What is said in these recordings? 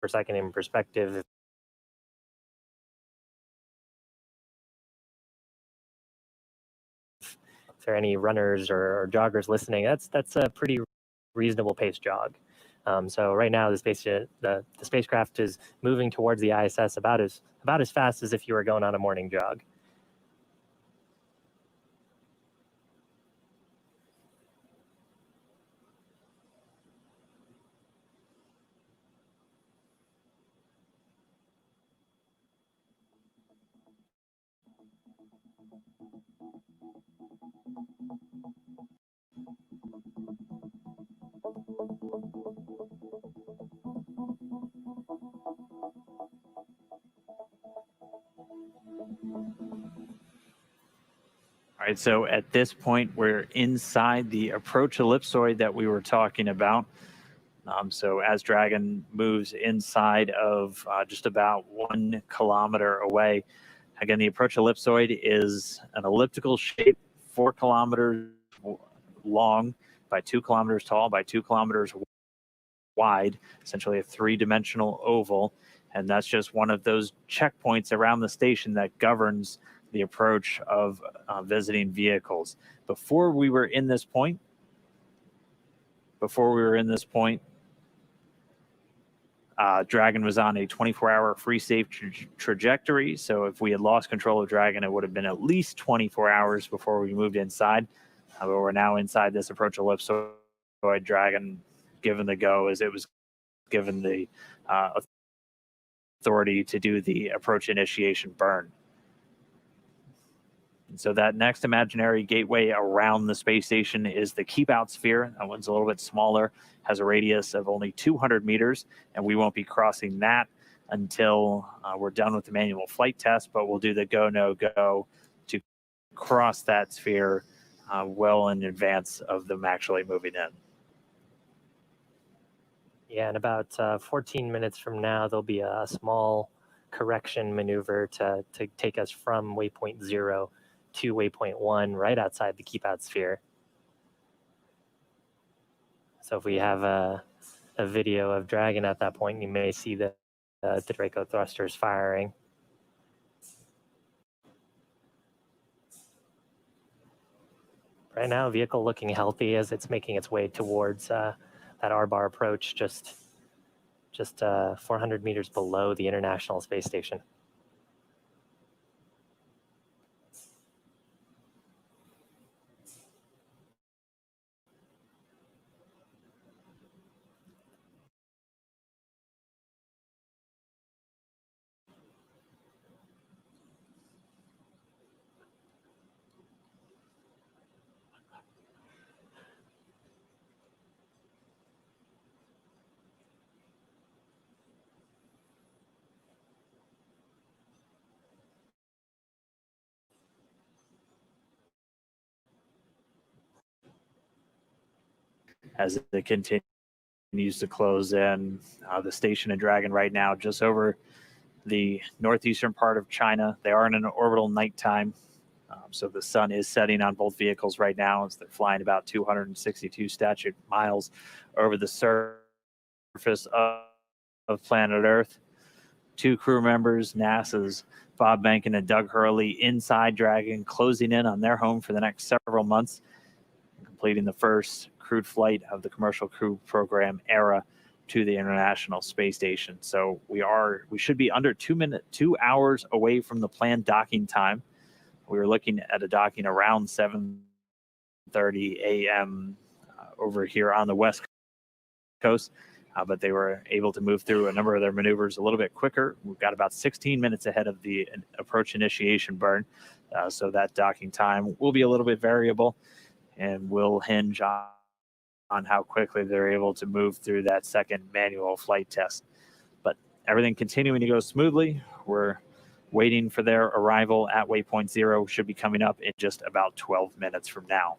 per second in perspective, if there are any runners or joggers listening, that's a pretty reasonable pace jog. So right now, the spacecraft is moving towards the ISS about as fast as if you were going on a morning jog. All right, so at this point, we're inside the approach ellipsoid that we were talking about. So as Dragon moves inside of just about 1 kilometer away, again, the approach ellipsoid is an elliptical shape, 4 kilometers long by 2 kilometers tall by 2 kilometers wide, essentially a 3-dimensional oval. And that's just one of those checkpoints around the station that governs the approach of visiting vehicles. Before we were in this point, Dragon was on a 24-hour free safe trajectory. So if we had lost control of Dragon, it would have been at least 24 hours before we moved inside. But we're now inside this approach ellipsoid. Dragon, given the go, as it was given the authority to do the approach initiation burn. And so that next imaginary gateway around the space station is the keep out sphere. That one's a little bit smaller, has a radius of only 200 meters, and we won't be crossing that until we're done with the manual flight test, but we'll do the go, no go to cross that sphere well in advance of them actually moving in. Yeah, in about 14 minutes from now, there'll be a small correction maneuver to take us from waypoint 0 to waypoint 1 right outside the keep out sphere. So if we have a video of Dragon at that point, you may see the Draco thrusters firing. Right now, vehicle looking healthy as it's making its way towards that R-bar approach, just 400 meters below the International Space Station. As it continues to close in, the station and Dragon right now just over the northeastern part of China. They are in an orbital nighttime, so the sun is setting on both vehicles right now as they're flying about 262 statute miles over the surface of planet Earth. 2 crew members, NASA's Bob Behnken and Doug Hurley, inside Dragon, closing in on their home for the next several months, completing the first crewed flight of the commercial crew program era to the International Space Station. So we should be under 2 hours away from the planned docking time. We were looking at a docking around 7:30 a.m. Over here on the West Coast, but they were able to move through a number of their maneuvers a little bit quicker. We've got about 16 minutes ahead of the approach initiation burn, so that docking time will be a little bit variable and will hinge on how quickly they're able to move through that second manual flight test. But everything continuing to go smoothly. We're waiting for their arrival at waypoint 0, should be coming up in just about 12 minutes from now.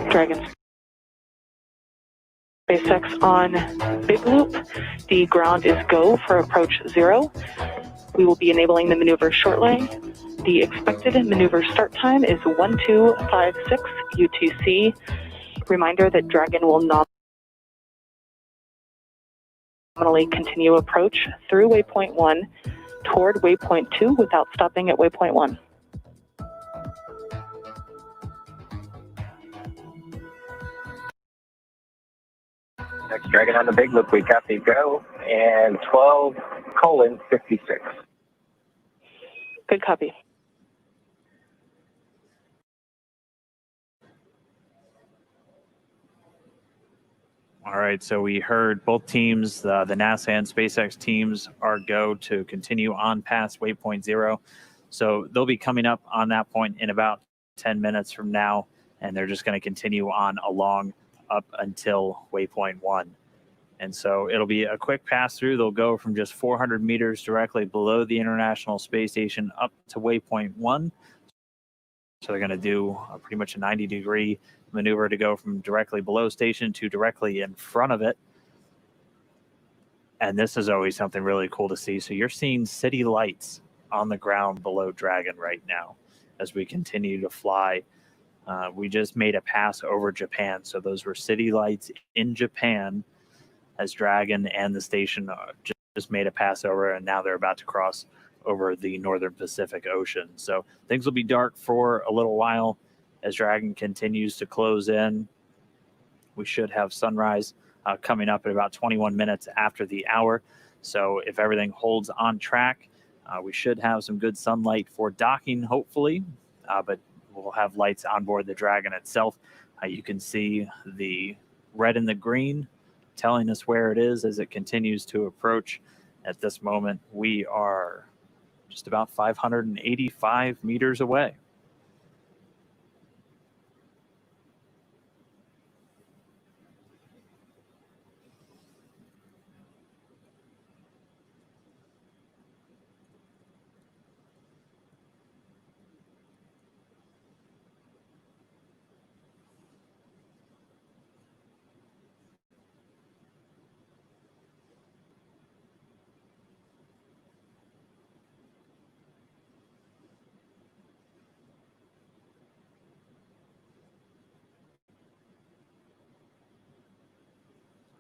Dragon SpaceX on Big Loop. The ground is go for approach 0. We will be enabling the maneuver shortly. The expected maneuver start time is 1256 UTC. Reminder that Dragon will nominally continue approach through waypoint 1 toward waypoint 2 without stopping at waypoint 1. Next Dragon on the Big Loop, we copy go, and 12:56. Good copy. All right, so we heard both teams, the NASA and SpaceX teams, are go to continue on past waypoint 0. So they'll be coming up on that point in about 10 minutes from now, and they're just going to continue on along up until waypoint 1. And so it'll be a quick pass through. They'll go from just 400 meters directly below the International Space Station up to waypoint 1. So they're going to do pretty much a 90-degree maneuver to go from directly below station to directly in front of it. And this is always something really cool to see. So you're seeing city lights on the ground below Dragon right now as we continue to fly. We just made a pass over Japan. So those were city lights in Japan as Dragon and the station just made a pass over, and now they're about to cross over the northern Pacific Ocean. So things will be dark for a little while as Dragon continues to close in. We should have sunrise coming up at about 21 minutes after the hour. So if everything holds on track, we should have some good sunlight for docking, hopefully, but we'll have lights on board the Dragon itself. You can see the red and the green telling us where it is as it continues to approach. At this moment, we are just about 585 meters away.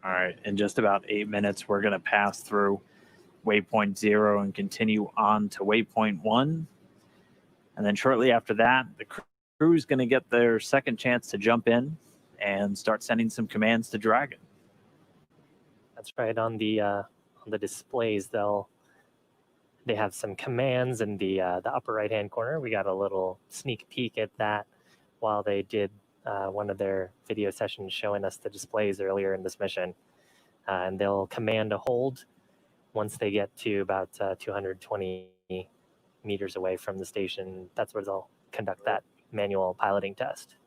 All right, in just about 8 minutes, we're going to pass through waypoint 0 and continue on to waypoint 1. And then shortly after that, the crew is going to get their second chance to jump in and start sending some commands to Dragon. That's right. On the displays, they have some commands in the upper right-hand corner. We got a little sneak peek at that while they did one of their video sessions showing us the displays earlier in this mission. And they'll command a hold once they get to about 220 meters away from the station. That's where they'll conduct that manual piloting test.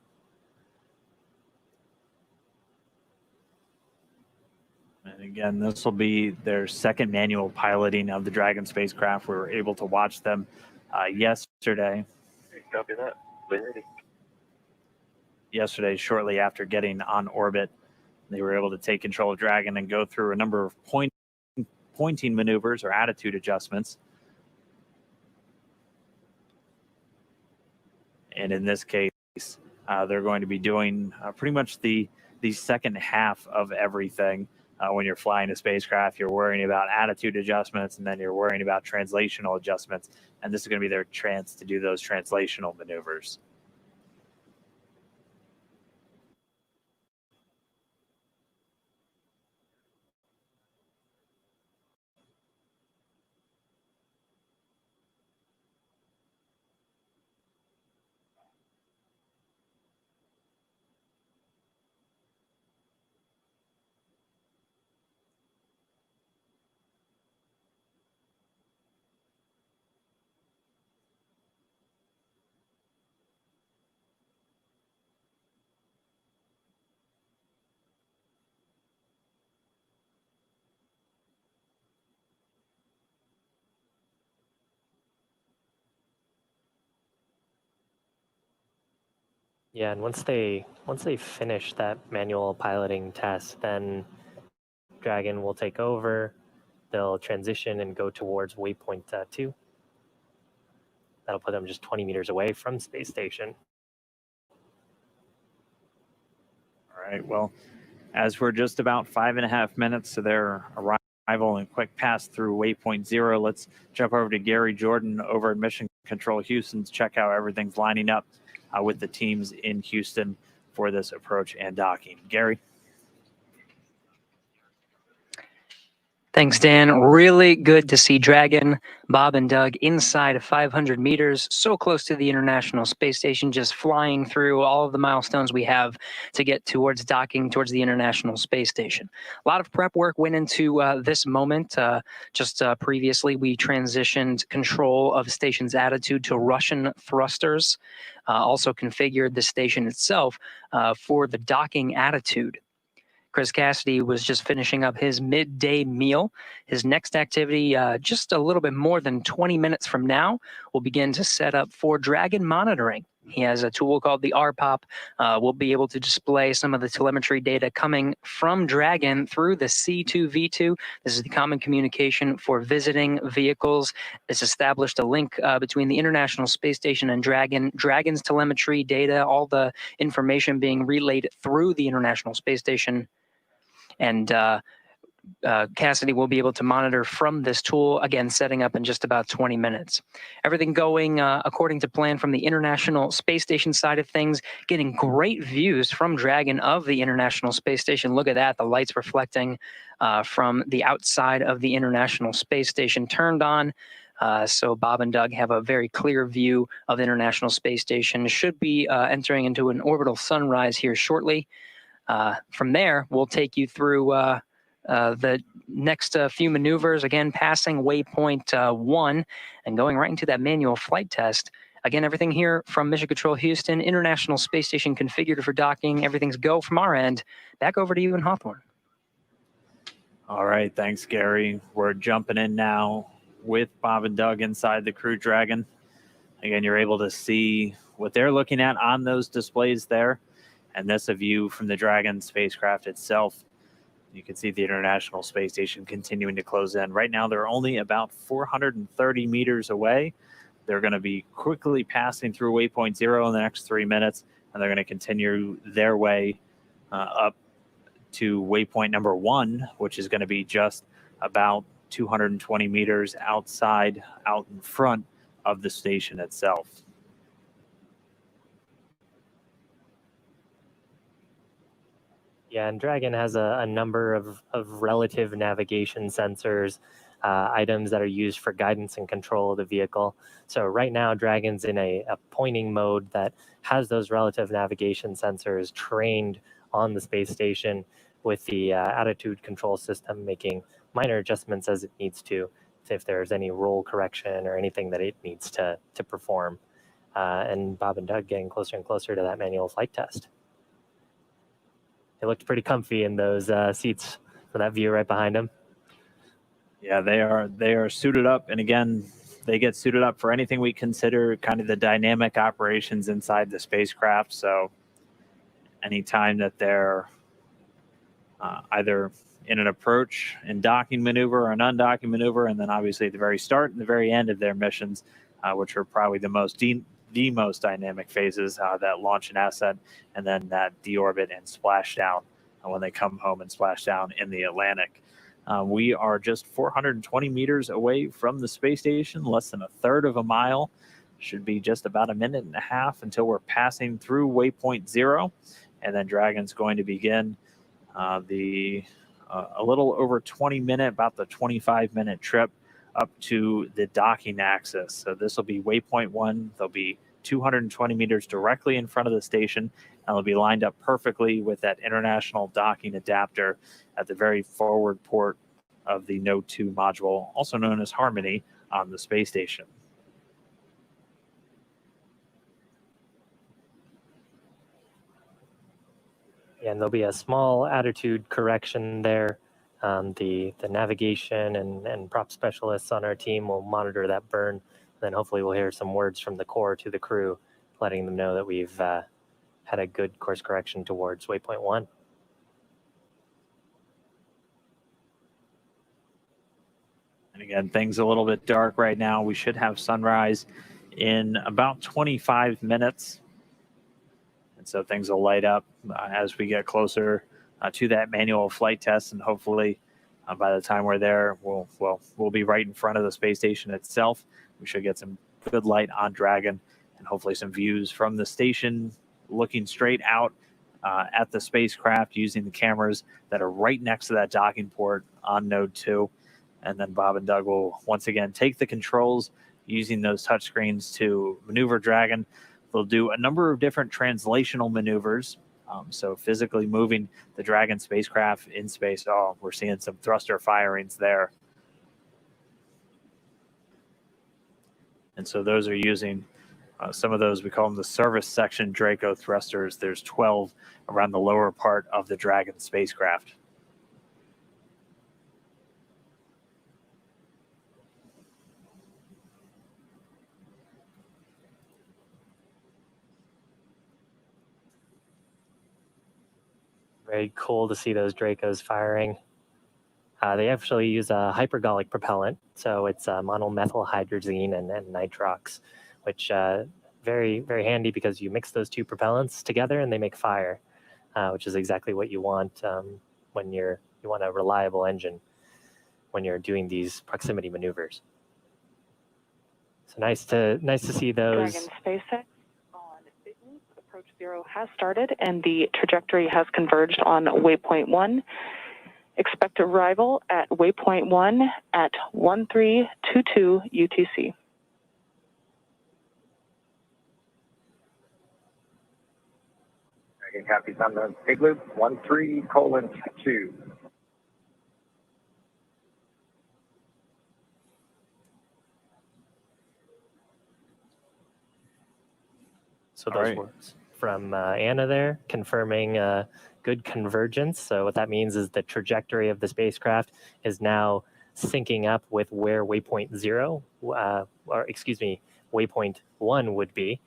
And again, this will be their second manual piloting of the Dragon spacecraft. We were able to watch them yesterday. Copy that. Yesterday, shortly after getting on orbit, they were able to take control of Dragon and go through a number of pointing maneuvers or attitude adjustments. And in this case, they're going to be doing pretty much the second half of everything. When you're flying a spacecraft, you're worrying about attitude adjustments, and then you're worrying about translational adjustments. And this is going to be their chance to do those translational maneuvers. Yeah, and once they finish that manual piloting test, then Dragon will take over. They'll transition and go towards waypoint 2. That'll put them just 20 meters away from space station. All right, well, as we're just about 5.5 minutes to their arrival and quick pass through waypoint 0, let's jump over to Gary Jordan over at Mission Control Houston to check how everything's lining up with the teams in Houston for this approach and docking. Gary? Thanks, Dan. Really good to see Dragon, Bob, and Doug inside of 500 meters, so close to the International Space Station, just flying through all of the milestones we have to get towards docking towards the International Space Station. A lot of prep work went into this moment. Just previously, we transitioned control of the station's attitude to Russian thrusters, also configured the station itself for the docking attitude. Chris Cassidy was just finishing up his midday meal. His next activity, just a little bit more than 20 minutes from now, will begin to set up for Dragon monitoring. He has a tool called the RPOP. We'll be able to display some of the telemetry data coming from Dragon through the C2V2. This is the common communication for visiting vehicles. It's established a link between the International Space Station and Dragon. Dragon's telemetry data, all the information being relayed through the International Space Station. And Cassidy will be able to monitor from this tool, again, setting up in just about 20 minutes. Everything going according to plan from the International Space Station side of things, getting great views from Dragon of the International Space Station. Look at that, the lights reflecting from the outside of the International Space Station turned on. So Bob and Doug have a very clear view of the International Space Station. Should be entering into an orbital sunrise here shortly. From there, we'll take you through the next few maneuvers, again, passing waypoint 1 and going right into that manual flight test. Again, everything here from Mission Control Houston, International Space Station configured for docking. Everything's go from our end. Back over to you in Hawthorne. All right, thanks, Gary. We're jumping in now with Bob and Doug inside the Crew Dragon. Again, you're able to see what they're looking at on those displays there. And that's a view from the Dragon spacecraft itself. You can see the International Space Station continuing to close in. Right now, they're only about 430 meters away. They're going to be quickly passing through waypoint 0 in the next 3 minutes, and they're going to continue their way up to waypoint number 1, which is going to be just about 220 meters out in front of the station itself. Yeah, and Dragon has a number of relative navigation sensors, items that are used for guidance and control of the vehicle. So right now, Dragon's in a pointing mode that has those relative navigation sensors trained on the space station, with the attitude control system making minor adjustments as it needs to, if there's any roll correction or anything that it needs to perform. And Bob and Doug getting closer and closer to that manual flight test. They looked pretty comfy in those seats for that view right behind them. Yeah, they are suited up, and again, they get suited up for anything we consider kind of the dynamic operations inside the spacecraft. So anytime that they're either in an approach and docking maneuver or an undocking maneuver, and then obviously at the very start and the very end of their missions, which are probably the most dynamic phases, that launch and ascent, and then that deorbit and splashdown when they come home and splash down in the Atlantic. We are just 420 meters away from the space station, less than a third of a mile. Should be just about a minute and a half until we're passing through waypoint 0, and then Dragon's going to begin a little over 20 minute, about the 25-minute trip up to the docking axis. So this will be waypoint 1. There'll be 220 meters directly in front of the station, and it'll be lined up perfectly with that international docking adapter at the very forward port of the Node 2 module, also known as Harmony, on the space station. And there'll be a small attitude correction there. The navigation and prop specialists on our team will monitor that burn. Then hopefully we'll hear some words from the core to the crew, letting them know that we've had a good course correction towards waypoint 1. And again, things a little bit dark right now. We should have sunrise in about 25 minutes. And so things will light up as we get closer to that manual flight test. And hopefully by the time we're there, we'll be right in front of the space station itself. We should get some good light on Dragon and hopefully some views from the station looking straight out at the spacecraft using the cameras that are right next to that docking port on Node 2. And then Bob and Doug will once again take the controls using those touchscreens to maneuver Dragon. They'll do a number of different translational maneuvers. So physically moving the Dragon spacecraft in space. Oh, we're seeing some thruster firings there. And so those are using some of those, we call them the service section Draco thrusters. There's 12 around the lower part of the Dragon spacecraft. Very cool to see those Dracos firing. They actually use a hypergolic propellant, so it's monomethyl hydrazine and nitrox, which very, very handy because you mix those two propellants together and they make fire, which is exactly what you want when you want a reliable engine when you're doing these proximity maneuvers. So nice to see those. Dragon SpaceX on Big Loop. Approach 0 has started and the trajectory has converged on waypoint 1. Expect arrival at waypoint 1 at 1322 UTC. Dragon copies on the Big Loop, 13:2. So those right. words from Anna there confirming good convergence. So what that means is the trajectory of the spacecraft is now syncing up with where waypoint 0, waypoint 1 would be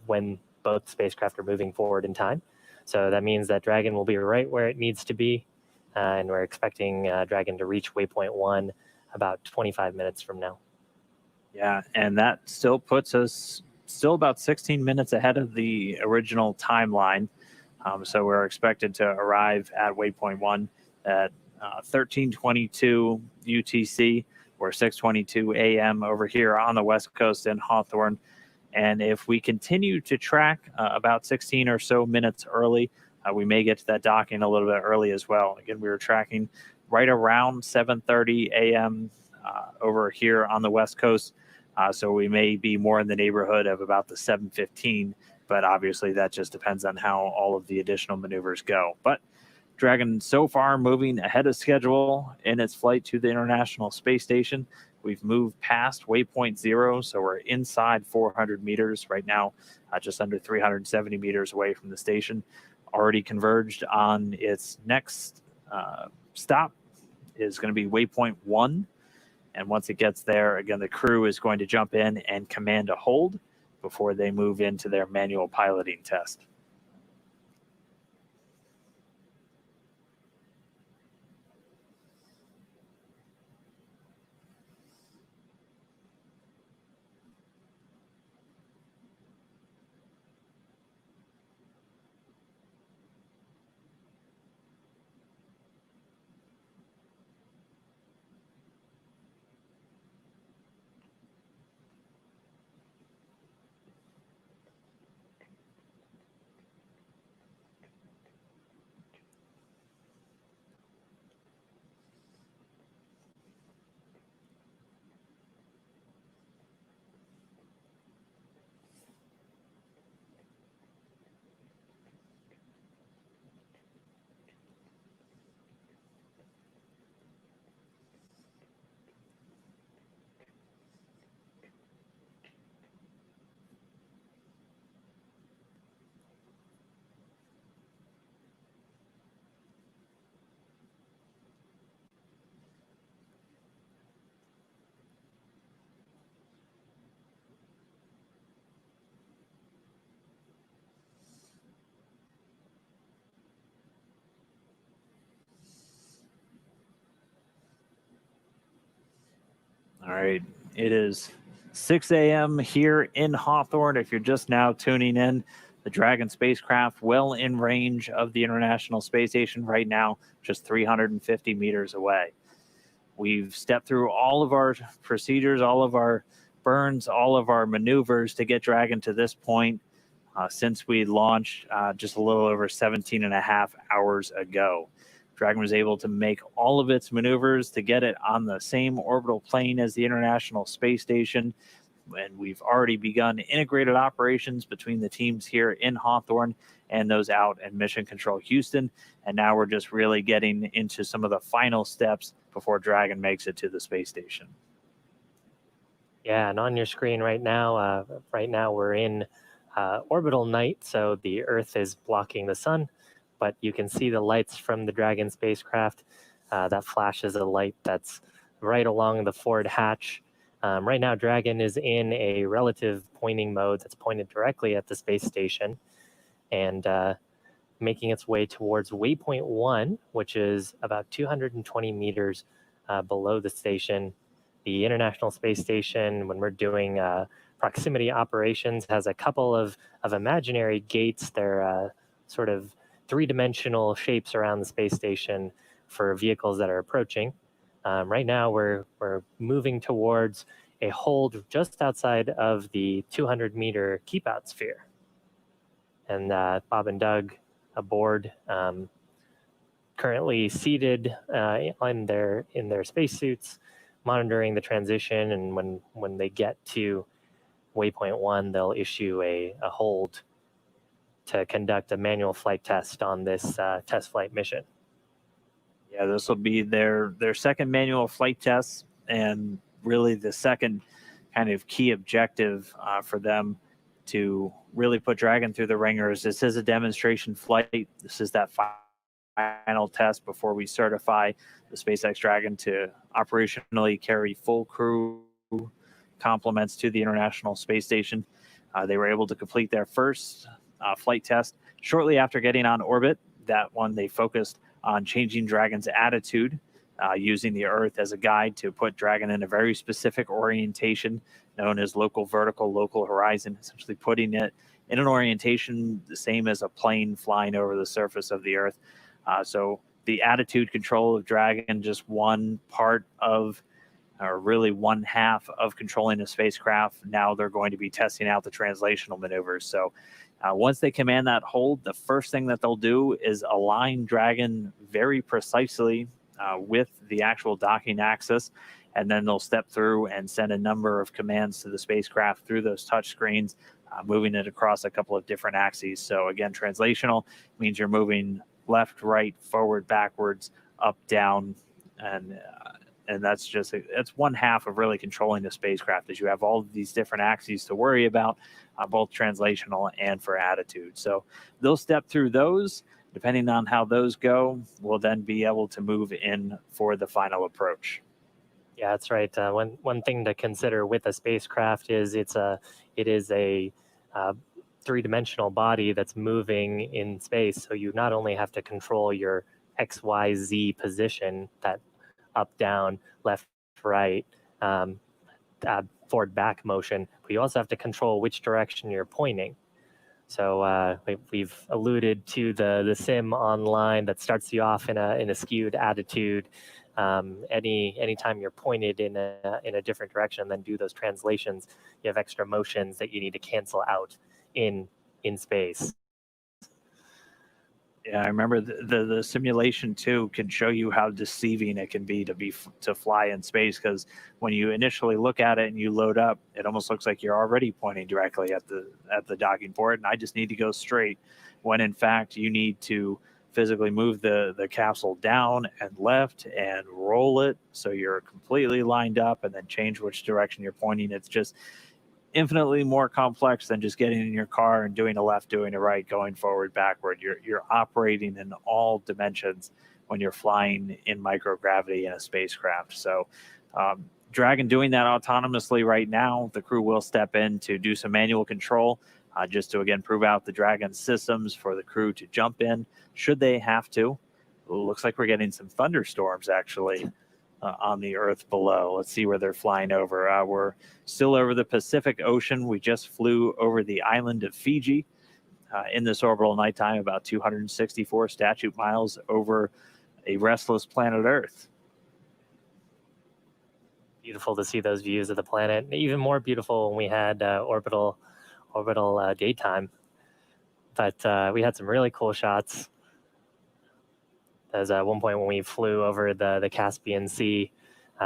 when both spacecraft are moving forward in time. So that means that Dragon will be right where it needs to be, and we're expecting Dragon to reach waypoint 1 about 25 minutes from now. Yeah, and that still puts us about 16 minutes ahead of the original timeline. So we're expected to arrive at waypoint 1 at 13:22 UTC or 6:22 a.m. over here on the West Coast in Hawthorne. And if we continue to track about 16 or so minutes early, we may get to that docking a little bit early as well. Again, we were tracking right around 7:30 a.m. Over here on the West Coast. So we may be more in the neighborhood of about the 7:15, but obviously that just depends on how all of the additional maneuvers go. But Dragon so far moving ahead of schedule in its flight to the International Space Station. We've moved past waypoint 0, so we're inside 400 meters right now, just under 370 meters away from the station. Already converged on its next stop is going to be waypoint 1. And once it gets there, again, the crew is going to jump in and command a hold before they move into their manual piloting test. All right. It is 6 a.m. here in Hawthorne. If you're just now tuning in, the Dragon spacecraft well in range of the International Space Station right now, just 350 meters away. We've stepped through all of our procedures, all of our burns, all of our maneuvers to get Dragon to this point since we launched just a little over 17 and a half hours ago. Dragon was able to make all of its maneuvers to get it on the same orbital plane as the International Space Station. And we've already begun integrated operations between the teams here in Hawthorne and those out in Mission Control Houston. And now we're just really getting into some of the final steps before Dragon makes it to the space station. Yeah, and on your screen right now we're in orbital night, so the Earth is blocking the sun, but you can see the lights from the Dragon spacecraft. That flashes a light that's right along the forward hatch. Right now, Dragon is in a relative pointing mode that's pointed directly at the space station and making its way towards waypoint 1, which is about 220 meters below the station. The International Space Station, when we're doing proximity operations, has a couple of imaginary gates. They're sort of three-dimensional shapes around the space station for vehicles that are approaching. Right now, we're moving towards a hold just outside of the 200-meter keep-out sphere. And Bob and Doug aboard, currently seated in their spacesuits, monitoring the transition. And when they get to waypoint 1, they'll issue a hold to conduct a manual flight test on this test flight mission. Yeah, this will be their second manual flight test, and really the second kind of key objective for them to really put Dragon through the ringers. This is a demonstration flight. This is that final test before we certify the SpaceX Dragon to operationally carry full crew complements to the International Space Station. They were able to complete their first flight test shortly after getting on orbit. That one, they focused on changing Dragon's attitude, using the Earth as a guide to put Dragon in a very specific orientation known as local vertical, local horizon, essentially putting it in an orientation the same as a plane flying over the surface of the Earth. So the attitude control of Dragon, just one part of, or really one half of controlling the spacecraft. Now they're going to be testing out the translational maneuvers. So once they command that hold, the first thing that they'll do is align Dragon very precisely with the actual docking axis, and then they'll step through and send a number of commands to the spacecraft through those touch screens, moving it across a couple of different axes. So again, translational means you're moving left, right, forward, backwards, up, down, and that's one half of really controlling the spacecraft, is you have all of these different axes to worry about, both translational and for attitude. So they'll step through those. Depending on how those go, we'll then be able to move in for the final approach. Yeah, that's right. One thing to consider with a spacecraft is it is a three-dimensional body that's moving in space. So you not only have to control your X, Y, Z position, that up, down, left, right, forward, back motion, but you also have to control which direction you're pointing. So we've alluded to the sim online that starts you off in a skewed attitude. Anytime you're pointed in a different direction, then do those translations, you have extra motions that you need to cancel out in space. Yeah, I remember the simulation too can show you how deceiving it can be to fly in space, because when you initially look at it and you load up, it almost looks like you're already pointing directly at the docking port, and I just need to go straight, when in fact you need to physically move the capsule down and left and roll it so you're completely lined up, and then change which direction you're pointing. It's just infinitely more complex than just getting in your car and doing a left, doing a right, going forward, backward. You're operating in all dimensions when you're flying in microgravity in a spacecraft. So Dragon doing that autonomously right now. The crew will step in to do some manual control, just to again prove out the Dragon systems for the crew to jump in should they have to. Looks like we're getting some thunderstorms actually on the Earth below. Let's see where they're flying over. We're still over the Pacific Ocean. We just flew over the island of Fiji in this orbital nighttime, about 264 statute miles over a restless planet Earth. Beautiful to see those views of the planet. Even more beautiful when we had orbital daytime. But we had some really cool shots. There's one point when we flew over the Caspian Sea,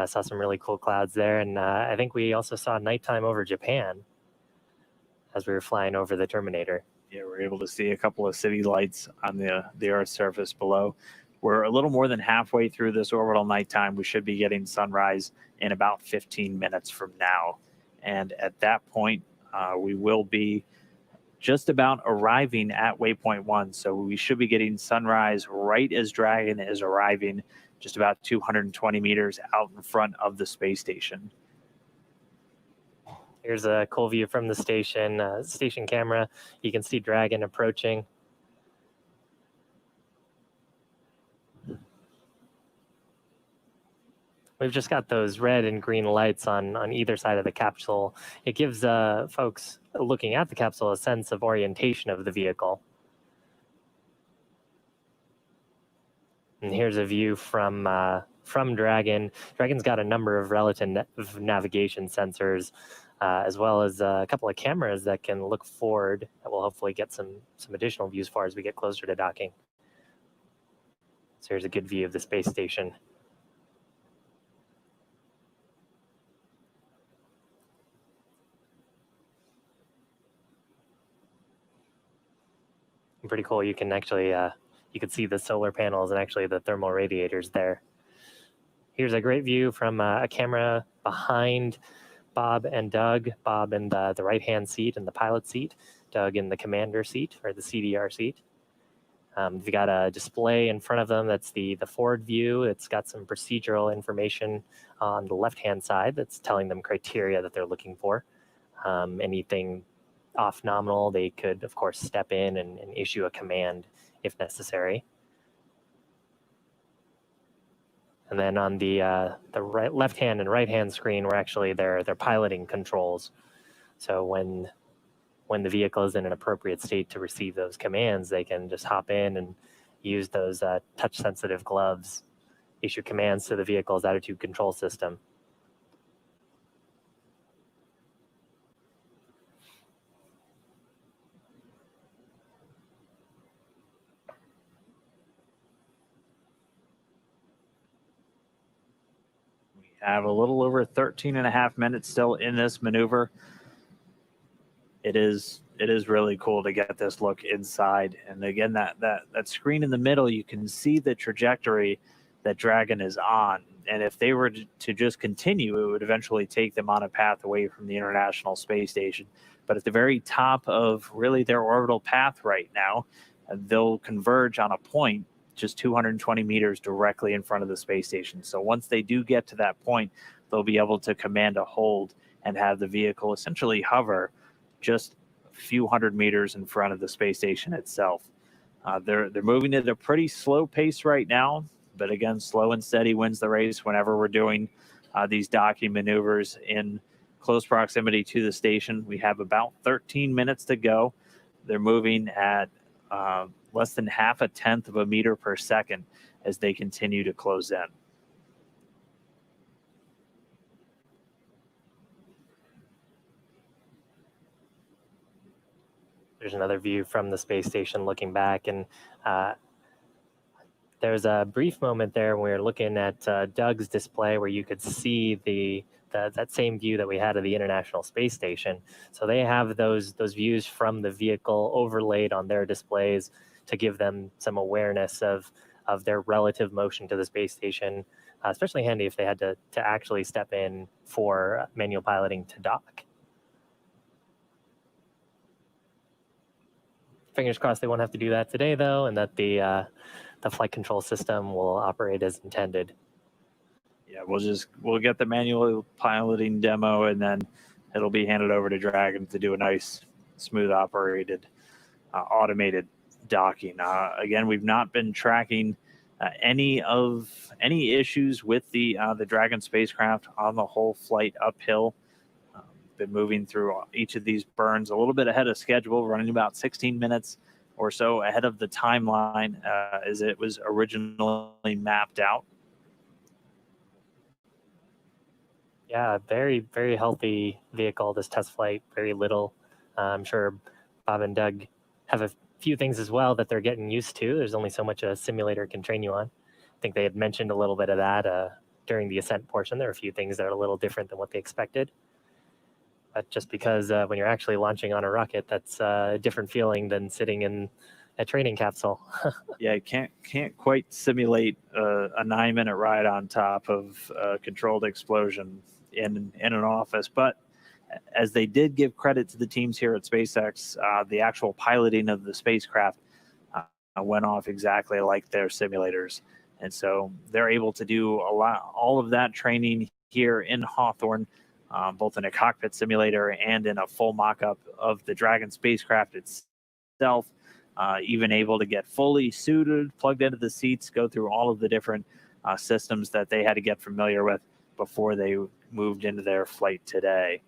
saw some really cool clouds there. And I think we also saw nighttime over Japan as we were flying over the Terminator. Yeah, we're able to see a couple of city lights on the Earth's surface below. We're a little more than halfway through this orbital nighttime. We should be getting sunrise in about 15 minutes from now. And at that point, we will be just about arriving at waypoint 1. So we should be getting sunrise right as Dragon is arriving, just about 220 meters out in front of the space station. Here's a cool view from the station camera. You can see Dragon approaching. We've just got those red and green lights on either side of the capsule. It gives folks looking at the capsule a sense of orientation of the vehicle. And here's a view from Dragon. Dragon's got a number of relative navigation sensors, as well as a couple of cameras that can look forward. That will hopefully get some additional views far as we get closer to docking. So here's a good view of the space station. Pretty cool. You can actually you can see the solar panels and actually the thermal radiators there. Here's a great view from a camera behind Bob and Doug. Bob in the right-hand seat in the pilot seat, Doug in the commander seat or the CDR seat. We've got a display in front of them. That's the forward view. It's got some procedural information on the left-hand side that's telling them criteria that they're looking for. Anything off nominal, they could, of course, step in and issue a command if necessary. And then on the left-hand and right-hand screen, we're actually their piloting controls. So when the vehicle is in an appropriate state to receive those commands, they can just hop in and use those touch-sensitive gloves, issue commands to the vehicle's attitude control system. Have a little over 13 and a half minutes still in this maneuver. It is really cool to get this look inside. And again, that screen in the middle, you can see the trajectory that Dragon is on. And if they were to just continue, it would eventually take them on a path away from the International Space Station. But at the very top of really their orbital path right now, they'll converge on a point just 220 meters directly in front of the space station. So once they do get to that point, they'll be able to command a hold and have the vehicle essentially hover just a few hundred meters in front of the space station itself. They're moving at a pretty slow pace right now, but again, slow and steady wins the race whenever we're doing these docking maneuvers in close proximity to the station. We have about 13 minutes to go. They're moving at less than half a tenth of a meter per second as they continue to close in. There's another view from the space station looking back, and there's a brief moment there when we were looking at Doug's display where you could see that same view that we had of the International Space Station. So they have those views from the vehicle overlaid on their displays to give them some awareness of their relative motion to the space station, especially handy if they had to actually step in for manual piloting to dock. Fingers crossed they won't have to do that today, though, and that the flight control system will operate as intended. Yeah, we'll get the manual piloting demo, and then it'll be handed over to Dragon to do a nice, smooth operated, automated docking. Again, we've not been tracking Any issues with the Dragon spacecraft on the whole flight uphill? Been moving through each of these burns a little bit ahead of schedule, running about 16 minutes or so ahead of the timeline as it was originally mapped out. Yeah, very, very healthy vehicle, this test flight, very little. I'm sure Bob and Doug have a few things as well that they're getting used to. There's only so much a simulator can train you on. I think they had mentioned a little bit of that during the ascent portion. There are a few things that are a little different than what they expected. But just because when you're actually launching on a rocket, that's a different feeling than sitting in a training capsule. Yeah, can't quite simulate a 9-minute ride on top of a controlled explosion in an office. But as they did give credit to the teams here at SpaceX, the actual piloting of the spacecraft went off exactly like their simulators. And so they're able to do all of that training here in Hawthorne, both in a cockpit simulator and in a full mock-up of the Dragon spacecraft itself, even able to get fully suited, plugged into the seats, go through all of the different systems that they had to get familiar with before they moved into their flight today.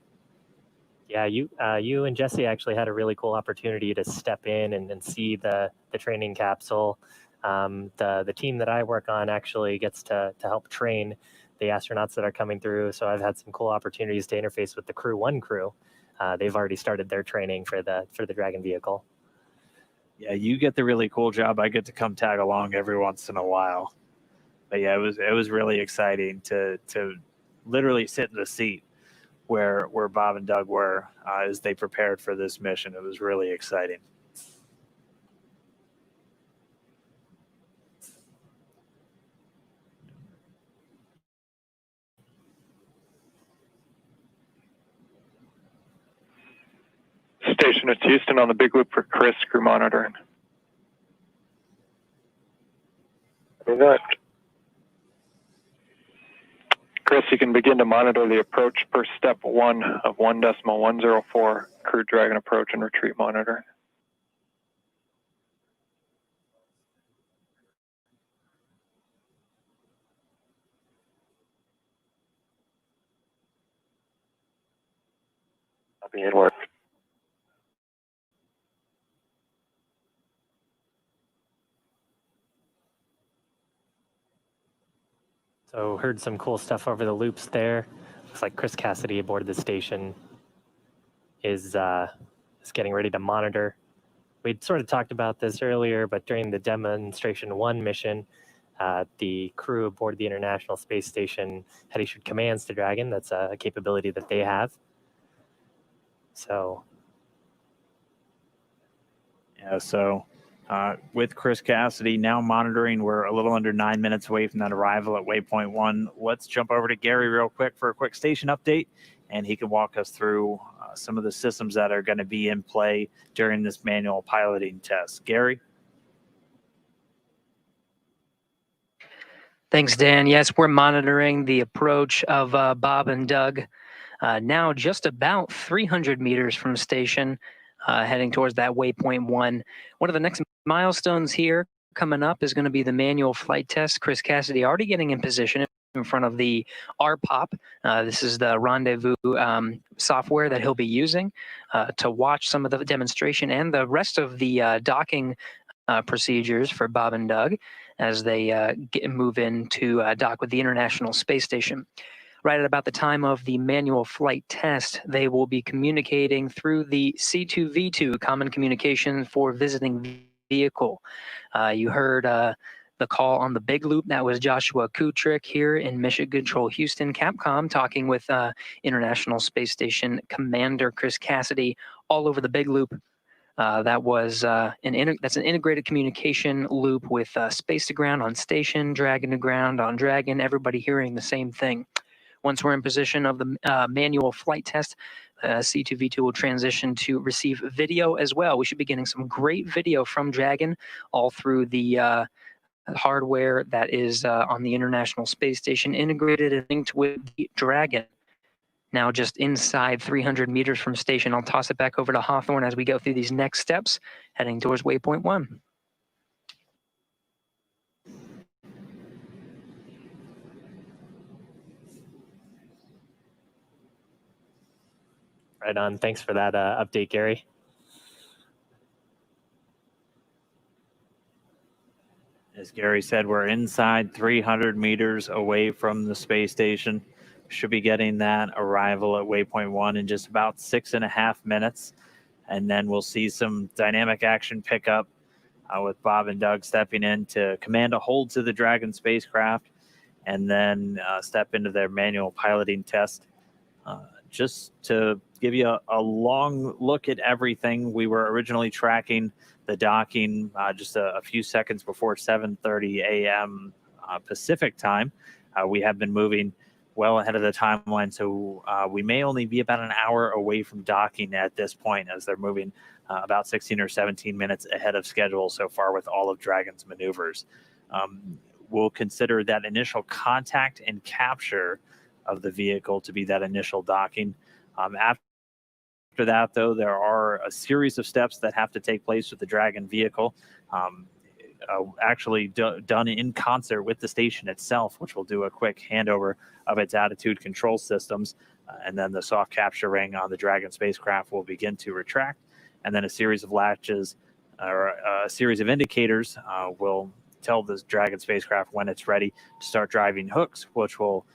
Yeah, you and Jesse actually had a really cool opportunity to step in and see the training capsule. The team that I work on actually gets to help train the astronauts that are coming through. So I've had some cool opportunities to interface with the Crew 1 crew. They've already started their training for the Dragon vehicle. Yeah, you get the really cool job. I get to come tag along every once in a while. But yeah, it was really exciting to literally sit in the seat where Bob and Doug were as they prepared for this mission. It was really exciting. Station at Houston on the big loop for Chris, crew monitoring. Good. Chris, you can begin to monitor the approach per step 1 of 1.104 Crew Dragon approach and retreat monitoring. Copy and work. So heard some cool stuff over the loops there. Looks like Chris Cassidy aboard the station is getting ready to monitor. We'd sort of talked about this earlier, but during the Demonstration 1 mission, the crew aboard the International Space Station had issued commands to Dragon. That's a capability that they have. So. Yeah, so with Chris Cassidy now monitoring, we're a little under 9 minutes away from that arrival at waypoint 1. Let's jump over to Gary real quick for a quick station update, and he can walk us through some of the systems that are going to be in play during this manual piloting test. Gary? Thanks, Dan. Yes, we're monitoring the approach of Bob and Doug. Now just about 300 meters from station, heading towards that waypoint 1. One of the next milestones here coming up is going to be the manual flight test. Chris Cassidy already getting in position in front of the RPOP. This is the rendezvous software that he'll be using to watch some of the demonstration and the rest of the docking procedures for Bob and Doug as they move in to dock with the International Space Station. Right at about the time of the manual flight test, they will be communicating through the C2V2, Common Communication for Visiting Vehicle. You heard the call on the big loop. That was Joshua Kutrick here in Mission Control Houston, Capcom, talking with International Space Station Commander Chris Cassidy all over the big loop. That's an integrated communication loop with space to ground on station, Dragon to ground on Dragon, everybody hearing the same thing. Once we're in position of the manual flight test, C2V2 will transition to receive video as well. We should be getting some great video from Dragon all through the hardware that is on the International Space Station, integrated and linked with the Dragon. Now just inside 300 meters from station, I'll toss it back over to Hawthorne as we go through these next steps, heading towards waypoint 1. Right on. Thanks for that update, Gary. As Gary said, we're inside 300 meters away from the space station. Should be getting that arrival at waypoint 1 in just about 6.5 minutes. And then we'll see some dynamic action pick up with Bob and Doug stepping in to command a hold to the Dragon spacecraft and then step into their manual piloting test. Just to give you a long look at everything, we were originally tracking the docking just a few seconds before 7:30 a.m. Pacific time. We have been moving well ahead of the timeline, so we may only be about an hour away from docking at this point, as they're moving about 16 or 17 minutes ahead of schedule so far with all of Dragon's maneuvers. We'll consider that initial contact and capture of the vehicle to be that initial docking. After that, though, there are a series of steps that have to take place with the Dragon vehicle, actually done in concert with the station itself, which will do a quick handover of its attitude control systems. And then the soft capture ring on the Dragon spacecraft will begin to retract. And then a series of latches or a series of indicators will tell the Dragon spacecraft when it's ready to start driving hooks, which will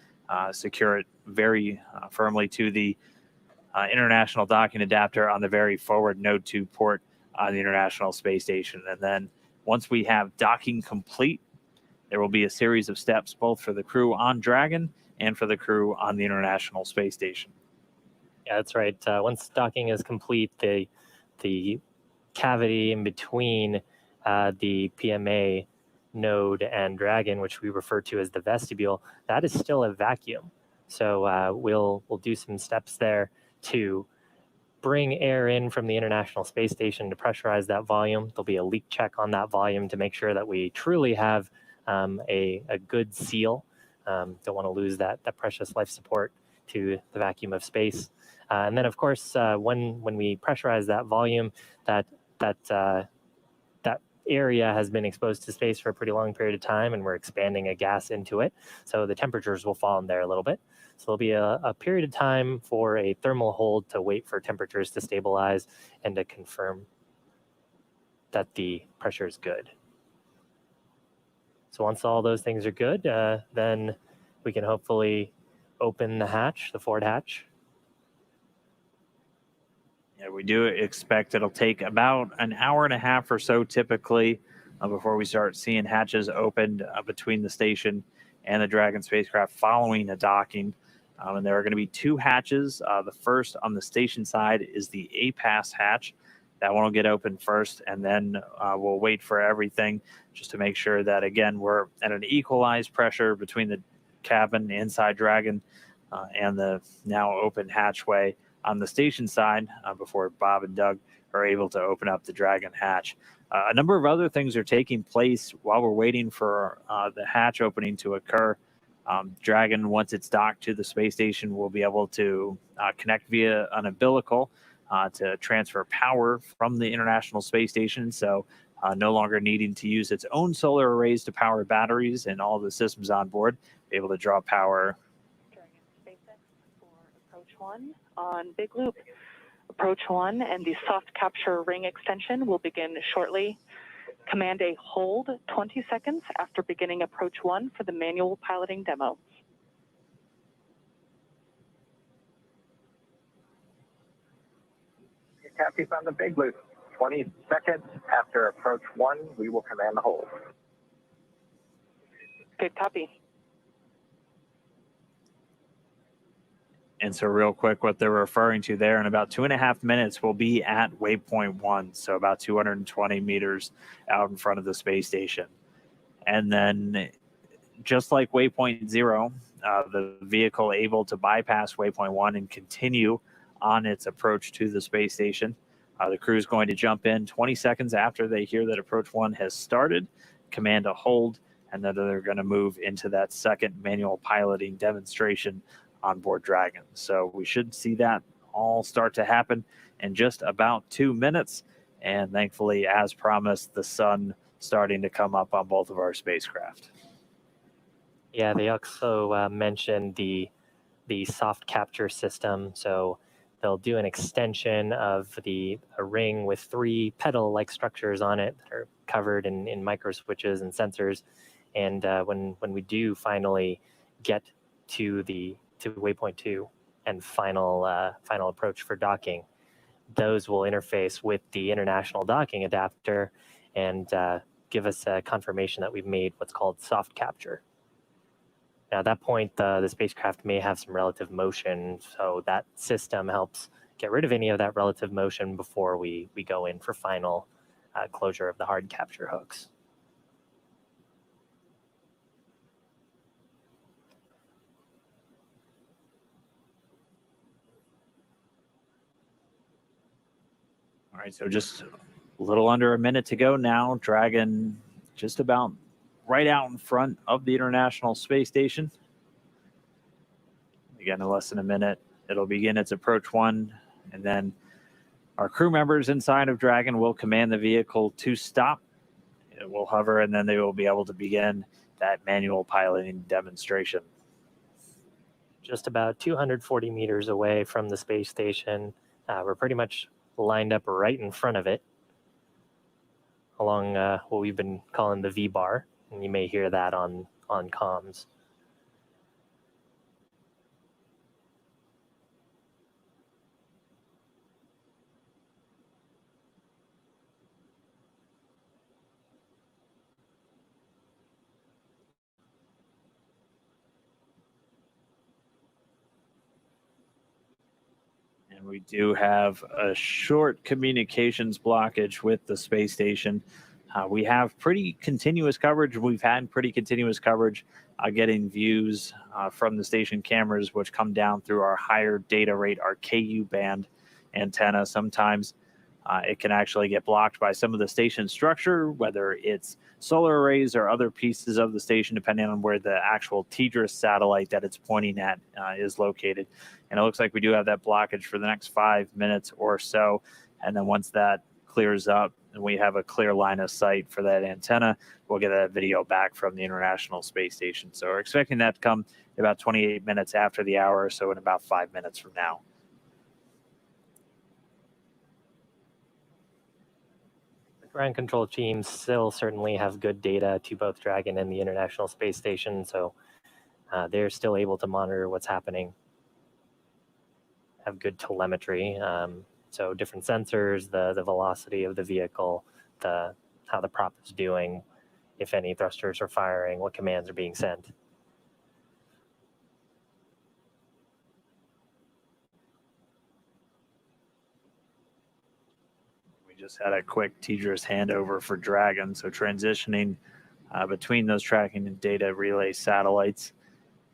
secure it very firmly to the international docking adapter on the very forward Node 2 port on the International Space Station. And then once we have docking complete, there will be a series of steps both for the crew on Dragon and for the crew on the International Space Station. Yeah, that's right. Once docking is complete, the cavity in between the PMA node and Dragon, which we refer to as the vestibule, that is still a vacuum. So we'll do some steps there to bring air in from the International Space Station to pressurize that volume. There'll be a leak check on that volume to make sure that we truly have a good seal. Don't want to lose that precious life support to the vacuum of space. And then, of course, when we pressurize that volume, that area has been exposed to space for a pretty long period of time, and we're expanding a gas into it. So the temperatures will fall in there a little bit. So there'll be a period of time for a thermal hold to wait for temperatures to stabilize and to confirm that the pressure is good. So once all those things are good, then we can hopefully open the hatch, the forward hatch. Yeah, we do expect it'll take about an hour and a half or so typically before we start seeing hatches opened between the station and the Dragon spacecraft following a docking. And there are going to be two hatches. The first on the station side is the A-Pass hatch. That one will get opened first, and then we'll wait for everything just to make sure that, again, we're at an equalized pressure between the cabin inside Dragon and the now open hatchway on the station side before Bob and Doug are able to open up the Dragon hatch. A number of other things are taking place while we're waiting for the hatch opening to occur. Dragon, once it's docked to the space station, will be able to connect via an umbilical to transfer power from the International Space Station. So no longer needing to use its own solar arrays to power batteries and all the systems on board, be able to draw power. Dragon Spacex for approach 1 on Big Loop. Approach 1 and the soft capture ring extension will begin shortly. Command a hold 20 seconds after beginning approach 1 for the manual piloting demo. Copies on the Big Loop. 20 seconds after approach 1, we will command the hold. Good copy. And so real quick, what they're referring to there, in about 2.5 minutes, we'll be at waypoint 1, so about 220 meters out in front of the space station. And then just like waypoint 0, the vehicle able to bypass waypoint 1 and continue on its approach to the space station. The crew is going to jump in 20 seconds after they hear that approach 1 has started, command a hold, and then they're going to move into that second manual piloting demonstration on board Dragon. So we should see that all start to happen in just about 2 minutes. And thankfully, as promised, the sun starting to come up on both of our spacecraft. Yeah, they also mentioned the soft capture system. So they'll do an extension of a ring with 3 pedal-like structures on it that are covered in micro switches and sensors. And when we do finally get to waypoint 2 and final approach for docking, those will interface with the international docking adapter and give us a confirmation that we've made what's called soft capture. Now, at that point, the spacecraft may have some relative motion, so that system helps get rid of any of that relative motion before we go in for final closure of the hard capture hooks. All right, so just a little under a minute to go now. Dragon just about right out in front of the International Space Station. Again, in less than a minute, it'll begin its approach 1, and then our crew members inside of Dragon will command the vehicle to stop. It will hover, and then they will be able to begin that manual piloting demonstration. Just about 240 meters away from the space station. We're pretty much lined up right in front of it along what we've been calling the V-bar, and you may hear that on comms. And we do have a short communications blockage with the space station. We have pretty continuous coverage. We've had pretty continuous coverage getting views from the station cameras, which come down through our higher data rate, our KU band antenna. Sometimes it can actually get blocked by some of the station structure, whether it's solar arrays or other pieces of the station, depending on where the actual TDRS satellite that it's pointing at is located. And it looks like we do have that blockage for the next 5 minutes or so. And then once that clears up and we have a clear line of sight for that antenna, we'll get that video back from the International Space Station. So we're expecting that to come about 28 minutes after the hour, so in about 5 minutes from now. Ground control teams still certainly have good data to both Dragon and the International Space Station, so they're still able to monitor what's happening, have good telemetry, so different sensors, the velocity of the vehicle, how the prop is doing, if any thrusters are firing, what commands are being sent. Just had a quick TDRS handover for Dragon, so transitioning between those tracking and data relay satellites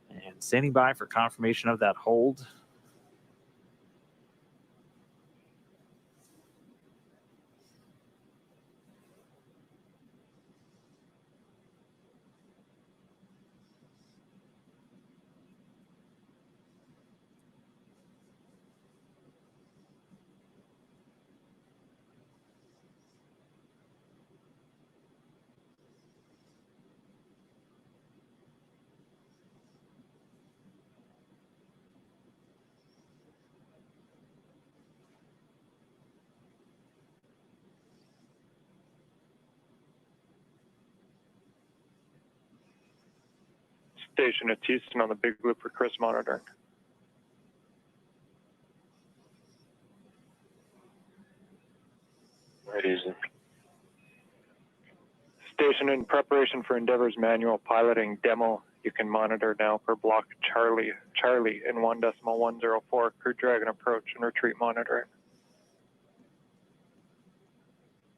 and standing by for confirmation of that hold. Station at Houston on the big loop for Chris monitoring. Right, easy. Station in preparation for Endeavour's manual piloting demo. You can monitor now for block Charlie in 1.104 Crew Dragon approach and retreat monitoring.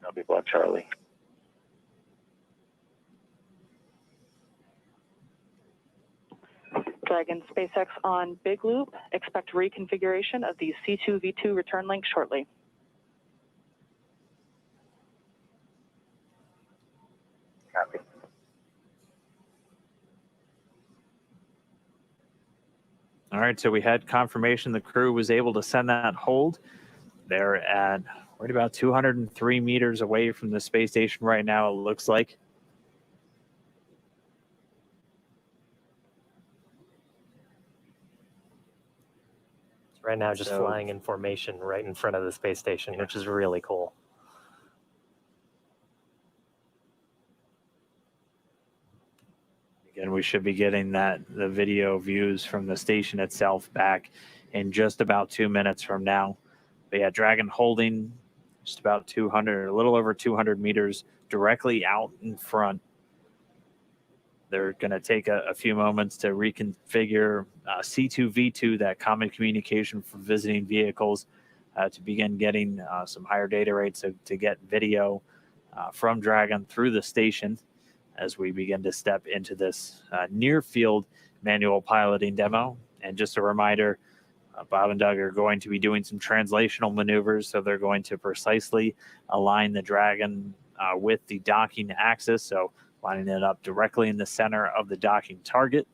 That'll be block Charlie. Dragon SpaceX on Big Loop. Expect reconfiguration of the C2V2 return link shortly. Copy. All right, so we had confirmation the crew was able to send that hold. They're at right about 203 meters away from the space station right now, it looks like. Right now, just So- flying in formation right in front of the space station, which is really cool. Again, we should be getting the video views from the station itself back in just about 2 minutes from now. But yeah, Dragon holding just about 200, a little over 200 meters directly out in front. They're going to take a few moments to reconfigure C2V2, that common communication for visiting vehicles, to begin getting some higher data rates to get video from Dragon through the station as we begin to step into this near field manual piloting demo. And just a reminder, Bob and Doug are going to be doing some translational maneuvers. So they're going to precisely align the Dragon with the docking axis. So lining it up directly in the center of the docking target.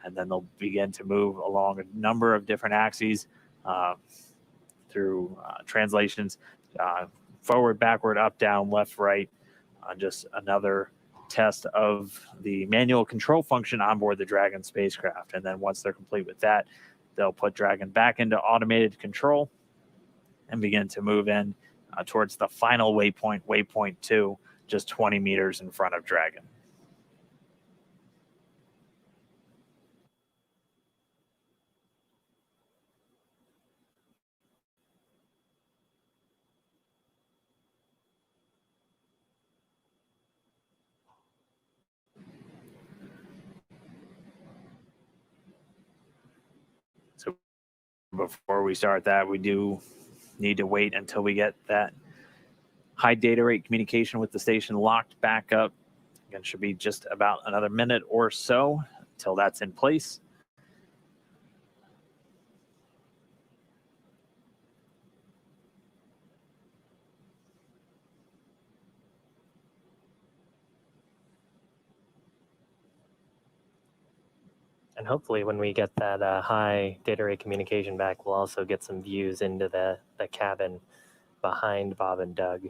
And then they'll begin to move along a number of different axes through translations, forward, backward, up, down, left, right, just another test of the manual control function on board the Dragon spacecraft. And then once they're complete with that, they'll put Dragon back into automated control and begin to move in towards the final waypoint, waypoint 2, just 20 meters in front of Dragon. So before we start that, we do need to wait until we get that high data rate communication with the station locked back up. Again, should be just about another minute or so until that's in place. And hopefully when we get that high data rate communication back, we'll also get some views into the cabin behind Bob and Doug.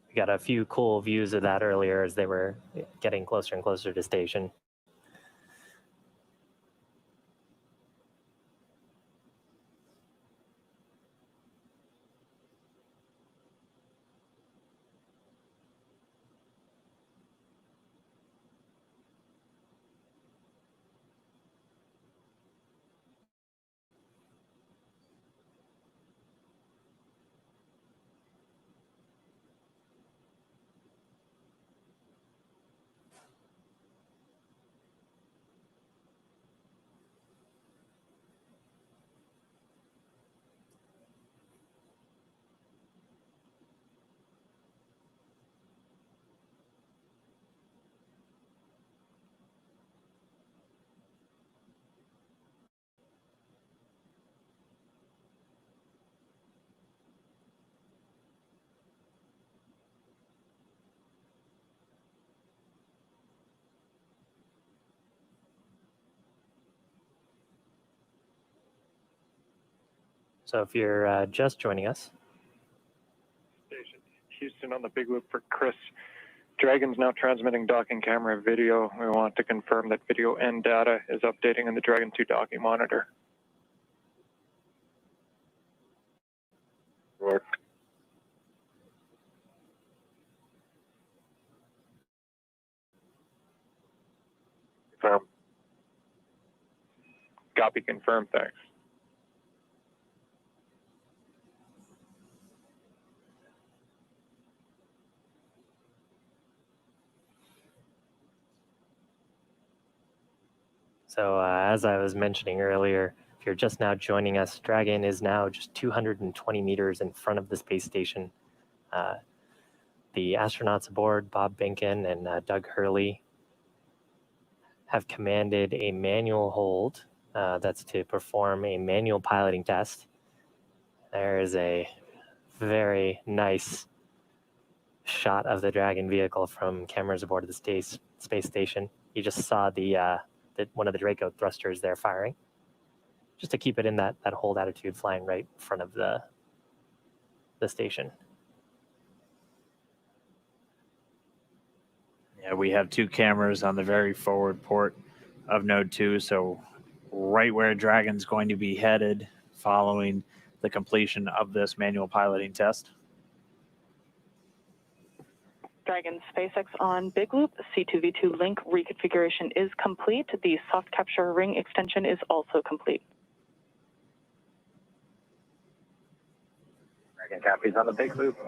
We got a few cool views of that earlier as they were getting closer and closer to station. So if you're just joining us. Station Houston on the big loop for Chris. Dragon's now transmitting docking camera video. We want to confirm that video and data is updating in the Dragon 2 docking monitor. Work. Confirm. Copy, confirm, thanks. So as I was mentioning earlier, if you're just now joining us, Dragon is now just 220 meters in front of the space station. The astronauts aboard, Bob Behnken and Doug Hurley, have commanded a manual hold that's to perform a manual piloting test. There is a very nice shot of the Dragon vehicle from cameras aboard the space station. You just saw one of the Draco thrusters there firing, just to keep it in that hold attitude, flying right in front of the station. Yeah, we have 2 cameras on the very forward port of Node 2, so right where Dragon's going to be headed following the completion of this manual piloting test. Dragon SpaceX on Big Loop. C2V2 link reconfiguration is complete. The soft capture ring extension is also complete. Dragon copies on the Big Loop.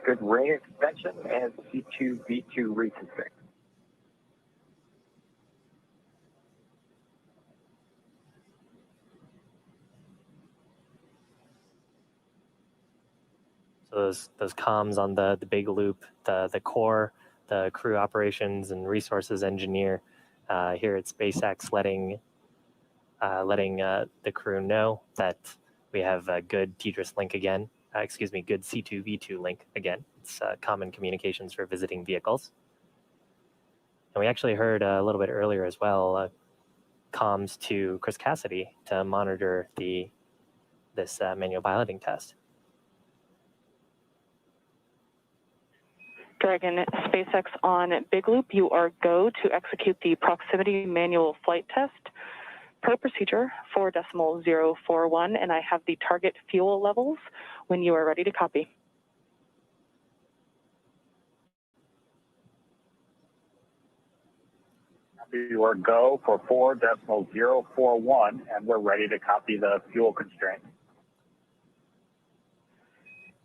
Good ring extension and C2V2 reconfig. So those comms on the Big Loop, the core, the crew operations and resources engineer here at SpaceX letting the crew know that we have a good TDRS link again. Good C2V2 link again. It's common communications for visiting vehicles. And we actually heard a little bit earlier as well comms to Chris Cassidy to monitor this manual piloting test. Dragon SpaceX on Big Loop, you are go to execute the proximity manual flight test per procedure 4.041, and I have the target fuel levels when you are ready to copy. You are go for 4.041, and we're ready to copy the fuel constraint.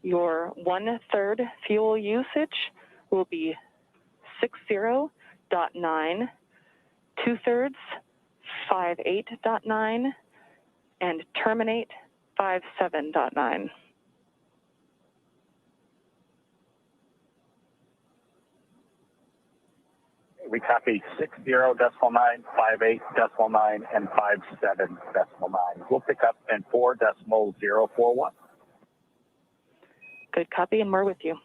Your 1/3 fuel usage will be 60.9, 2/3 58.9, and terminate 57.9. We copy 60.9, 58.9, and 57.9. We'll pick up in 4.041. Good copy, and we're with you.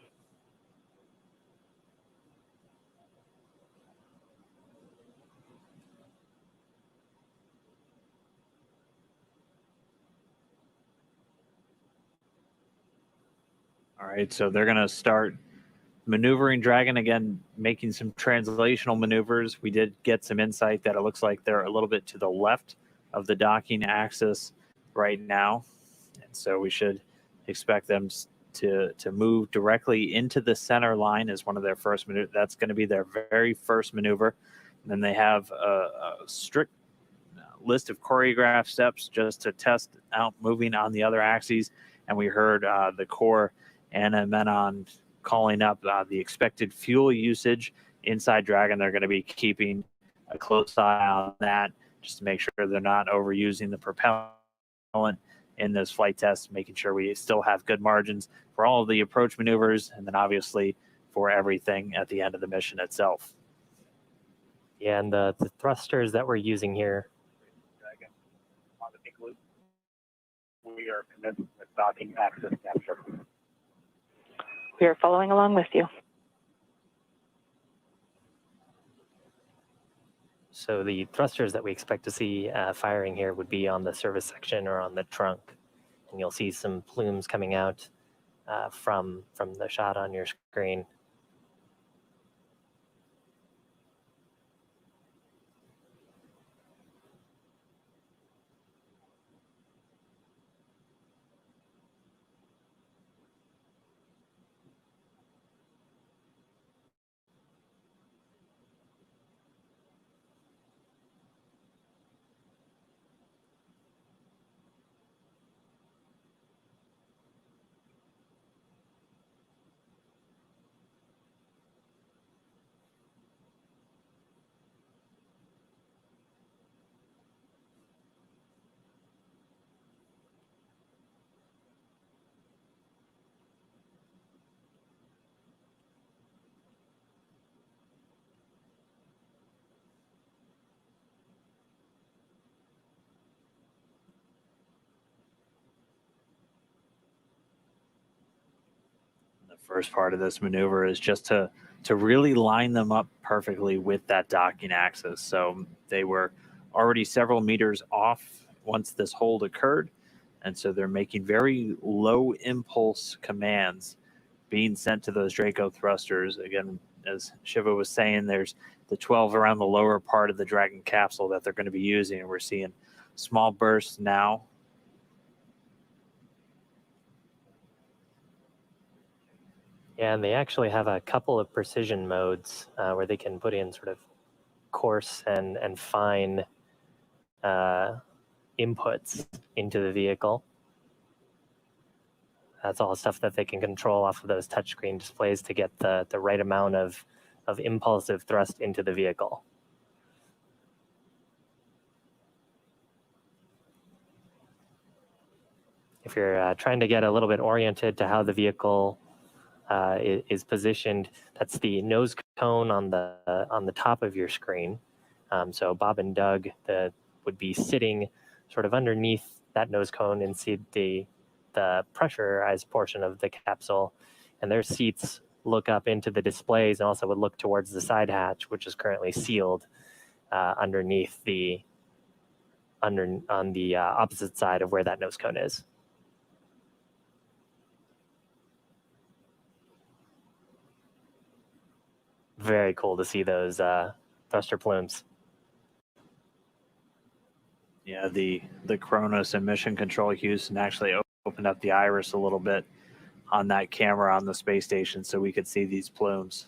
All right, so they're going to start maneuvering Dragon again, making some translational maneuvers. We did get some insight that it looks like they're a little bit to the left of the docking axis right now. And so we should expect them to move directly into the center line as one of their first maneuvers. That's going to be their very first maneuver. And then they have a strict list of choreographed steps just to test out moving on the other axes. And we heard the core Anna Menon calling up the expected fuel usage inside Dragon. They're going to be keeping a close eye on that just to make sure they're not overusing the propellant in this flight test, making sure we still have good margins for all of the approach maneuvers and then obviously for everything at the end of the mission itself. Yeah, and the thrusters that we're using here. Dragon on the Big Loop. We are commencing with docking axis capture. We are following along with you. So the thrusters that we expect to see firing here would be on the service section or on the trunk. And you'll see some plumes coming out from the shot on your screen. The first part of this maneuver is just to really line them up perfectly with that docking axis. So they were already several meters off once this hold occurred. And so they're making very low impulse commands being sent to those Draco thrusters. Again, as Shiva was saying, there's the 12 around the lower part of the Dragon capsule that they're going to be using. And we're seeing small bursts now. Yeah, and they actually have a couple of precision modes where they can put in sort of coarse and fine inputs into the vehicle. That's all stuff that they can control off of those touchscreen displays to get the right amount of impulsive thrust into the vehicle. If you're trying to get a little bit oriented to how the vehicle is positioned, that's the nose cone on the top of your screen. So Bob and Doug would be sitting sort of underneath that nose cone and see the pressurized portion of the capsule, and their seats look up into the displays and also would look towards the side hatch, which is currently sealed underneath on the opposite side of where that nose cone is. Very cool to see those thruster plumes. Yeah, the Kronos and Mission Control Houston actually opened up the iris a little bit on that camera on the space station so we could see these plumes.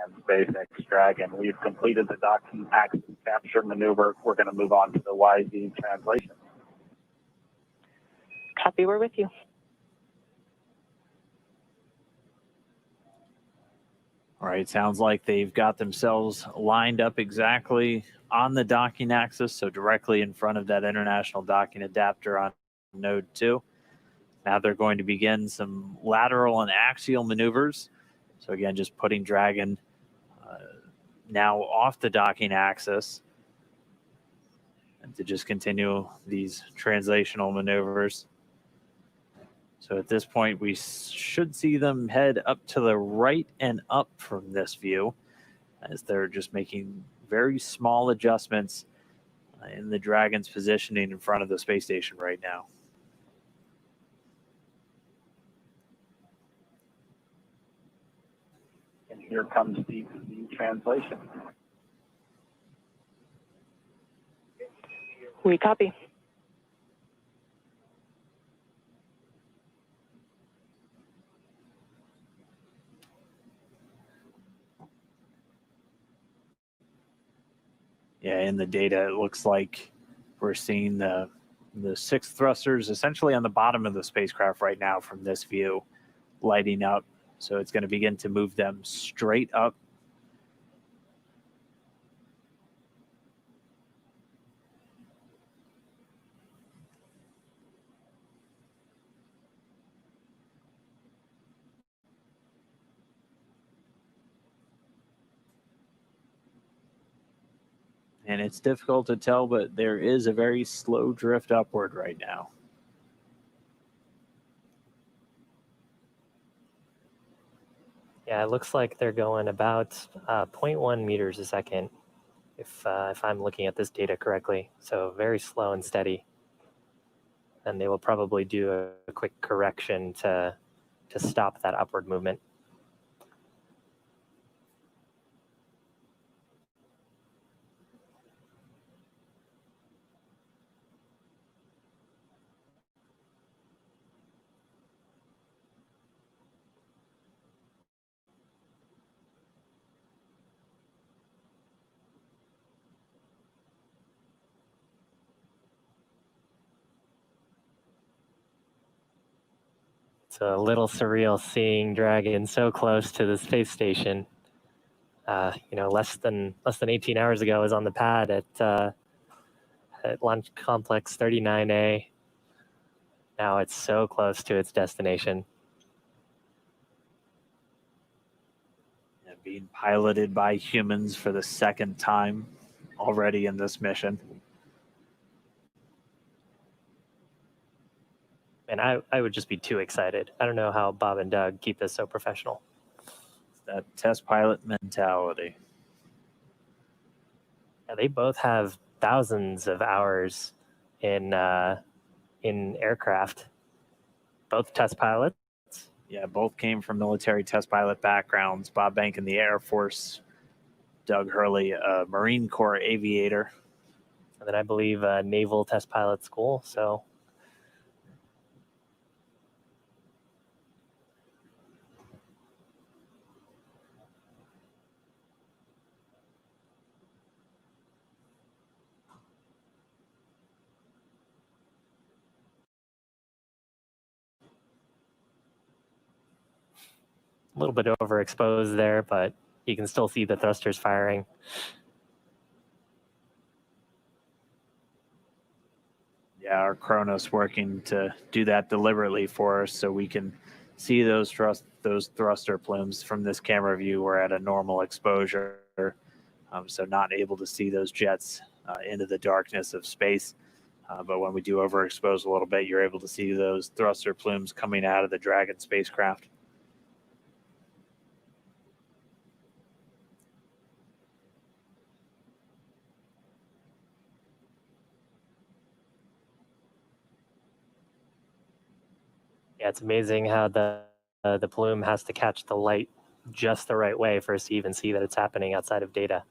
And SpaceX Dragon, we've completed the docking axis capture maneuver. We're going to move on to the YZ translation. Copy, we're with you. All right, sounds like they've got themselves lined up exactly on the docking axis, so directly in front of that international docking adapter on node 2. Now they're going to begin some lateral and axial maneuvers. So again, just putting Dragon now off the docking axis and to just continue these translational maneuvers. So at this point, we should see them head up to the right and up from this view as they're just making very small adjustments in the Dragon's positioning in front of the space station right now. And here comes the translation. We copy. Yeah, in the data, it looks like we're seeing the 6 thrusters essentially on the bottom of the spacecraft right now from this view lighting up. So it's going to begin to move them straight up. And it's difficult to tell, but there is a very slow drift upward right now. Yeah, it looks like they're going about 0.1 meters a second, if I'm looking at this data correctly. So very slow and steady. And they will probably do a quick correction to stop that upward movement. It's a little surreal seeing Dragon so close to the space station. Less than 18 hours ago, I was on the pad at Launch Complex 39A. Now it's so close to its destination. And being piloted by humans for the second time already in this mission. And I would just be too excited. I don't know how Bob and Doug keep this so professional. It's that test pilot mentality. Yeah, they both have thousands of hours in aircraft. Both test pilots. Yeah, both came from military test pilot backgrounds. Bob Bank in the Air Force, Doug Hurley, a Marine Corps aviator. And then I believe Naval Test Pilot School. So a little bit overexposed there, but you can still see the thrusters firing. Yeah, our Kronos working to do that deliberately for us so we can see those thruster plumes from this camera view. We're at a normal exposure, so not able to see those jets into the darkness of space. But when we do overexpose a little bit, you're able to see those thruster plumes coming out of the Dragon spacecraft. Yeah, it's amazing how the plume has to catch the light just the right way for us to even see that it's happening outside of data.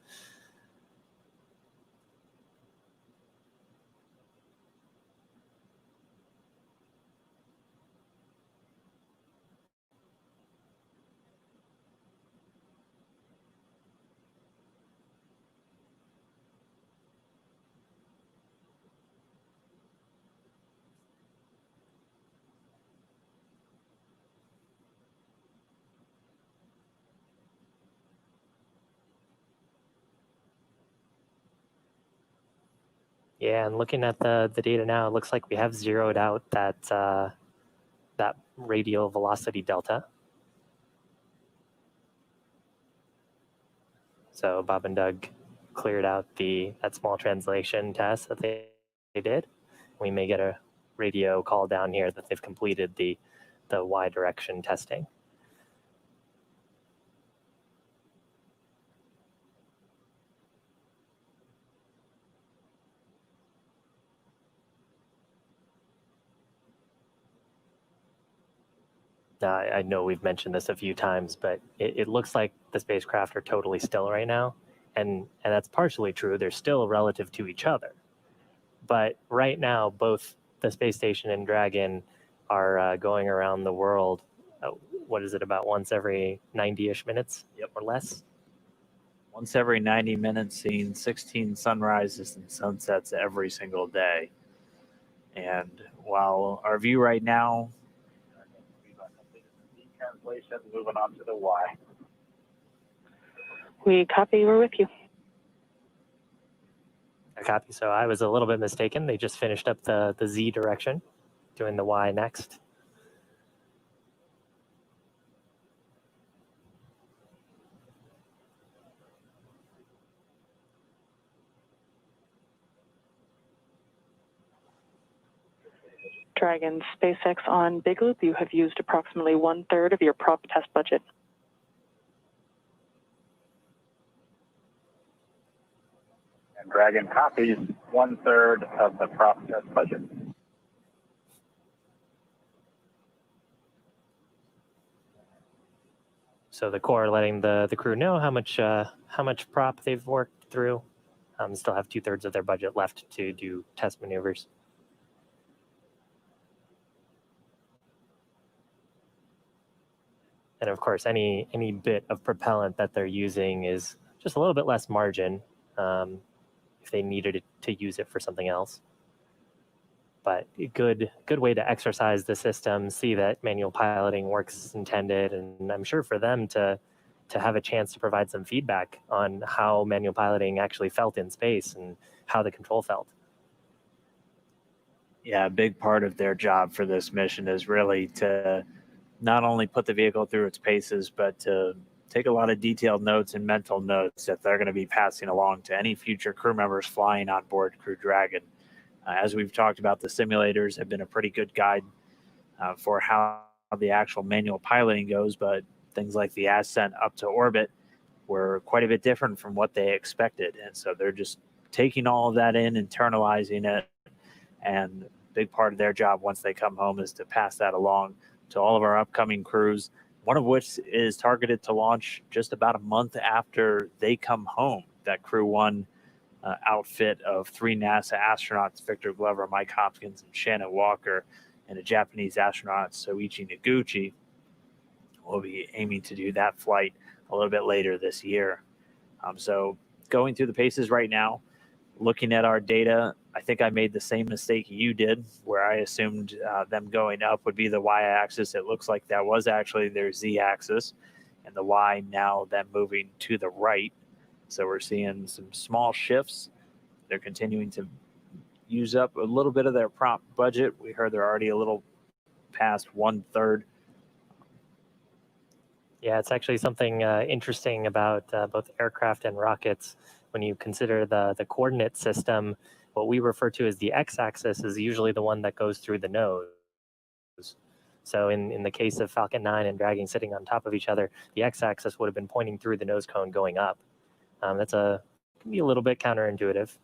Yeah, and looking at the data now, it looks like we have zeroed out that radial velocity delta. So Bob and Doug cleared out that small translation test that they did. We may get a radio call down here that they've completed the Y direction testing. I know we've mentioned this a few times, but it looks like the spacecraft are totally still right now. And that's partially true. They're still relative to each other. But right now, both the space station and Dragon are going around the world. What is it, about once every 90-ish minutes? Yep. Or less? Once every 90 minutes, seeing 16 sunrises and sunsets every single day. And while our view right now, translation, moving on to the Y. We copy, we're with you. A copy. So I was a little bit mistaken. They just finished up the Z direction, doing the Y next. Dragon SpaceX on Big Loop, you have used approximately 1/3 of your prop test budget. And Dragon copies 1/3 of the prop test budget. So the Corps letting the crew know how much prop they've worked through. Still have 2/3 of their budget left to do test maneuvers. And of course, any bit of propellant that they're using is just a little bit less margin if they needed to use it for something else. but a good way to exercise the system, see that manual piloting works as intended, and I'm sure for them to have a chance to provide some feedback on how manual piloting actually felt in space and how the control felt. Yeah, a big part of their job for this mission is really to not only put the vehicle through its paces, but to take a lot of detailed notes and mental notes that they're going to be passing along to any future crew members flying on board Crew Dragon. As we've talked about, the simulators have been a pretty good guide for how the actual manual piloting goes, but things like the ascent up to orbit were quite a bit different from what they expected. And so they're just taking all of that in, internalizing it, and a big part of their job once they come home is to pass that along to all of our upcoming crews, one of which is targeted to launch just about a month after they come home. That Crew 1 outfit of 3 NASA astronauts, Victor Glover, Mike Hopkins, and Shannon Walker, and a Japanese astronaut, Soichi Noguchi, will be aiming to do that flight a little bit later this year. So going through the paces right now, looking at our data, I think I made the same mistake you did, where I assumed them going up would be the y-axis. It looks like that was actually their z-axis, and the y now then moving to the right. So we're seeing some small shifts. They're continuing to use up a little bit of their prop budget. We heard they're already a little past 1/3. Yeah, it's actually something interesting about both aircraft and rockets. When you consider the coordinate system, what we refer to as the x-axis is usually the one that goes through the nose. So in the case of Falcon 9 and Dragon sitting on top of each other, the x-axis would have been pointing through the nose cone going up. That's can be a little bit counterintuitive.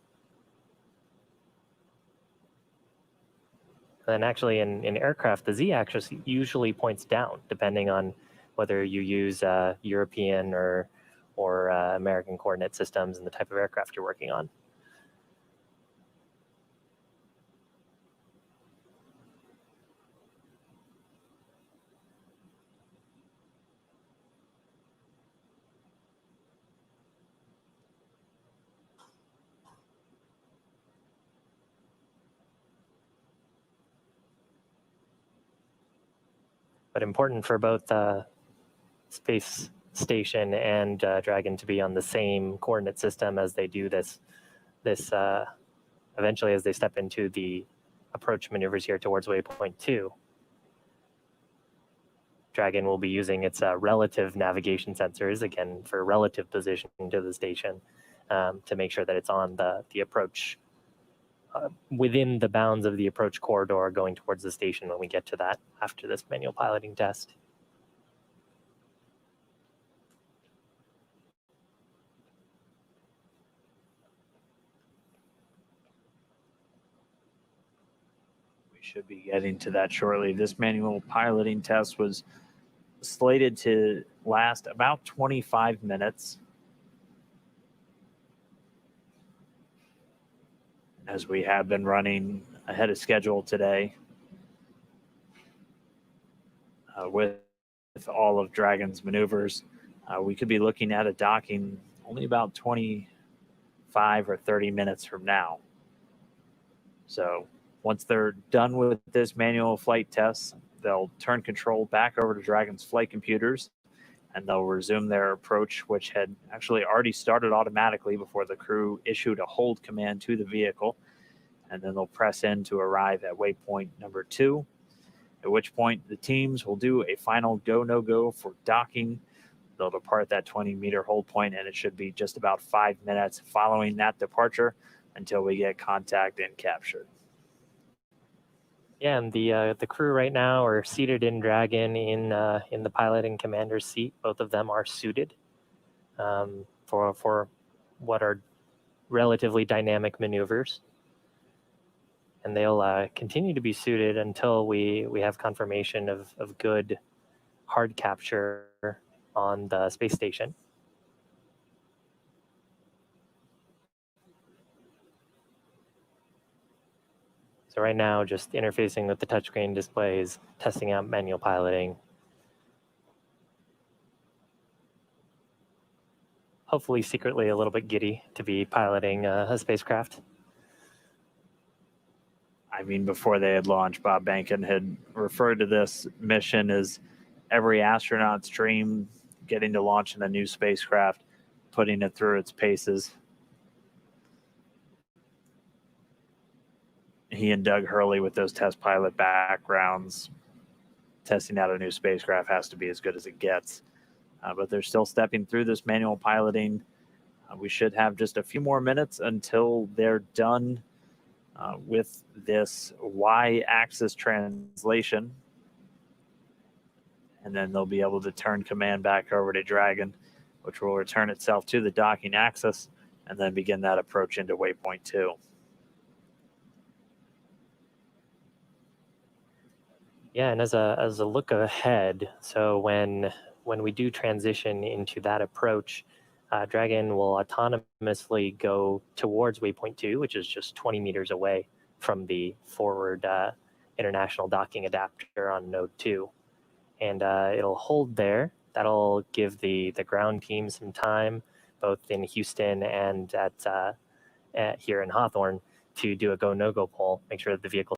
And actually in aircraft, the z-axis usually points down, depending on whether you use European or American coordinate systems and the type of aircraft you're working on. But important for both Space Station and Dragon to be on the same coordinate system as they do this eventually as they step into the approach maneuvers here towards waypoint 2. Dragon will be using its relative navigation sensors, again, for relative positioning to the station, to make sure that it's on the approach, within the bounds of the approach corridor going towards the station when we get to that after this manual piloting test. We should be getting to that shortly. This manual piloting test was slated to last about 25 minutes. As we have been running ahead of schedule today with all of Dragon's maneuvers, we could be looking at a docking only about 25 or 30 minutes from now. So once they're done with this manual flight test, they'll turn control back over to Dragon's flight computers, and they'll resume their approach, which had actually already started automatically before the crew issued a hold command to the vehicle. And then they'll press in to arrive at waypoint number 2, at which point the teams will do a final go, no go for docking. They'll depart that 20-meter hold point, and it should be just about 5 minutes following that departure until we get contact and captured. Yeah, and the crew right now are seated in Dragon in the pilot and commander's seat. Both of them are suited for what are relatively dynamic maneuvers, and they'll continue to be suited until we have confirmation of good hard capture on the space station. So right now, just interfacing with the touchscreen displays, testing out manual piloting. Hopefully secretly a little bit giddy to be piloting a spacecraft. I mean, before they had launched, Bob Behnken had referred to this mission as every astronaut's dream, getting to launch in a new spacecraft, putting it through its paces. He and Doug Hurley, with those test pilot backgrounds, testing out a new spacecraft has to be as good as it gets. But they're still stepping through this manual piloting. We should have just a few more minutes until they're done with this Y-axis translation. And then they'll be able to turn command back over to Dragon, which will return itself to the docking axis and then begin that approach into waypoint 2. Yeah, and as a look ahead, so when we do transition into that approach, Dragon will autonomously go towards waypoint 2, which is just 20 meters away from the forward international docking adapter on node 2. And it'll hold there. That'll give the ground team some time, both in Houston and at here in Hawthorne, to do a go no go poll, make sure that the vehicle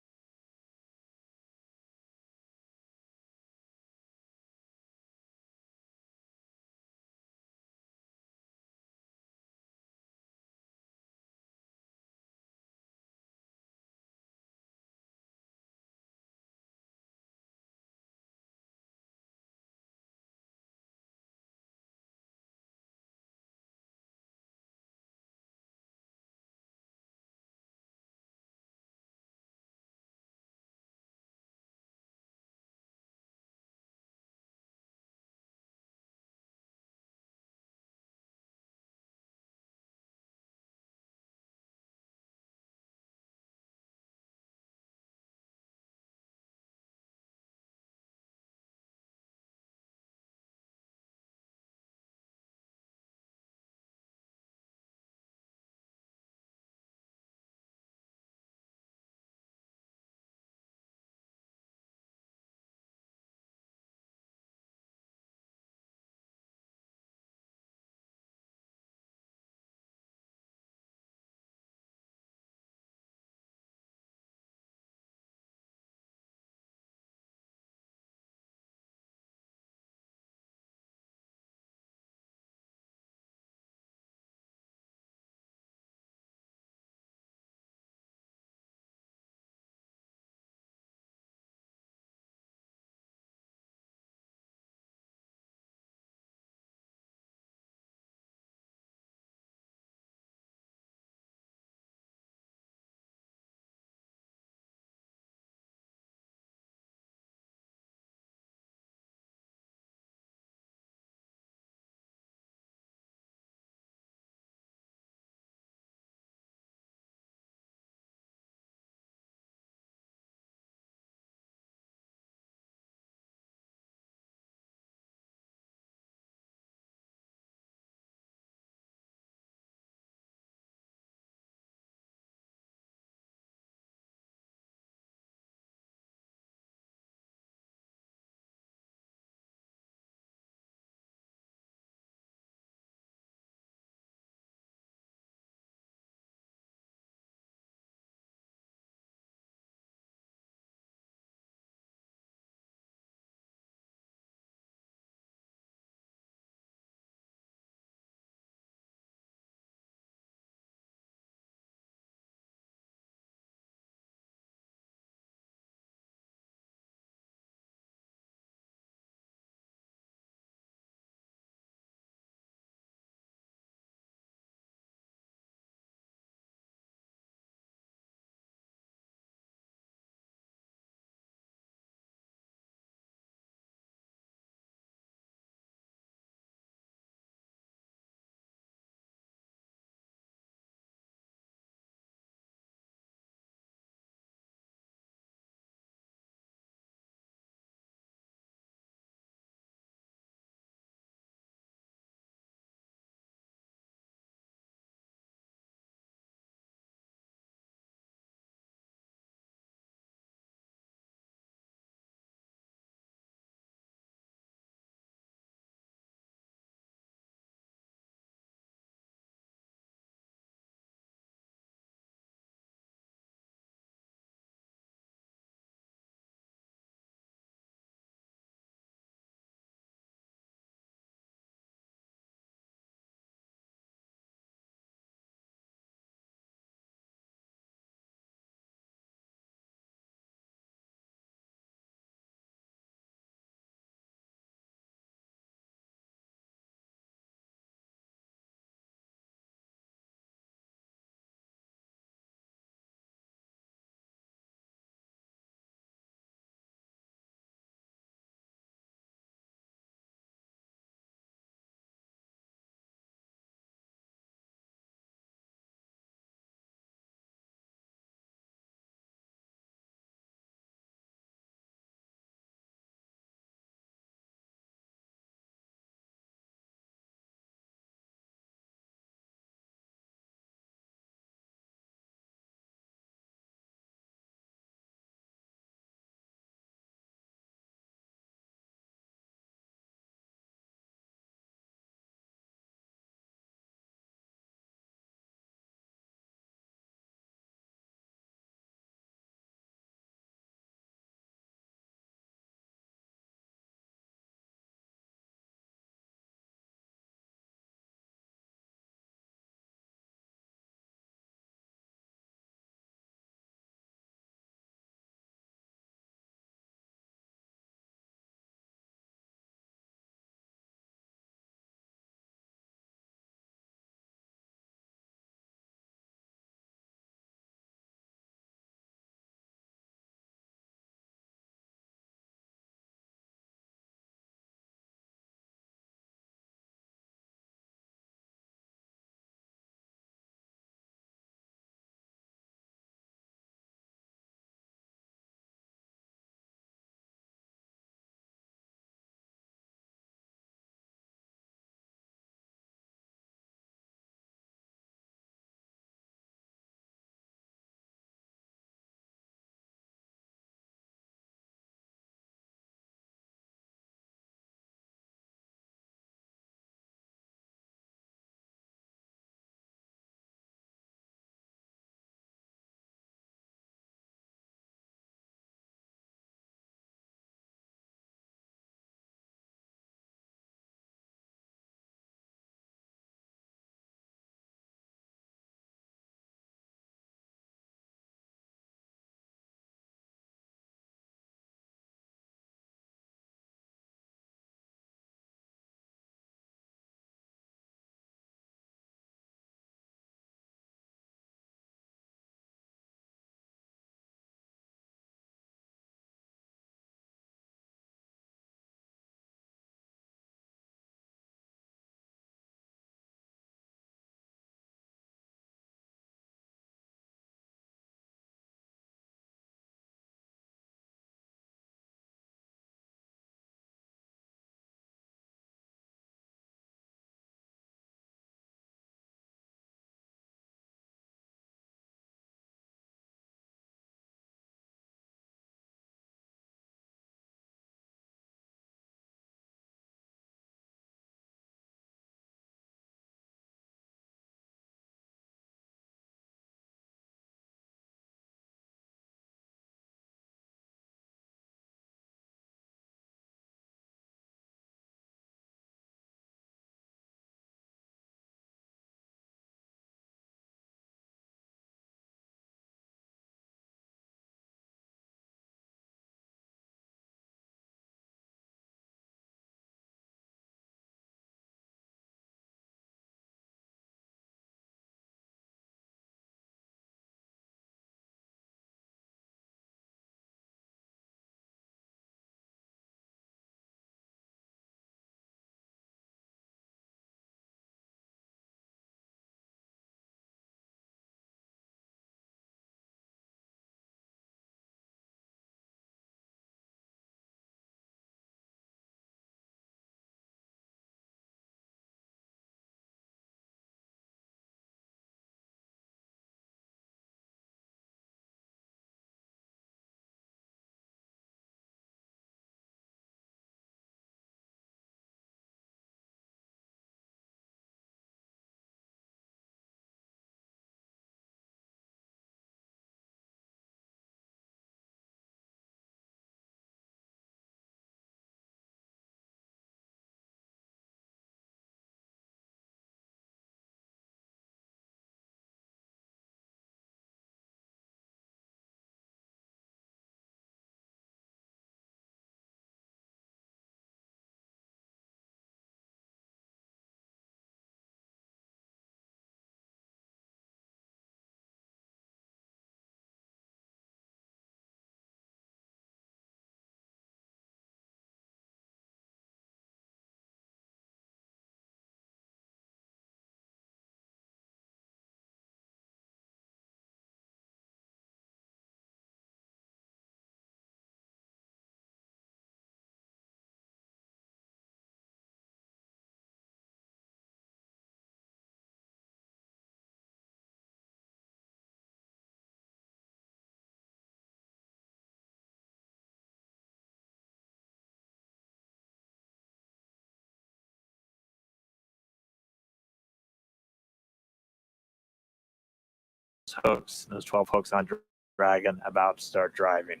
hooks, those 12 hooks on Dragon, about to start driving.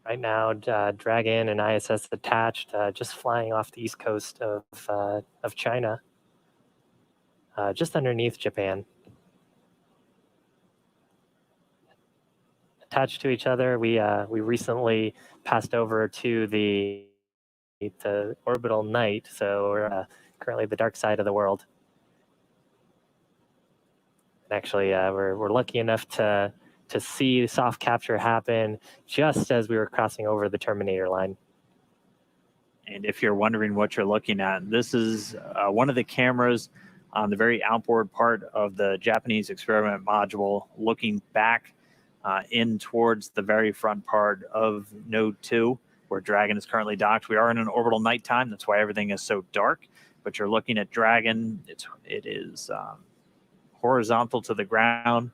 Right now, Dragon and ISS attached, just flying off the east coast of China, just underneath Japan. Attached to each other, we recently passed over to the orbital night, so we're currently the dark side of the world. And actually, we're lucky enough to see soft capture happen just as we were crossing over the Terminator line. And if you're wondering what you're looking at, this is one of the cameras on the very outboard part of the Japanese experiment module, looking back in towards the very front part of Node 2, where Dragon is currently docked. We are in an orbital nighttime. That's why everything is so dark. But you're looking at Dragon. It is horizontal to the ground.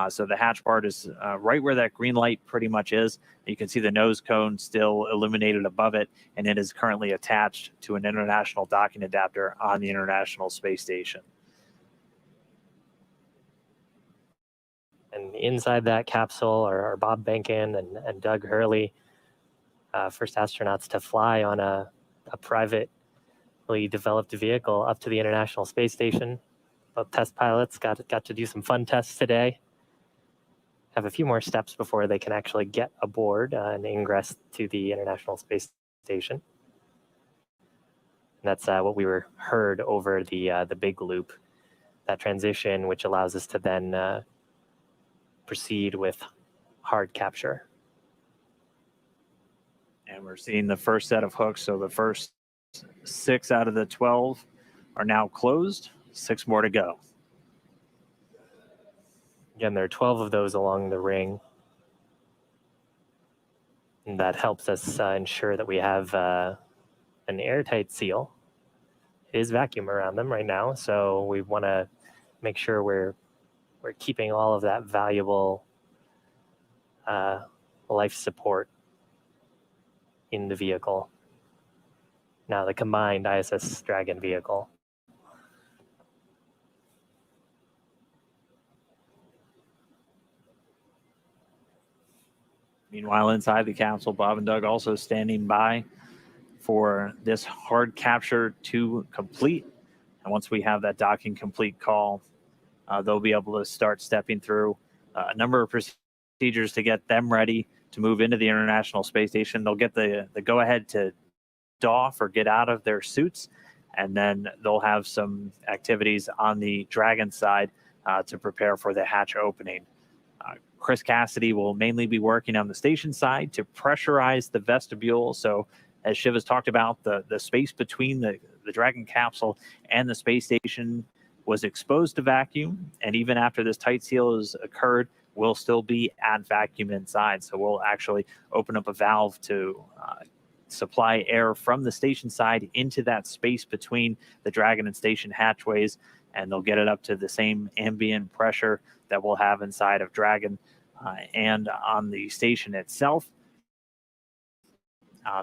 So the hatch part is right where that green light pretty much is. You can see the nose cone still illuminated above it, and it is currently attached to an international docking adapter on the International Space Station. And inside that capsule are Bob Behnken and Doug Hurley, first astronauts to fly on a privately developed vehicle up to the International Space Station. Both test pilots got to do some fun tests today. Have a few more steps before they can actually get aboard and ingress to the International Space Station. And that's what we were heard over the big loop, that transition, which allows us to then proceed with hard capture. And we're seeing the first set of hooks. So the first 6 out of the 12 are now closed. 6 more to go. Again, there are 12 of those along the ring. And that helps us ensure that we have an airtight seal. It is vacuum around them right now, so we want to make sure we're keeping all of that valuable life support in the vehicle. Now, the combined ISS Dragon vehicle. Meanwhile, inside the capsule, Bob and Doug also standing by for this hard capture to complete. And once we have that docking complete call, they'll be able to start stepping through a number of procedures to get them ready to move into the International Space Station. They'll get the go-ahead to doff or get out of their suits, and then they'll have some activities on the Dragon side to prepare for the hatch opening. Chris Cassidy will mainly be working on the station side to pressurize the vestibule. So as Shiv has talked about, the space between the Dragon capsule and the space station was exposed to vacuum. And even after this tight seal has occurred, we'll still be at vacuum inside. So we'll actually open up a valve to supply air from the station side into that space between the Dragon and station hatchways. And they'll get it up to the same ambient pressure that we'll have inside of Dragon and on the station itself.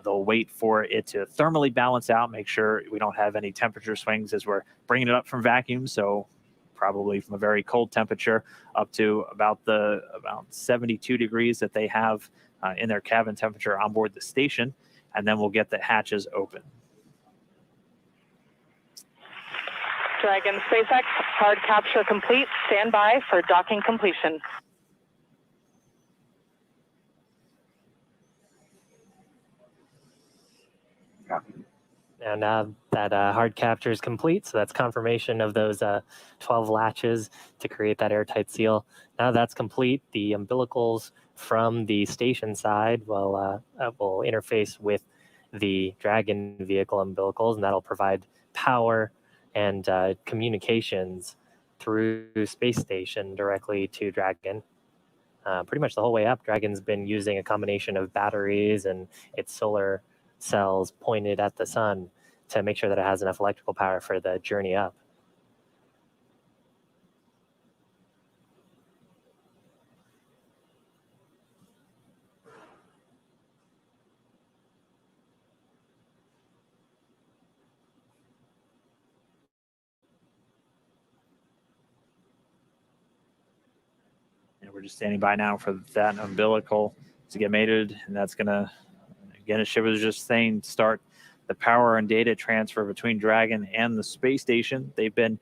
They'll wait for it to thermally balance out, make sure we don't have any temperature swings as we're bringing it up from vacuum. So probably from a very cold temperature up to about 72 degrees that they have in their cabin temperature on board the station. And then we'll get the hatches open. Dragon SpaceX, hard capture complete. Stand by for docking completion. Now that hard capture is complete, so that's confirmation of those 12 latches to create that airtight seal. Now that's complete, the umbilicals from the station side will interface with the Dragon vehicle umbilicals, and that'll provide power and communications through space station directly to Dragon. Pretty much the whole way up, Dragon's been using a combination of batteries and its solar cells pointed at the sun to make sure that it has enough electrical power for the journey up. we're just standing by now for that umbilical to get mated, and that's going to, again, as Shiv was just saying, start the power and data transfer between Dragon and the space station. They've been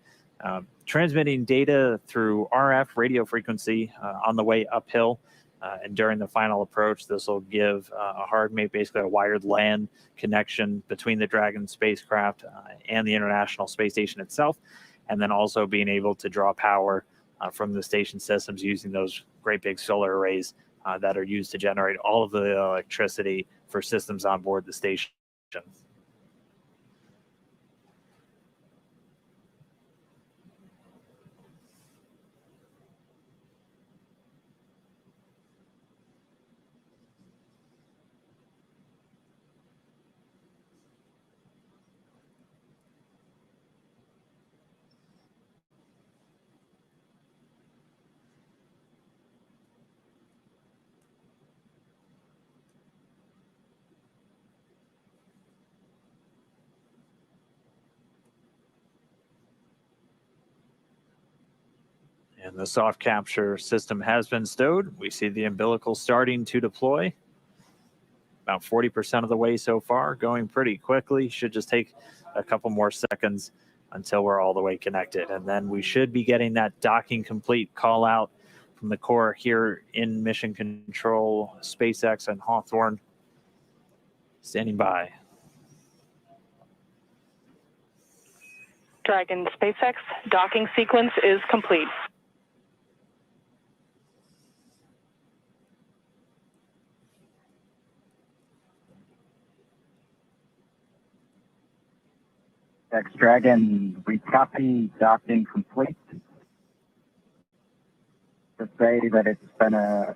transmitting data through RF radio frequency on the way uphill. And during the final approach, this will give a hard mate, basically a wired LAN connection between the Dragon spacecraft and the International Space Station itself, and then also being able to draw power from the station systems using those great big solar arrays that are used to generate all of the electricity for systems on board the station. And the soft capture system has been stowed. We see the umbilical starting to deploy. About 40% of the way so far, going pretty quickly. Should just take a couple more seconds until we're all the way connected. And then we should be getting that docking complete call out from the core here in Mission Control, SpaceX and Hawthorne. Standing by. Dragon SpaceX docking sequence is complete. Dragon, we copy docking complete. To say that it's been a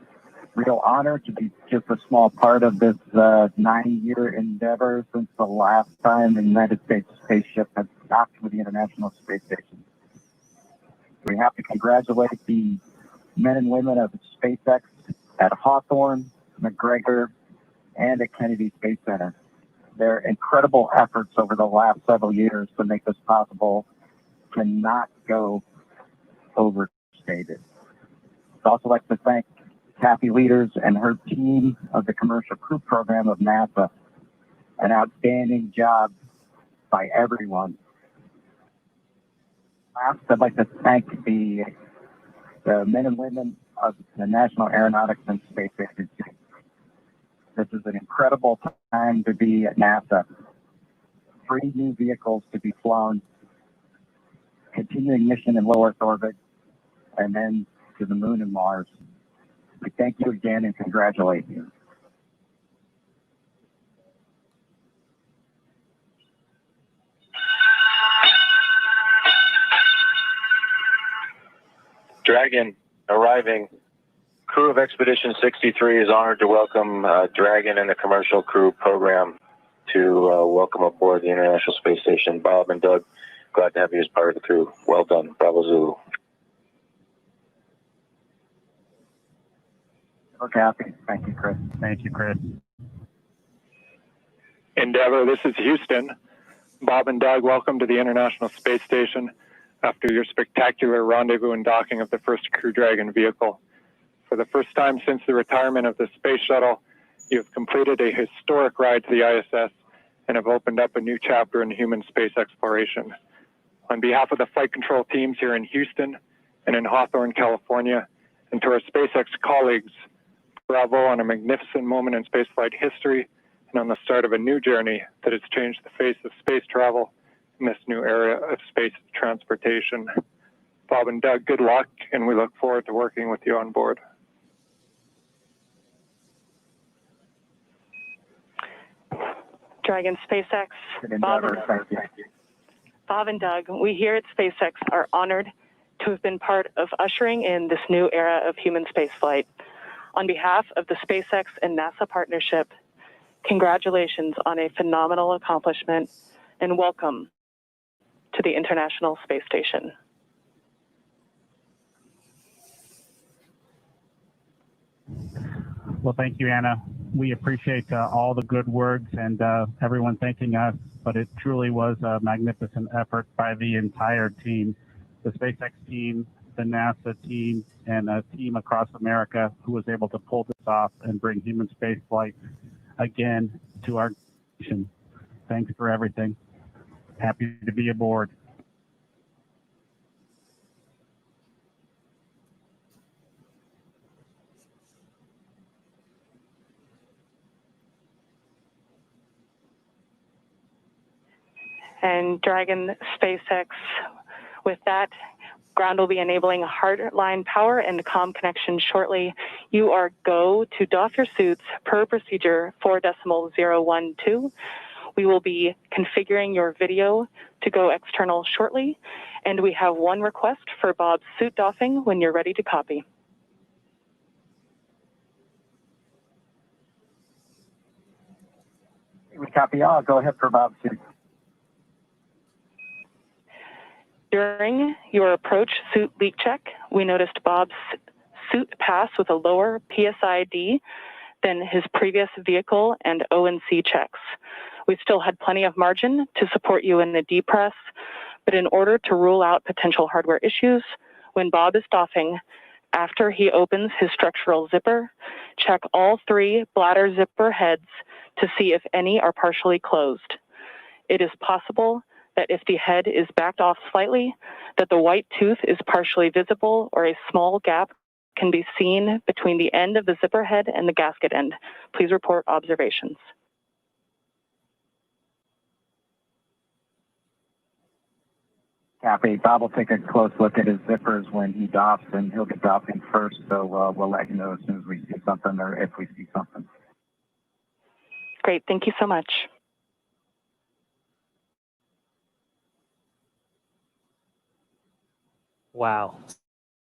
real honor to be just a small part of this 9-year endeavor since the last time the United States spaceship has docked with the International Space Station. We have to congratulate the men and women of SpaceX at Hawthorne, McGregor, and at Kennedy Space Center. Their incredible efforts over the last several years to make this possible cannot go overstated. I'd also like to thank Kathy Leaders and her team of the Commercial Crew Program of NASA. An outstanding job by everyone. Last, I'd like to thank the men and women of the National Aeronautics and Space Agency. This is an incredible time to be at NASA. 3 new vehicles to be flown, continuing mission in low Earth orbit, and then to the moon and Mars. We thank you again and congratulate you. Dragon arriving. Crew of Expedition 63 is honored to welcome Dragon and the Commercial Crew Program to welcome aboard the International Space Station. Bob and Doug, glad to have you as part of the crew. Well done. Bravo Zulu. Okay, thank you, Chris. Thank you, Chris. Endeavour, this is Houston. Bob and Doug, welcome to the International Space Station after your spectacular rendezvous and docking of the first Crew Dragon vehicle. For the first time since the retirement of the space shuttle, you have completed a historic ride to the ISS and have opened up a new chapter in human space exploration. On behalf of the flight control teams here in Houston and in Hawthorne, California, and to our SpaceX colleagues, bravo on a magnificent moment in spaceflight history and on the start of a new journey that has changed the face of space travel in this new era of space transportation. Bob and Doug, good luck, and we look forward to working with you on board. Dragon SpaceX, Bob and Doug, we here at SpaceX are honored to have been part of ushering in this new era of human spaceflight. On behalf of the SpaceX and NASA partnership, congratulations on a phenomenal accomplishment and welcome to the International Space Station. Well, thank you, Anna. We appreciate all the good words and everyone thanking us, but it truly was a magnificent effort by the entire team, the SpaceX team, the NASA team and a team across America who was able to pull this off and bring human spaceflight again to our nation. Thanks for everything. Happy to be aboard. And Dragon SpaceX, with that, ground will be enabling hardline power and comm connection shortly. You are go to dock your suits per procedure 4.012. We will be configuring your video to go external shortly, and we have one request for Bob's suit doffing when you're ready to copy. We copy all. Go ahead for Bob's suit. During your approach suit leak check, we noticed Bob's suit pass with a lower PSID than his previous vehicle and O&C checks. We still had plenty of margin to support you in the depress, but in order to rule out potential hardware issues, when Bob is doffing, after he opens his structural zipper, check all 3 bladder zipper heads to see if any are partially closed. It is possible that if the head is backed off slightly, that the white tooth is partially visible or a small gap can be seen between the end of the zipper head and the gasket end. Please report observations. Copy. Bob will take a close look at his zippers when he doffs, and he'll get doffing first, so we'll let you know as soon as we see something or if we see something. Great, thank you so much. Wow.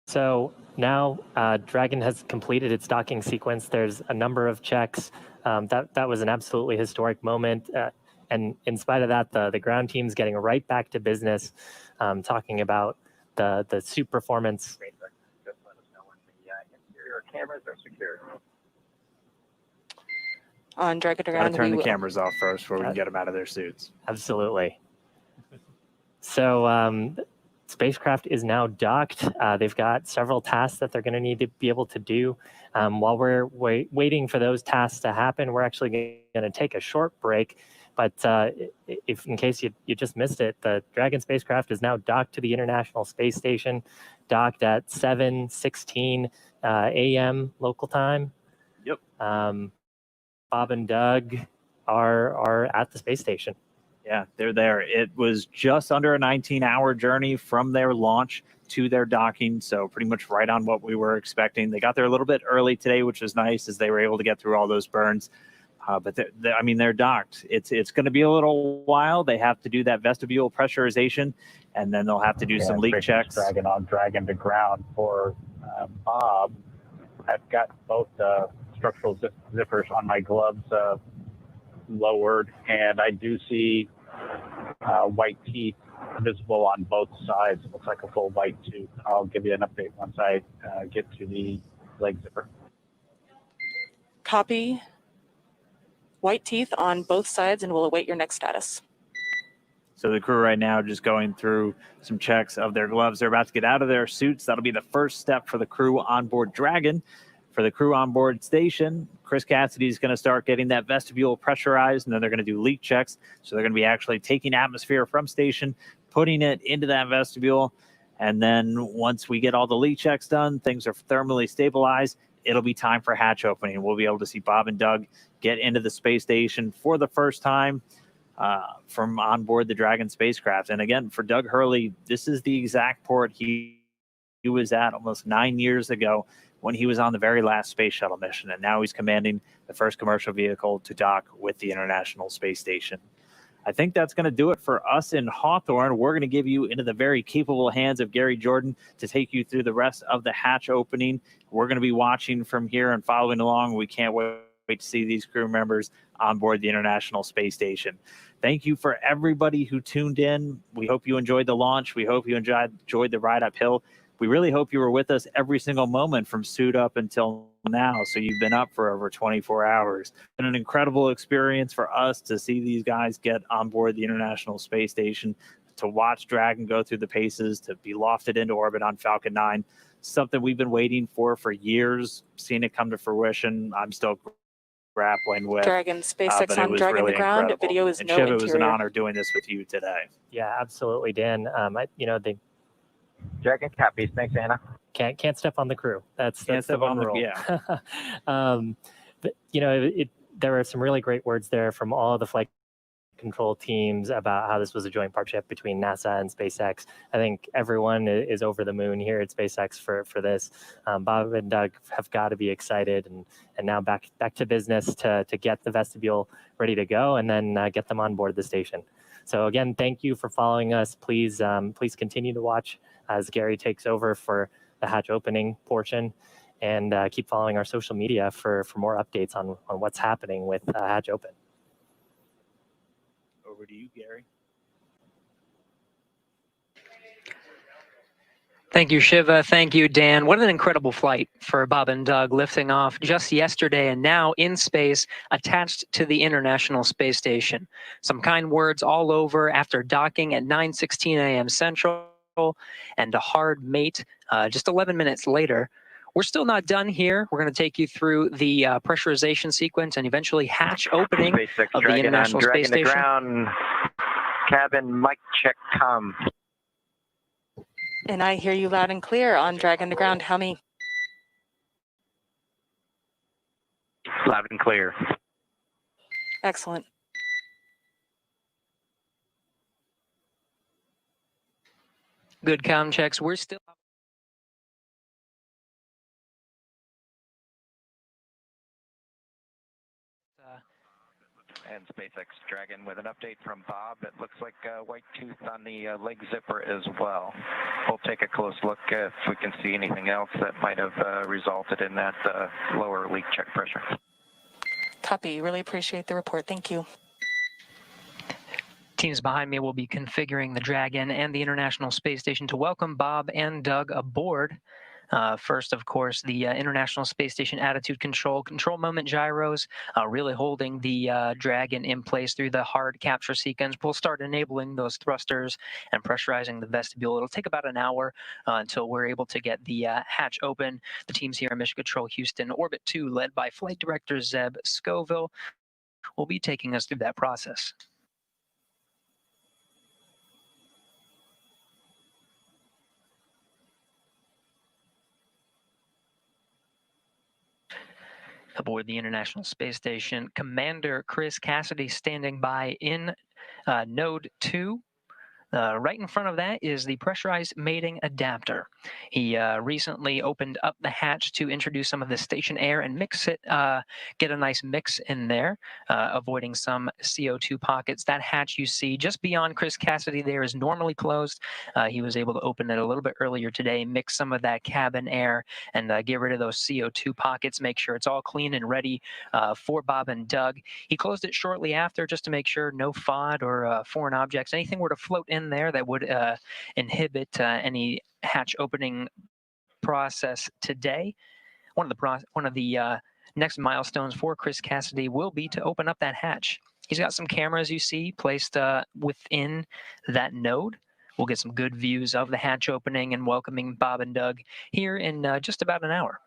So now Dragon has completed its docking sequence. There's a number of checks. That was an absolutely historic moment. And in spite of that, the ground team's getting right back to business, talking about the suit performance. Just let us know when the interior cameras are secured. On Dragon to Gotta ground, turn we the will. cameras off first before we can get them out of their suits. Absolutely. So spacecraft is now docked. They've got several tasks that they're going to need to be able to do. While we're waiting for those tasks to happen, we're actually going to take a short break. But if in case you just missed it, the Dragon spacecraft is now docked to the International Space Station, docked at 7:16 a.m. local time. Yep. Bob and Doug are at the space station. Yeah, they're there. It was just under a 19-hour journey from their launch to their docking, so pretty much right on what we were expecting. They got there a little bit early today, which was nice, as they were able to get through all those burns. But they're docked. It's going to be a little while. They have to do that vestibule pressurization, and then they'll have to do some leak checks. Dragon on Dragon to ground for Bob. I've got both structural zippers on my gloves lowered, and I do see white teeth visible on both sides. It looks like a full white tooth. I'll give you an update once I get to the leg zipper. Copy. White teeth on both sides, and we'll await your next status. So the crew right now just going through some checks of their gloves. They're about to get out of their suits. That'll be the first step for the crew on board Dragon. For the crew on board station, Chris Cassidy is going to start getting that vestibule pressurized, and then they're going to do leak checks. So they're going to be actually taking atmosphere from station, putting it into that vestibule. And then once we get all the leak checks done, things are thermally stabilized, it'll be time for hatch opening. We'll be able to see Bob and Doug get into the space station for the first time from on board the Dragon spacecraft. And again, for Doug Hurley, this is the exact port he was at almost 9 years ago when he was on the very last space shuttle mission. And now he's commanding the first commercial vehicle to dock with the International Space Station. I think that's going to do it for us in Hawthorne. We're going to give you into the very capable hands of Gary Jordan to take you through the rest of the hatch opening. We're going to be watching from here and following along. We can't wait to see these crew members on board the International Space Station. Thank you for everybody who tuned in. We hope you enjoyed the launch. We hope you enjoyed the ride uphill. We really hope you were with us every single moment from suit up until now. So you've been up for over 24 hours. It's been an incredible experience for us to see these guys get on board the International Space Station. to watch Dragon go through the paces, to be lofted into orbit on Falcon 9, something we've been waiting for years, seeing it come to fruition. I'm still grappling with. Dragon, SpaceX but it on was Dragon really to ground. incredible. Video is and no Shiv, it was an interior. honor doing this with you today. Yeah, absolutely, Dan. They Dragon copies. Thanks, Anna. can't step on the crew. That's Can't the step one on the- rule. yeah. But, there were some really great words there from all the flight control teams about how this was a joint partnership between NASA and SpaceX. I think everyone is over the moon here at SpaceX for this. Bob and Doug have got to be excited, and now back to business to get the vestibule ready to go, and then get them on board the station. So again, thank you for following us. Please continue to watch as Gary takes over for the hatch opening portion, and keep following our social media for more updates on what's happening with hatch open. Over to you, Gary. Thank you, Shiva. Thank you, Dan. What an incredible flight for Bob and Doug, lifting off just yesterday and now in space, attached to the International Space Station. Some kind words all over after docking at 9:16 a.m. Central, and a hard mate just 11 minutes later. We're still not done here. We're going to take you through the pressurization sequence and eventually hatch opening SpaceX of the Dragon International on Space Dragon to Station. ground. Cabin mic check com. And I hear you loud and clear on Dragon to ground. How many? Loud and clear. Excellent. Good comm checks. We're still. And SpaceX Dragon with an update from Bob. It looks like a white tooth on the leg zipper as well. We'll take a close look if we can see anything else that might have resulted in that lower leak check pressure. Copy. Really appreciate the report. Thank you. Teams behind me will be configuring the Dragon and the International Space Station to welcome Bob and Doug aboard. First, of course, the International Space Station attitude control moment gyros, really holding the Dragon in place through the hard capture sequence. We'll start enabling those thrusters and pressurizing the vestibule. It'll take about an hour until we're able to get the hatch open. The teams here in Mission Control Houston, Orbit 2, led by Flight Director Zeb Scoville, will be taking us through that process. Aboard the International Space Station, Commander Chris Cassidy standing by in Node 2. Right in front of that is the pressurized mating adapter. He recently opened up the hatch to introduce some of the station air and mix it, get a nice mix in there, avoiding some CO2 pockets. That hatch you see just beyond Chris Cassidy there is normally closed. He was able to open it a little bit earlier today, mix some of that cabin air, and get rid of those CO2 pockets, make sure it's all clean and ready for Bob and Doug. He closed it shortly after just to make sure no FOD or foreign objects, anything were to float in there that would inhibit any hatch opening process today. One of the next milestones for Chris Cassidy will be to open up that hatch. He's got some cameras you see placed within that node. We'll get some good views of the hatch opening and welcoming Bob and Doug here in just about an hour.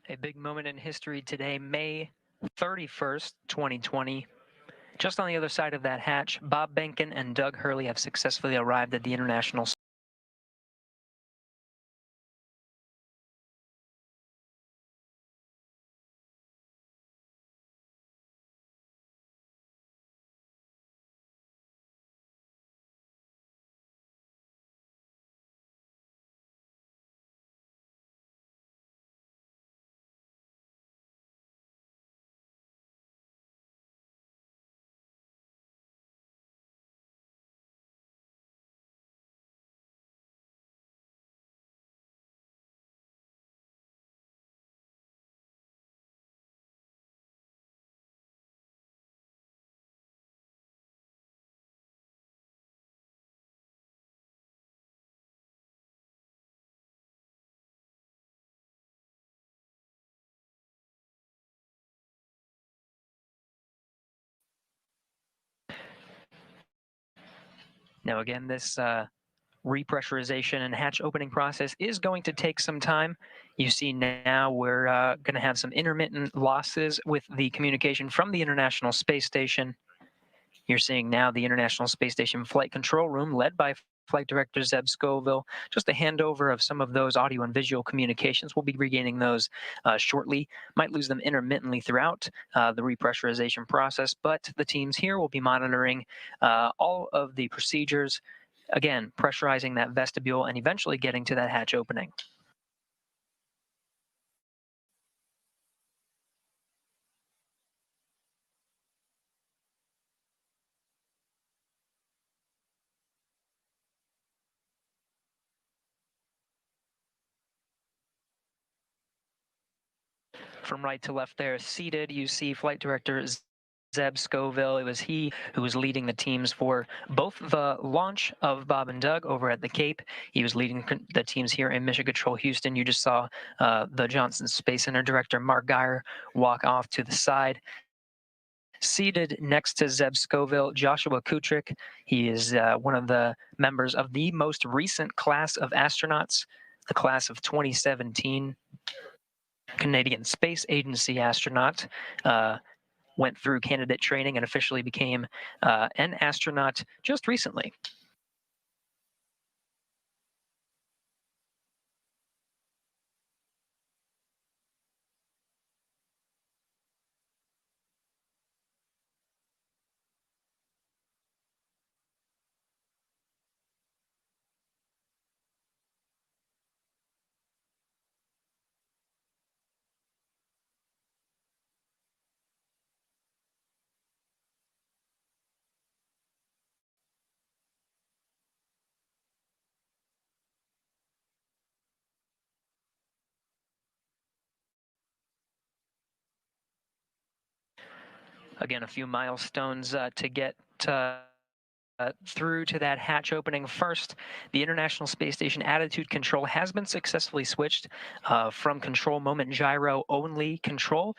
A big moment in history today, May 31st, 2020. Just on the other side of that hatch, Bob Behnken and Doug Hurley have successfully arrived at the International Now, again, this repressurization and hatch opening process is going to take some time. You see now we're going to have some intermittent losses with the communication from the International Space Station. You're seeing now the International Space Station Flight Control Room led by Flight Director Zeb Scoville. Just a handover of some of those audio and visual communications. We'll be regaining those shortly. Might lose them intermittently throughout the repressurization process, but the teams here will be monitoring all of the procedures. Again, pressurizing that vestibule and eventually getting to that hatch opening. From right to left there, seated, you see Flight Director Zeb Scoville. It was he who was leading the teams for both the launch of Bob and Doug over at the Cape. He was leading the teams here in Mission Control Houston. You just saw the Johnson Space Center Director Mark Geyer walk off to the side. Seated next to Zeb Scoville, Joshua Kutrick. He is one of the members of the most recent class of astronauts, the class of 2017. Canadian Space Agency astronaut. Went through candidate training and officially became an astronaut just recently. Again, a few milestones to get through to that hatch opening. First, the International Space Station attitude control has been successfully switched from control moment gyro only control,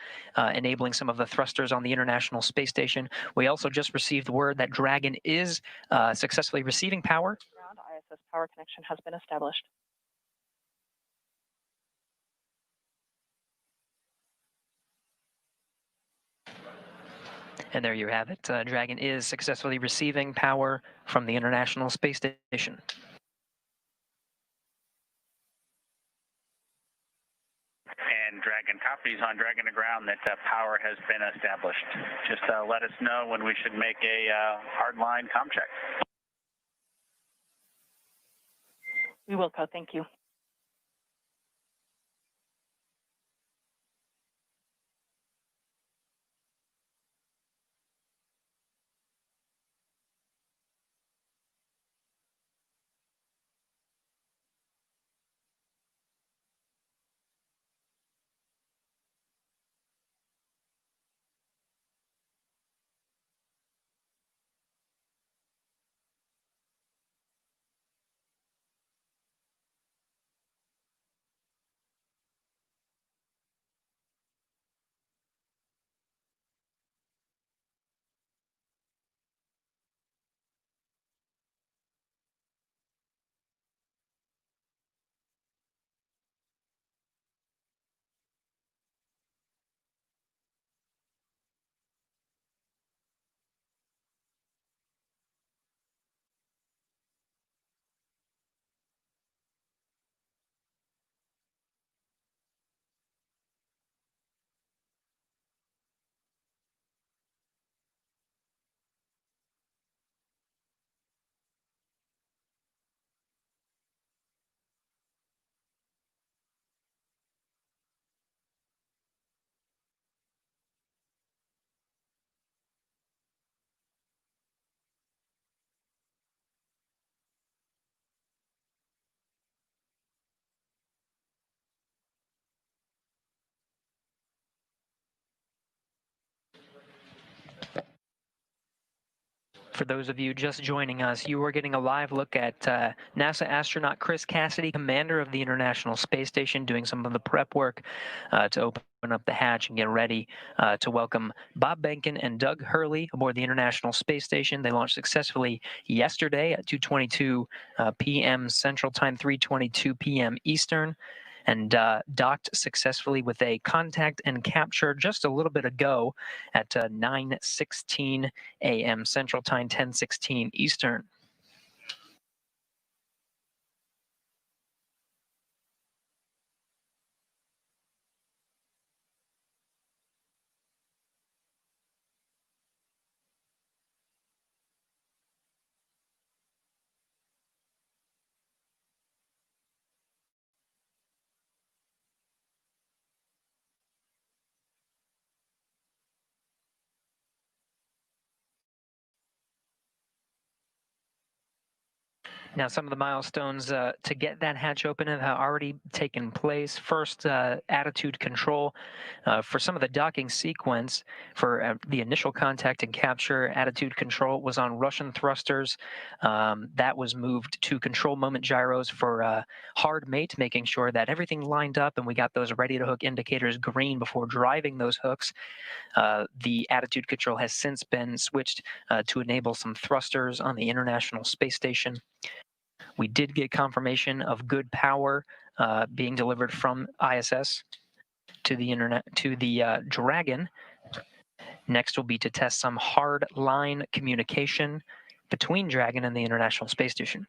enabling some of the thrusters on the International Space Station. We also just received word that Dragon is successfully receiving power. Ground ISS power connection has been established. And there you have it. Dragon is successfully receiving power from the International Space Station. And Dragon copies on Dragon to ground that power has been established. Just let us know when we should make a hardline comm check. We will, Co. Thank you. For those of you just joining us, you are getting a live look at NASA astronaut Chris Cassidy, commander of the International Space Station, doing some of the prep work to open up the hatch and get ready to welcome Bob Behnken and Doug Hurley aboard the International Space Station. They launched successfully yesterday at 2:22 p.m. Central Time, 3:22 p.m. Eastern, and docked successfully with a contact and capture just a little bit ago at 9:16 a.m. Central Time, 10:16 Eastern. Now, some of the milestones to get that hatch open have already taken place. First, attitude control. For some of the docking sequence, for the initial contact and capture, attitude control was on Russian thrusters. That was moved to control moment gyros for hard mate, making sure that everything lined up and we got those ready to hook indicators green before driving those hooks. The attitude control has since been switched to enable some thrusters on the International Space Station. We did get confirmation of good power being delivered from ISS to the Dragon. Next will be to test some hard line communication between Dragon and the International Space Station.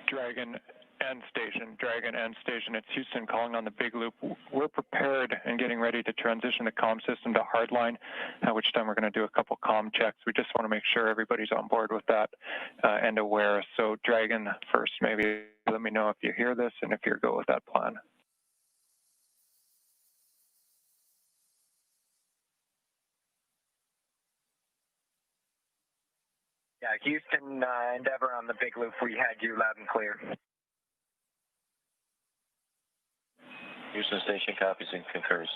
Dragon and station. It's Houston calling on the big loop. We're prepared and getting ready to transition the comm system to hardline, at which time we're going to do a couple comm checks. We just want to make sure everybody's on board with that and aware. So Dragon first, maybe let me know if you hear this and if you're go with that plan. Yeah, Houston Endeavor on the big loop. We had you loud and clear. Houston Station copies and concurs.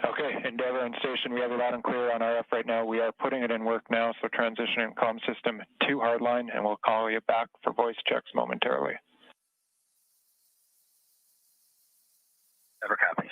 Okay, Endeavor and Station, we have it loud and clear on RF right now. We are putting it in work now, so transitioning comm system to hardline, and we'll call you back for voice checks momentarily. Endeavor copies.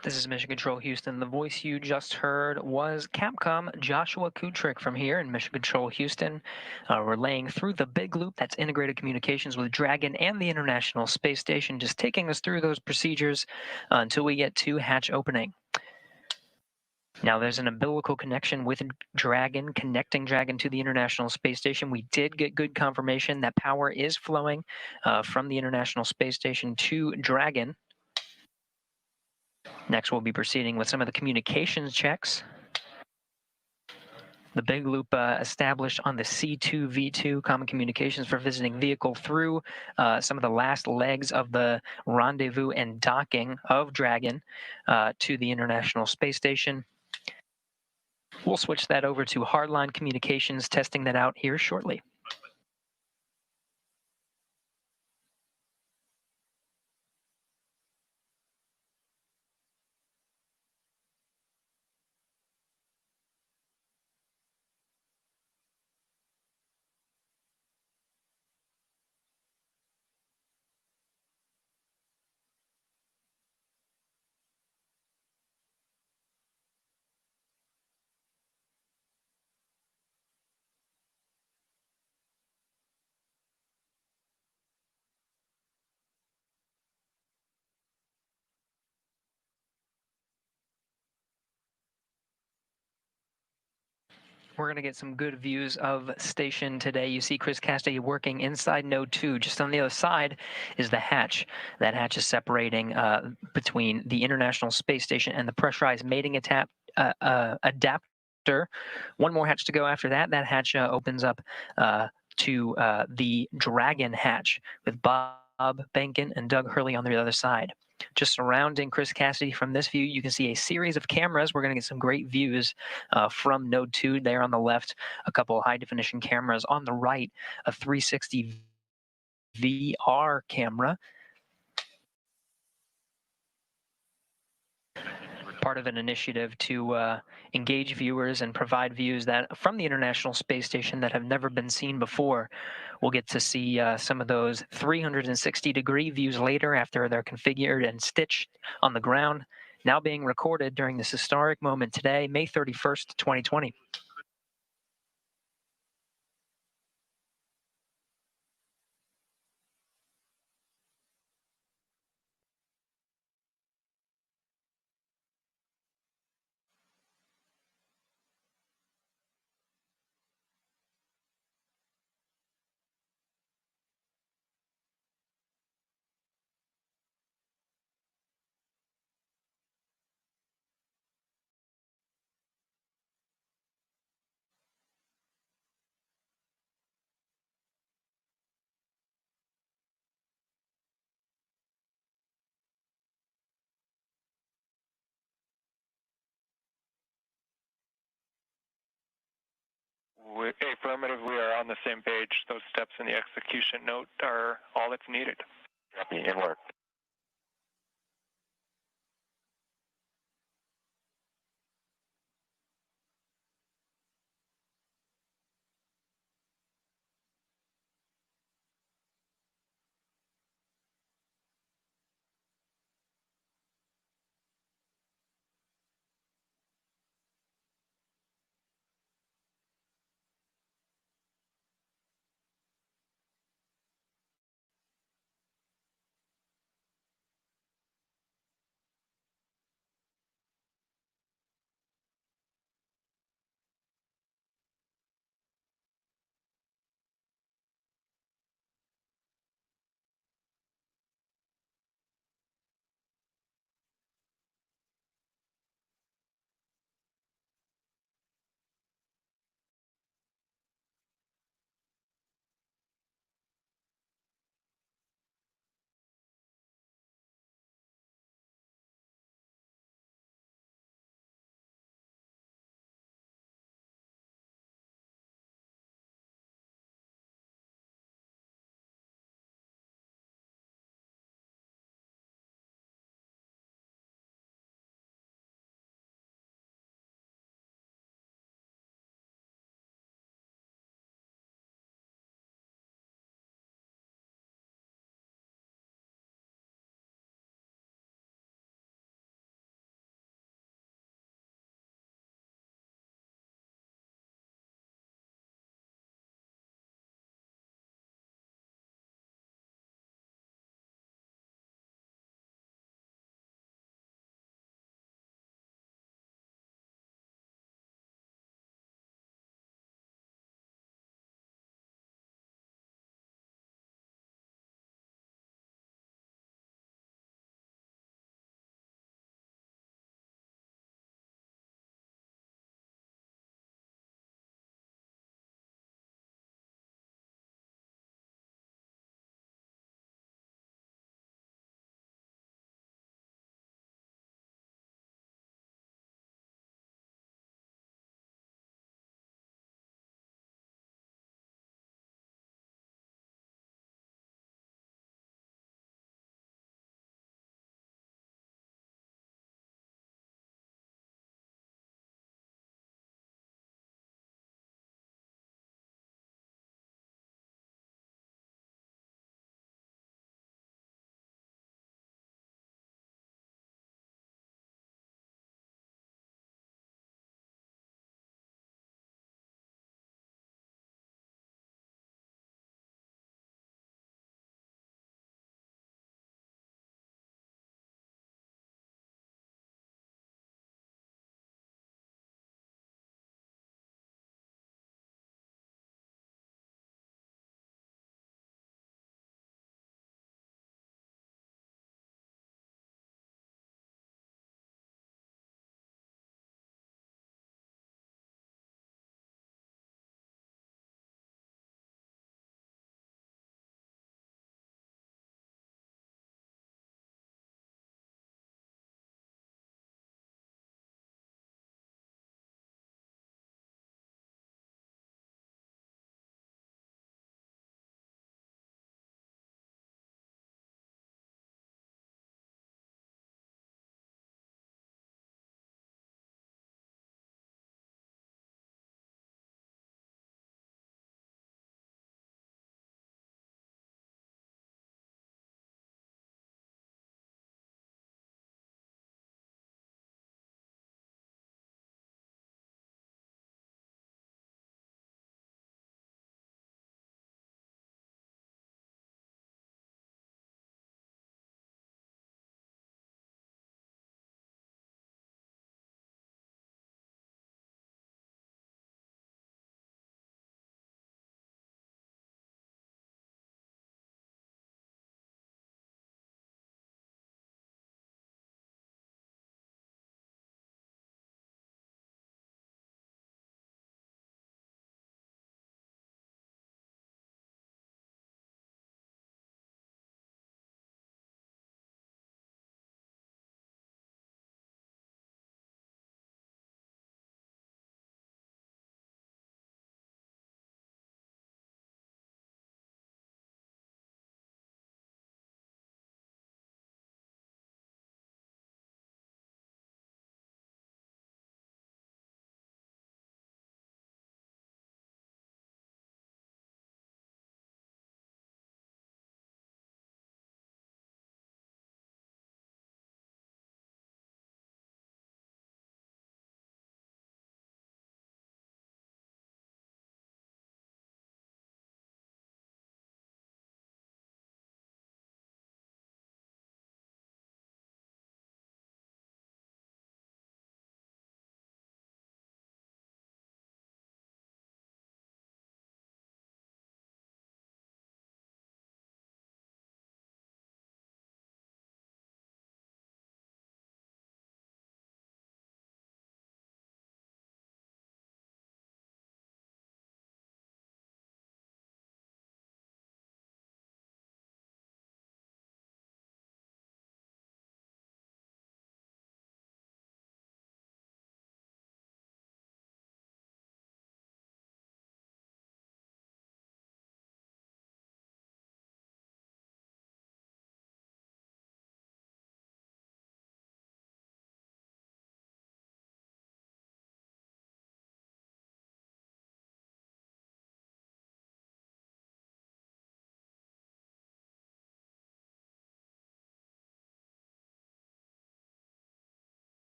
This is Mission Control Houston. The voice you just heard was Capcom Joshua Kutrick from here in Mission Control Houston, relaying through the big loop that's integrated communications with Dragon and the International Space Station, just taking us through those procedures until we get to hatch opening. Now, there's an umbilical connection with Dragon, connecting Dragon to the International Space Station. We did get good confirmation that power is flowing from the International Space Station to Dragon. Next, we'll be proceeding with some of the communications checks. The big loop established on the C2V2 Common Communications for Visiting Vehicle through some of the last legs of the rendezvous and docking of Dragon to the International Space Station. We'll switch that over to hardline communications, testing that out here shortly. We're going to get some good views of station today. You see Chris Cassidy working inside node 2. Just on the other side is the hatch. That hatch is separating between the International Space Station and the pressurized mating adapter. One more hatch to go after that. That hatch opens up to the Dragon hatch with Bob Bankin and Doug Hurley on the other side. Just surrounding Chris Cassidy from this view, you can see a series of cameras. We're going to get some great views from Node 2 there on the left, a couple of high-definition cameras on the right, a 360 VR camera. Part of an initiative to engage viewers and provide views that from the International Space Station that have never been seen before. We'll get to see some of those 360-degree views later after they're configured and stitched on the ground, now being recorded during this historic moment today, May 31st, 2020. Affirmative, we are on the same page. Those steps in the execution note are all that's needed. In work.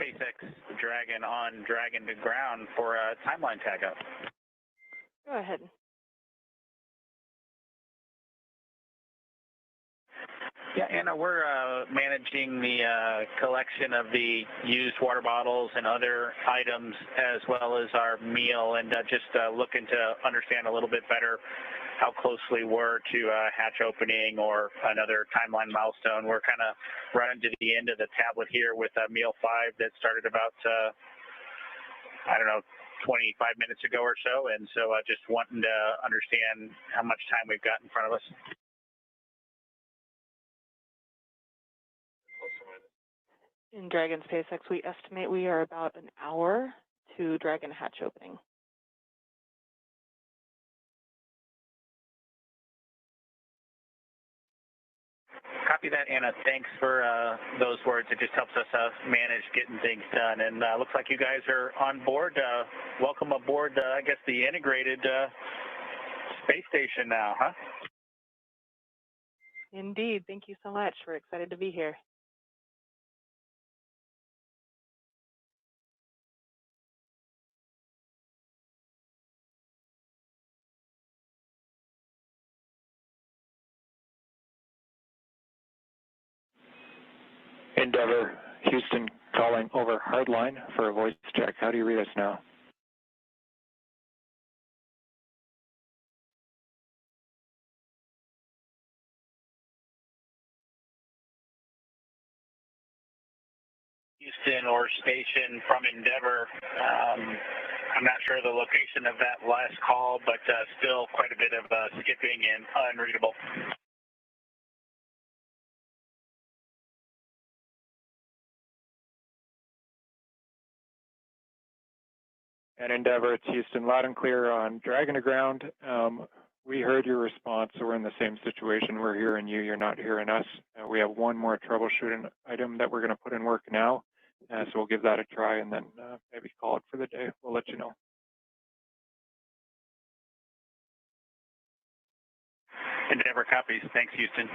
SpaceX Dragon on Dragon to ground for a timeline tag up. Go ahead. Yeah, Anna, we're managing the collection of the used water bottles and other items as well as our meal, and just looking to understand a little bit better how closely we're to hatch opening or another timeline milestone. We're kind of running to the end of the tablet here with meal 5 that started about, I don't know, 25 minutes ago or so, and so just wanting to understand how much time we've got in front of us. In Dragon SpaceX, we estimate we are about an hour to Dragon hatch opening. Copy that, Anna. Thanks for those words. It just helps us manage getting things done. And looks like you guys are on board. Welcome aboard, I guess, the integrated space station now, huh? Indeed. Thank you so much. We're excited to be here. Endeavor, Houston calling over hardline for a voice check. How do you read us now? Houston or station from Endeavor. I'm not sure the location of that last call, but still quite a bit of skipping and unreadable. And Endeavor, it's Houston, loud and clear on Dragon to ground. We heard your response, so we're in the same situation. We're hearing you, you're not hearing us. We have one more troubleshooting item that we're going to put in work now, so we'll give that a try and then maybe call it for the day. We'll let you know. Endeavor copies. Thanks, Houston.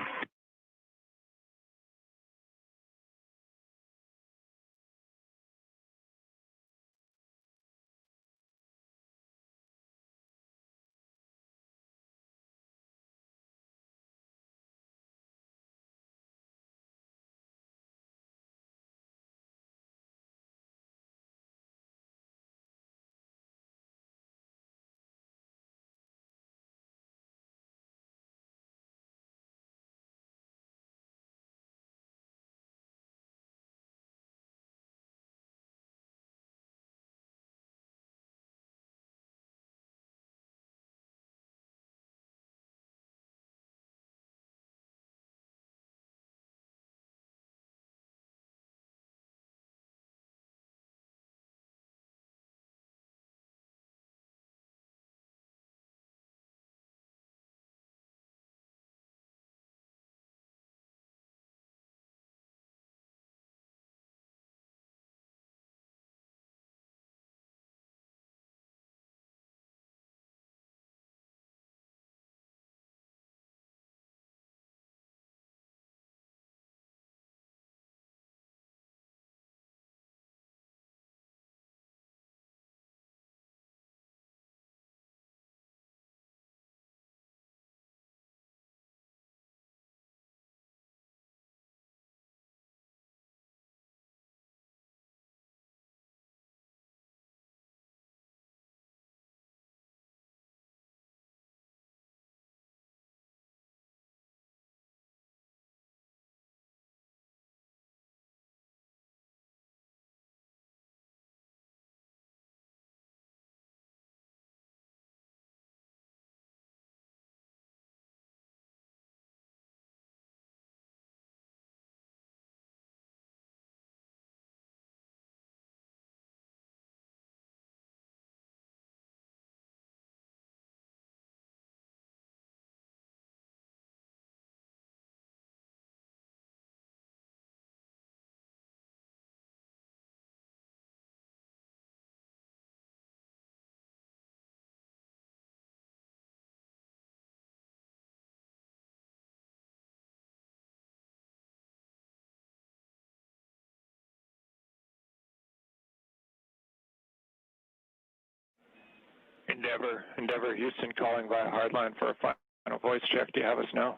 Endeavor Houston calling via hardline for a final voice check. Do you have us now?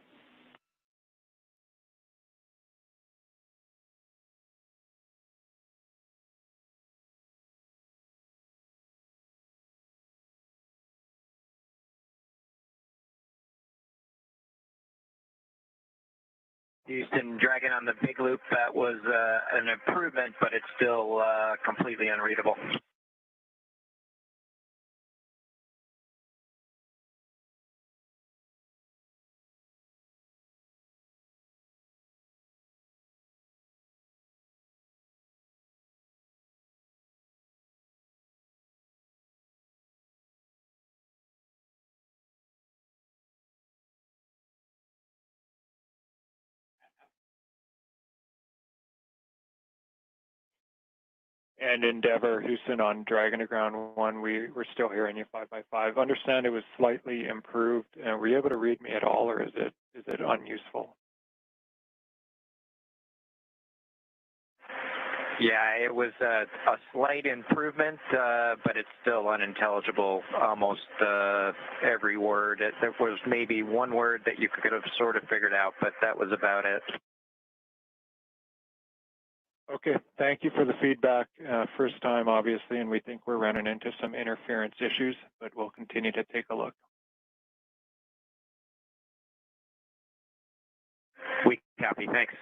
Houston, Dragon on the big loop, that was an improvement, but it's still completely unreadable. And Endeavor Houston on Dragon to ground 1, we're still hearing you 5x5. Understand it was slightly improved. Were you able to read me at all, or is it unuseful? Yeah, it was a slight improvement, but it's still unintelligible, almost every word. There was maybe one word that you could have sort of figured out, but that was about it. Okay, thank you for the feedback. First time, obviously, and we think we're running into some interference issues, but we'll continue to take a look. We copy, thanks.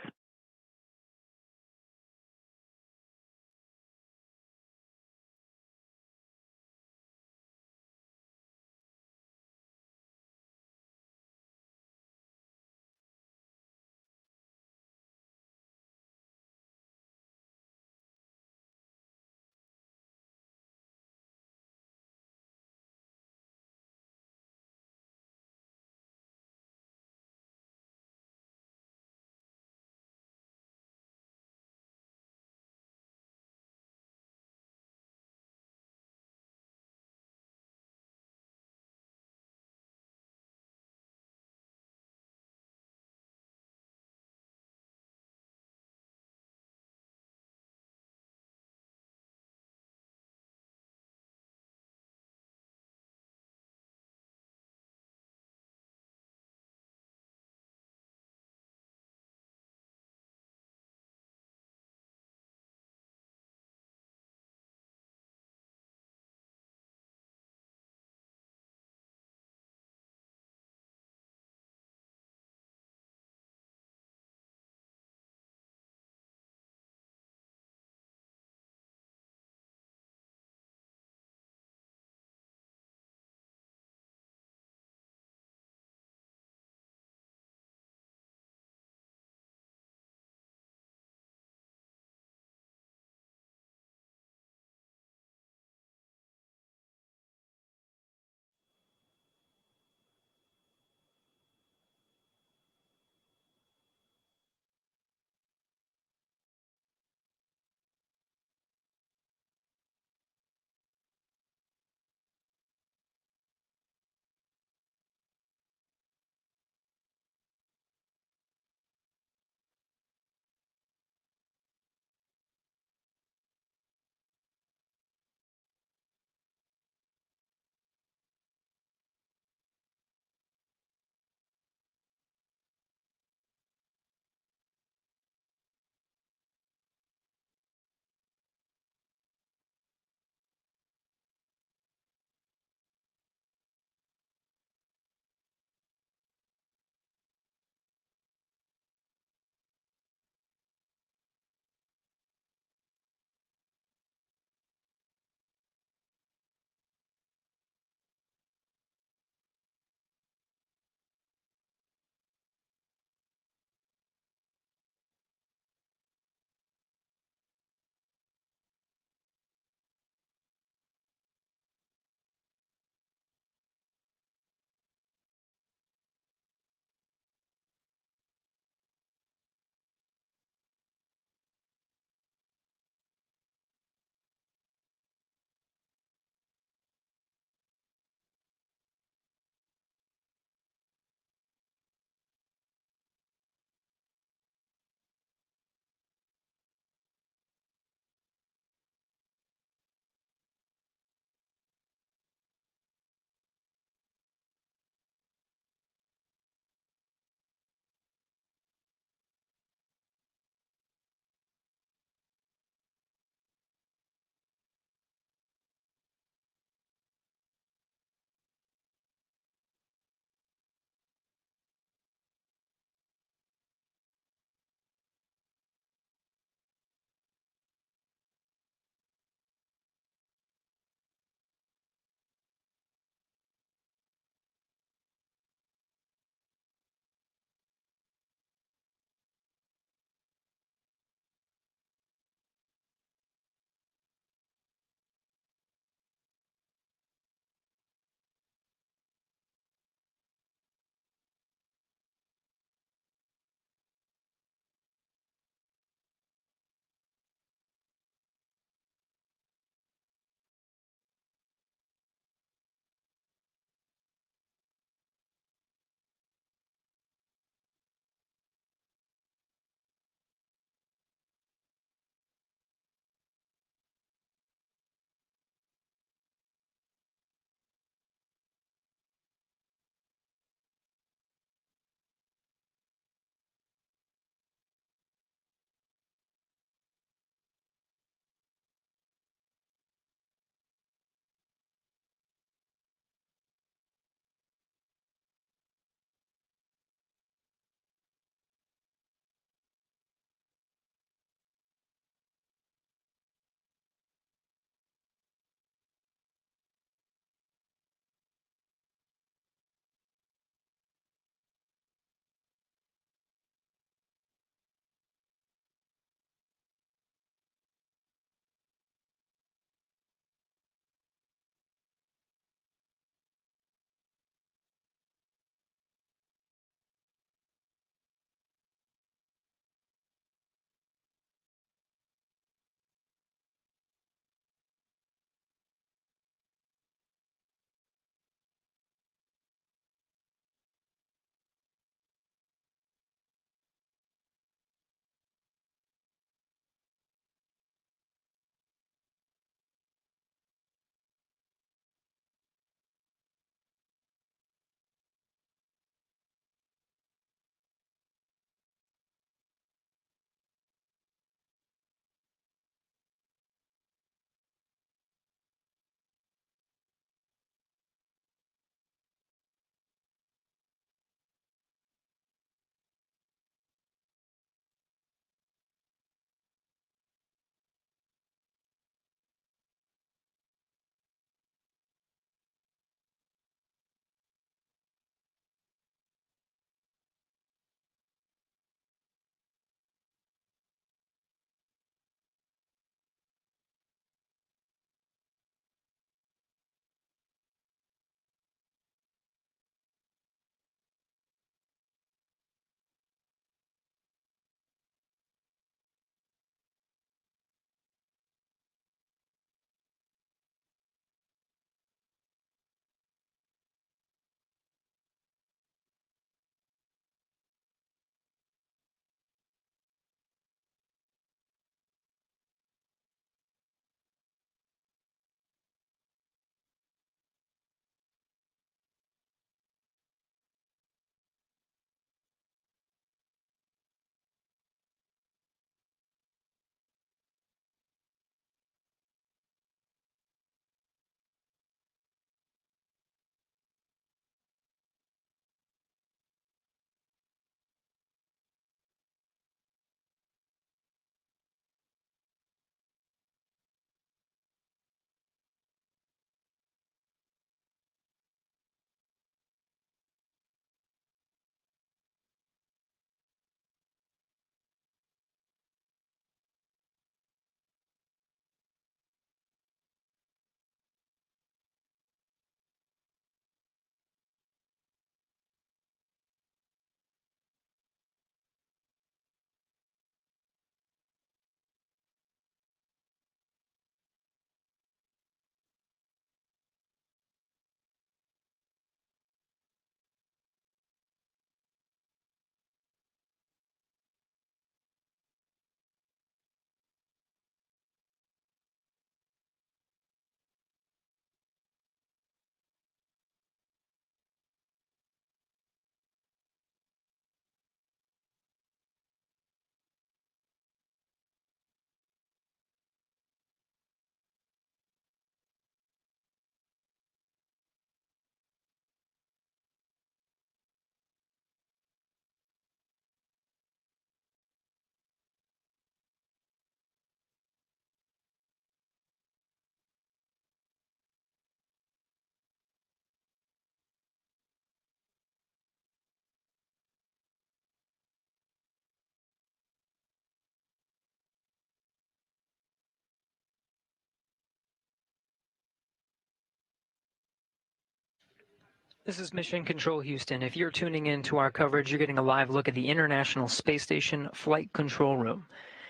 This is Mission Control Houston. If you're tuning in to our coverage, you're getting a live look at the International Space Station Flight Control Room.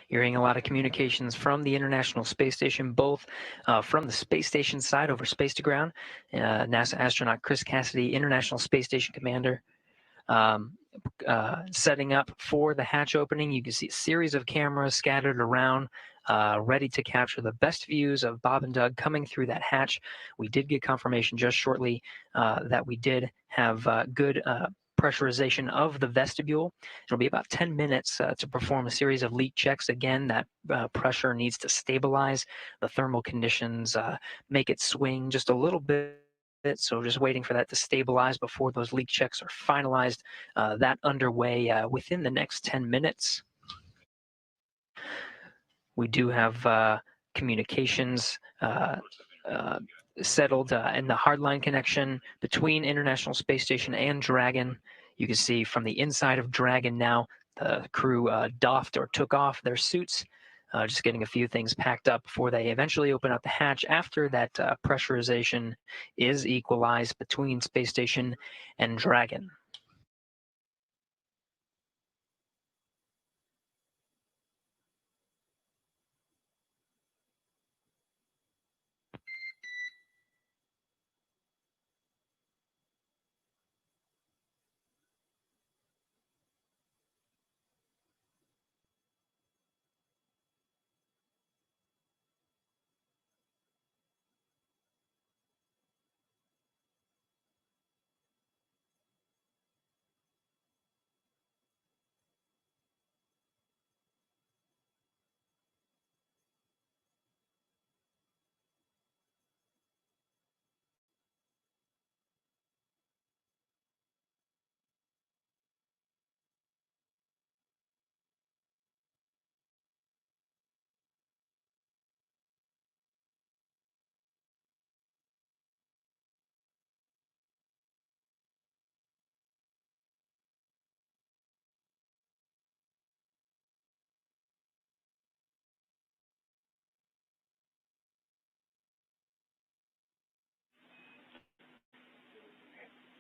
You're hearing a lot of communications from the International Space Station, both from the space station side over space to ground, NASA astronaut Chris Cassidy, International Space Station Commander, setting up for the hatch opening. You can see a series of cameras scattered around, ready to capture the best views of Bob and Doug coming through that hatch. We did get confirmation just shortly that we did have good pressurization of the vestibule. It'll be about 10 minutes to perform a series of leak checks. Again, that pressure needs to stabilize. The thermal conditions make it swing just a little bit. So just waiting for that to stabilize before those leak checks are finalized. That underway within the next 10 minutes. We do have communications settled in the hardline connection between International Space Station and Dragon. You can see from the inside of Dragon now, the crew doffed or took off their suits. Just getting a few things packed up before they eventually open up the hatch after that pressurization is equalized between Space Station and Dragon.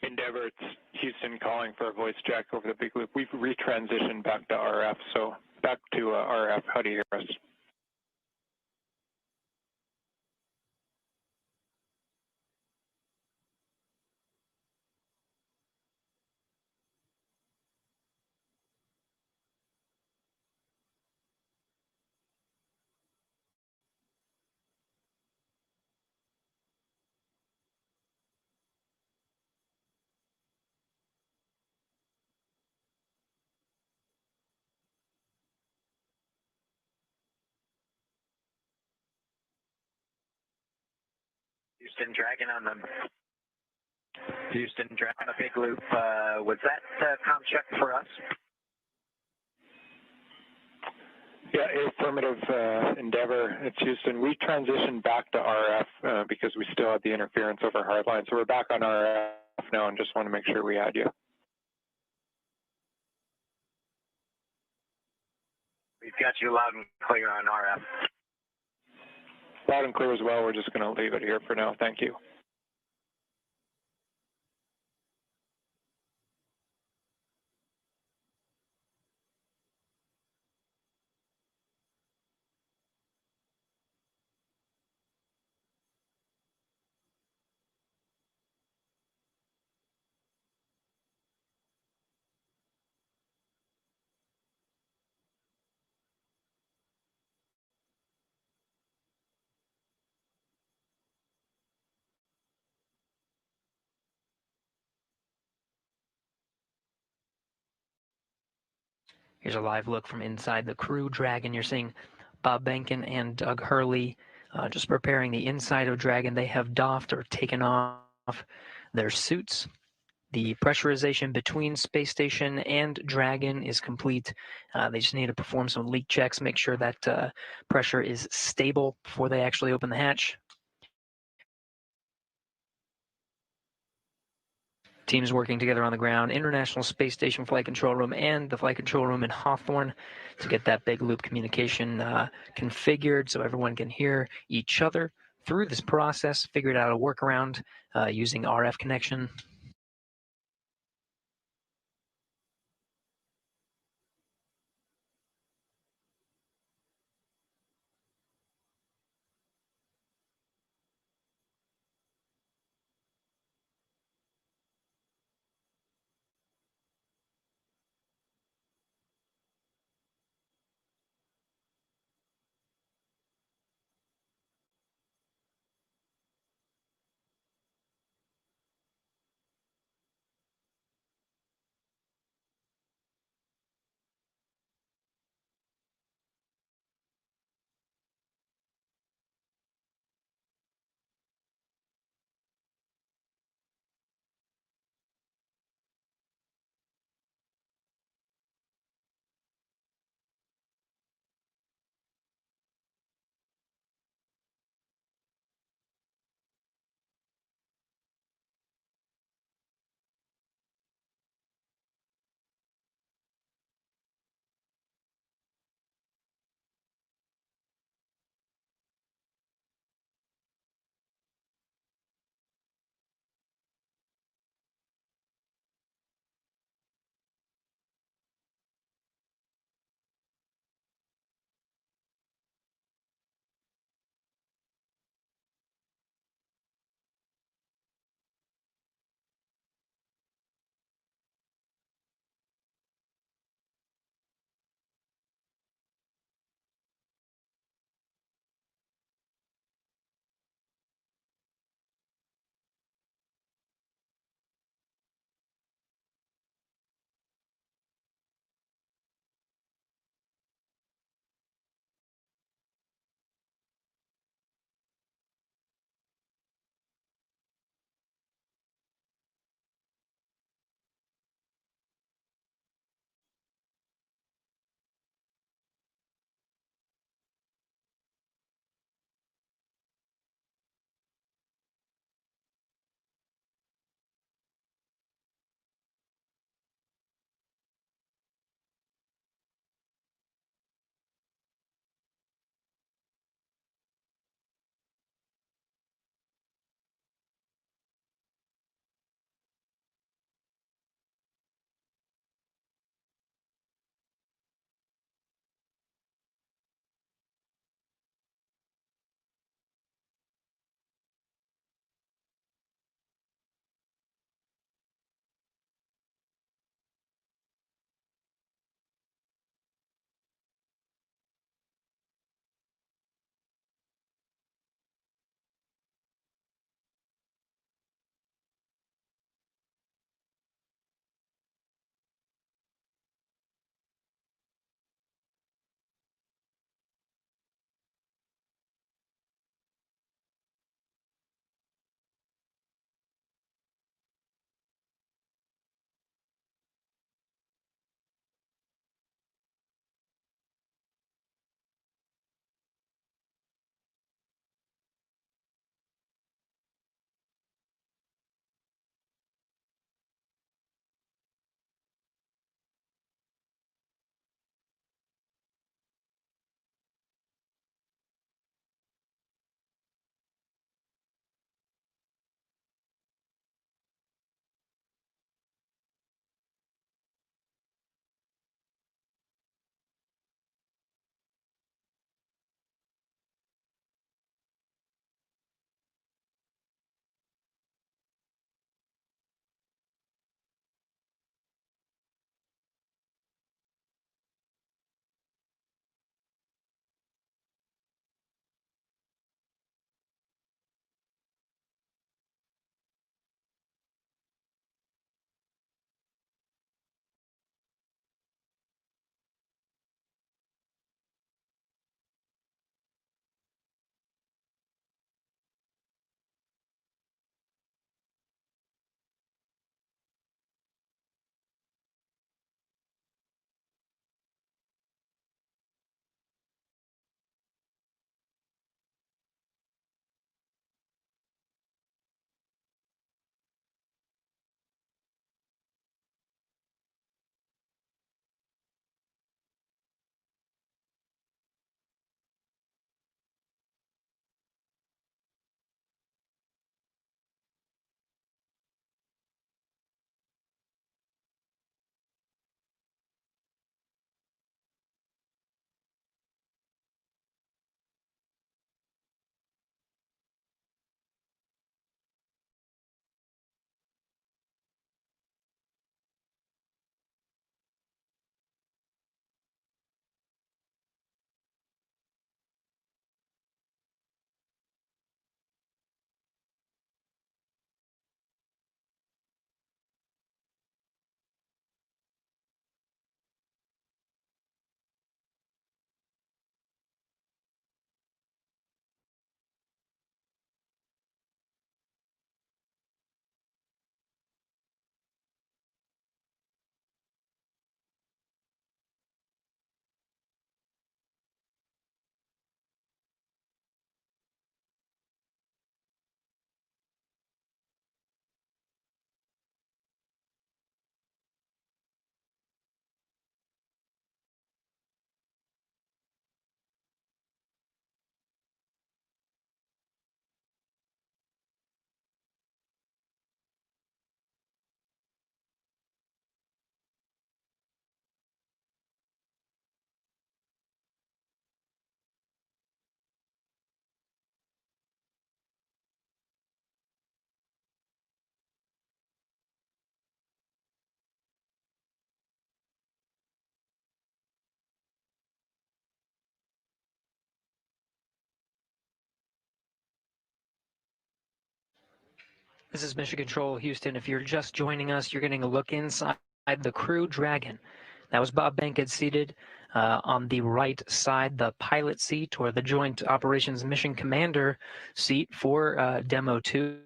Endeavor, it's Houston calling for a voice jack over the big loop. We've retransitioned back to RF, so back to RF. How do you hear us? Houston Dragon on the big loop. Was that comm check for us? Yeah, affirmative, Endeavor. It's Houston. We transitioned back to RF because we still had the interference over hardline. So we're back on RF now and just want to make sure we had you. We've got you loud and clear on RF. Loud and clear as well. We're just going to leave it here for now. Thank you. Here's a live look from inside the Crew Dragon. You're seeing Bob Behnken and Doug Hurley just preparing the inside of Dragon. They have doffed or taken off their suits. The pressurization between Space Station and Dragon is complete. They just need to perform some leak checks, make sure that pressure is stable before they actually open the hatch. Teams working together on the ground, International Space Station Flight Control Room and the Flight Control Room in Hawthorne to get that big loop communication configured so everyone can hear each other through this process, figured out a workaround using RF connection. This is Mission Control, Houston. If you're just joining us, you're getting a look inside the Crew Dragon. That was Bob Bankhead seated on the right side, the pilot seat or the Joint Operations Mission Commander seat for Demo 2.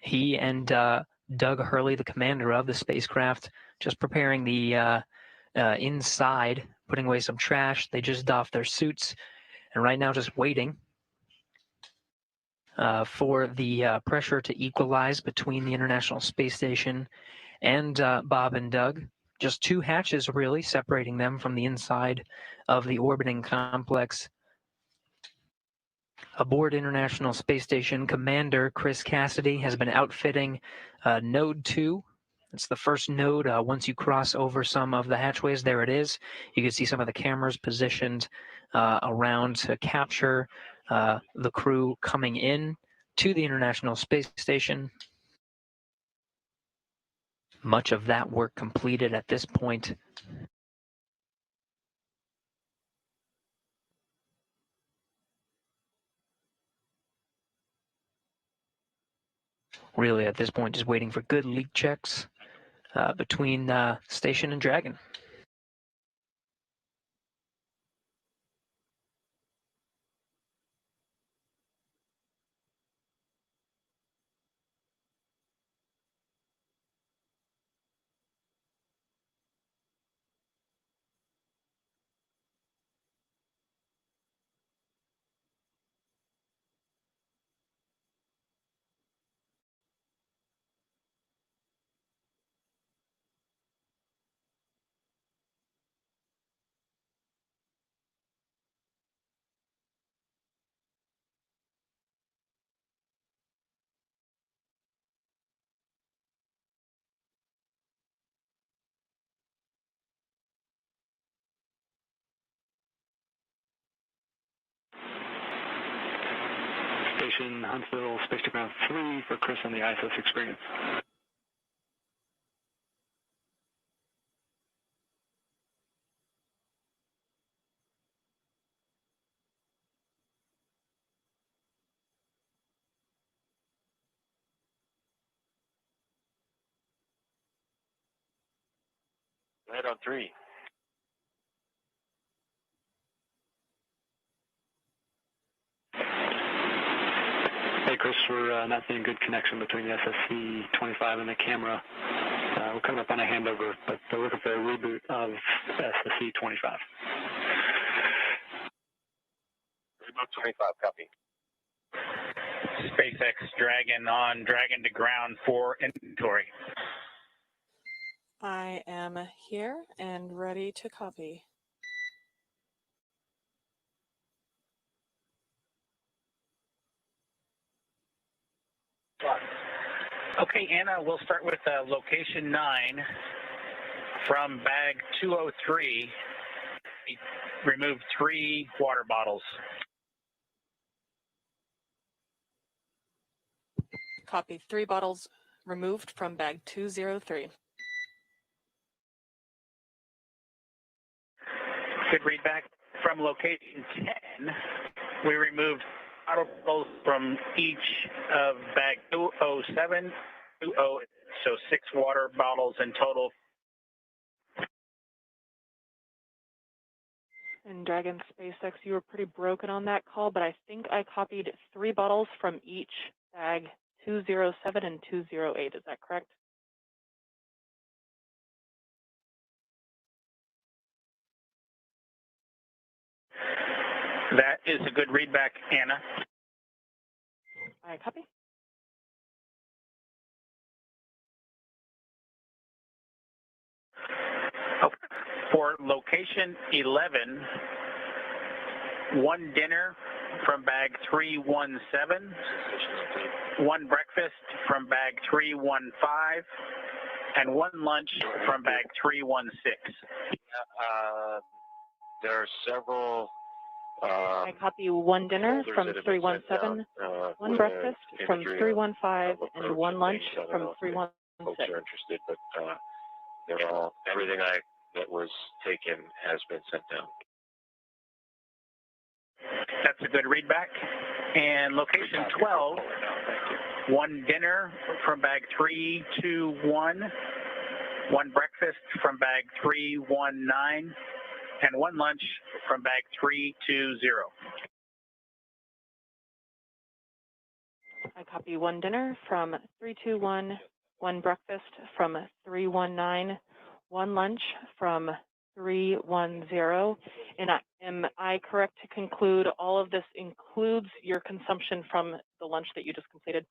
He and Doug Hurley, the commander of the spacecraft, just preparing the inside, putting away some trash. They just doffed their suits and right now just waiting for the pressure to equalize between the International Space Station and Bob and Doug. Just two hatches, really, separating them from the inside of the orbiting complex. Aboard International Space Station, Commander Chris Cassidy has been outfitting Node 2. It's the first node. Once you cross over some of the hatchways, there it is. You can see some of the cameras positioned around to capture the crew coming in to the International Space Station. Much of that work completed at this point. Really, at this point, just waiting for good leak checks between Station and Dragon. Station Huntsville, Space to Ground 3 for Chris on the ISS experience. Right on 3. Hey Chris, we're not seeing good connection between the SSC-25 and the camera. We're coming up on a handover, but we're looking for a reboot of SSC-25. Reboot 25, copy. SpaceX Dragon on Dragon to ground for inventory. I am here and ready to copy. Okay, Anna, we'll start with location 9 from bag 203. We removed 3 water bottles. Copy. 3 bottles removed from bag 203. Good readback from location 10. We removed bottles from each of bag 207, 20, so 6 water bottles in total. And Dragon SpaceX, you were pretty broken on that call, but I think I copied 3 bottles from each bag 207 and 208. Is that correct? That is a good readback, Anna. I copy. Okay. For location 11, 1 dinner from bag 317, 1 breakfast from bag 315, and 1 lunch from bag 316. There are several. I copy 1 dinner from 317, 1 breakfast from 315, and 1 lunch from 316. Folks are interested, but they're all everything that was taken has been sent down. That's a good readback. And location 12, one dinner from bag 321, one breakfast from bag 319, and one lunch from bag 320. I copy one dinner from 321, one breakfast from 319, one lunch from 310. And am I correct to conclude all of this includes your consumption from the lunch that you just completed?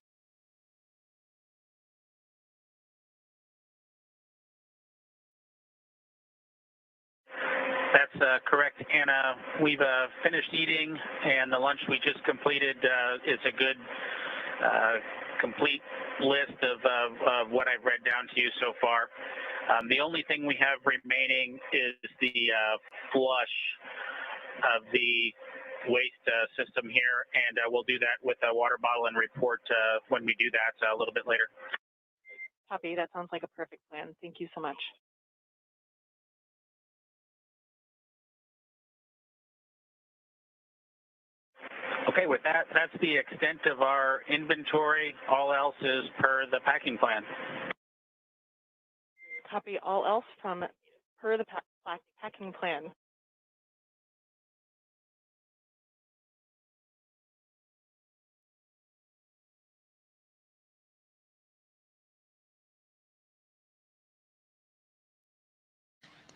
That's correct, Anna. We've finished eating, and the lunch we just completed is a good complete list of what I've read down to you so far. The only thing we have remaining is the flush of the waste system here, and we'll do that with a water bottle and report when we do that a little bit later. Copy. That sounds like a perfect plan. Thank you so much. Okay, with that, that's the extent of our inventory. All else is per the packing plan. Copy all else from per the packing plan.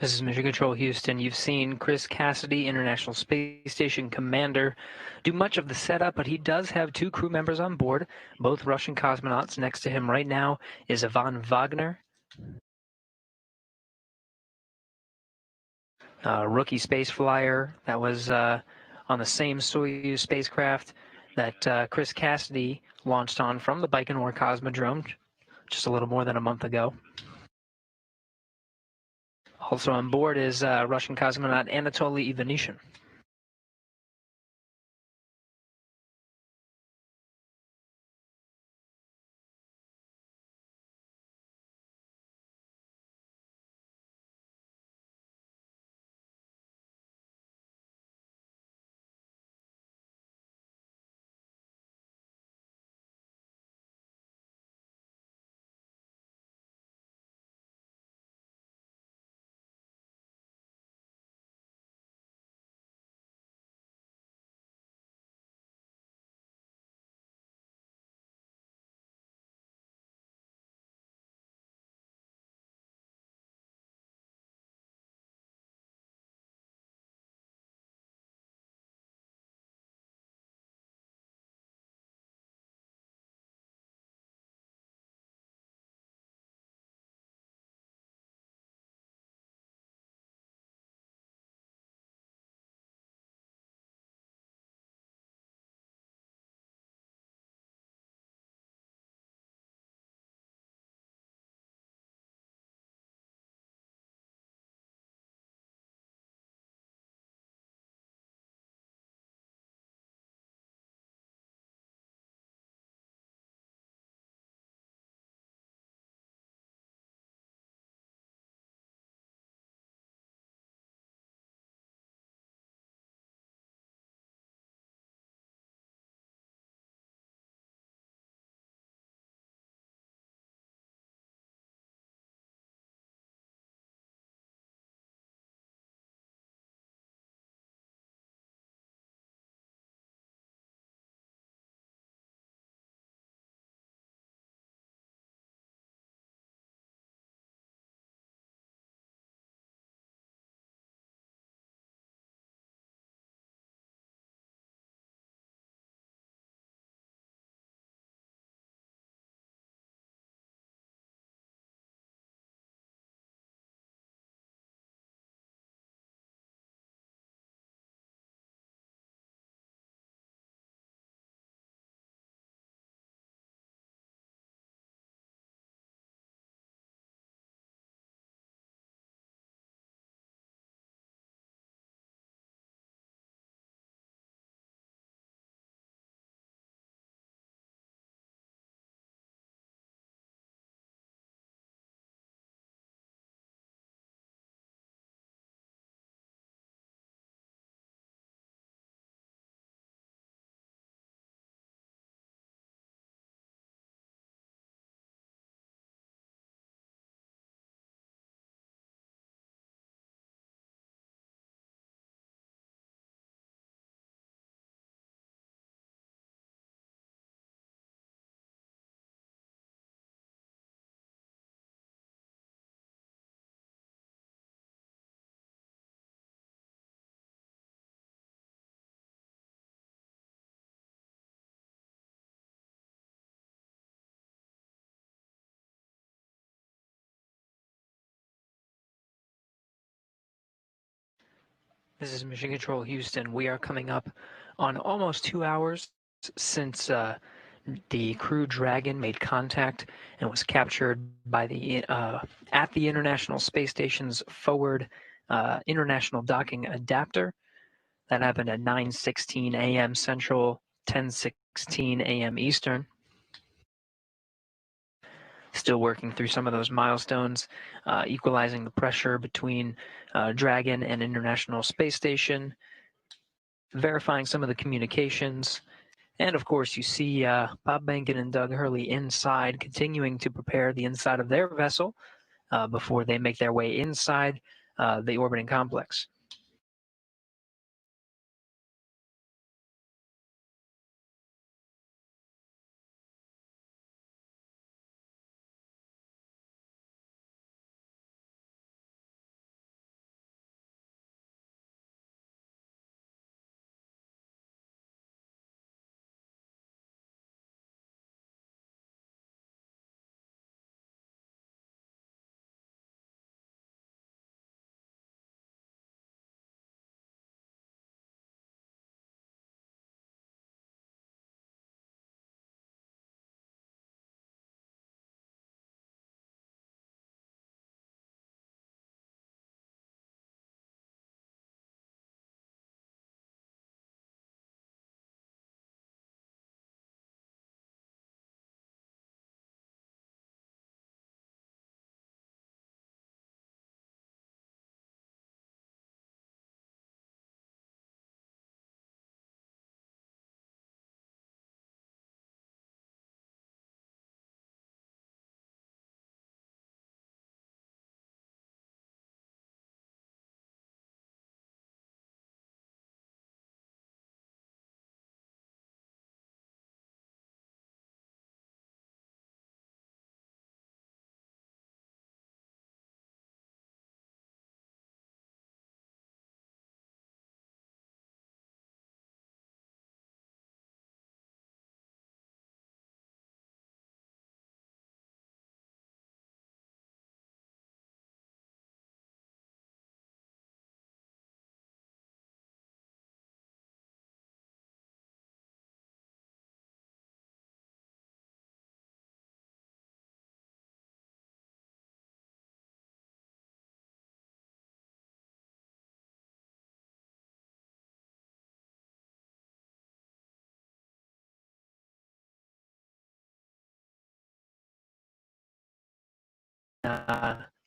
This is Mission Control Houston. You've seen Chris Cassidy, International Space Station Commander, do much of the setup, but he does have two crew members on board, both Russian cosmonauts. Next to him right now is Ivan Wagner, a rookie space flyer that was on the same Soyuz spacecraft that Chris Cassidy launched on from the Baikonur Cosmodrome just a little more than a month ago. Also on board is Russian cosmonaut Anatoly Ivanishin. This is Mission Control Houston. We are coming up on almost 2 hours since the Crew Dragon made contact and was captured by the at the International Space Station's forward international docking adapter. That happened at 9:16 a.m. Central, 10:16 a.m. Eastern. Still working through some of those milestones, equalizing the pressure between Dragon and International Space Station, verifying some of the communications. And of course, you see Bob Behnken and Doug Hurley inside, continuing to prepare the inside of their vessel before they make their way inside the orbiting complex.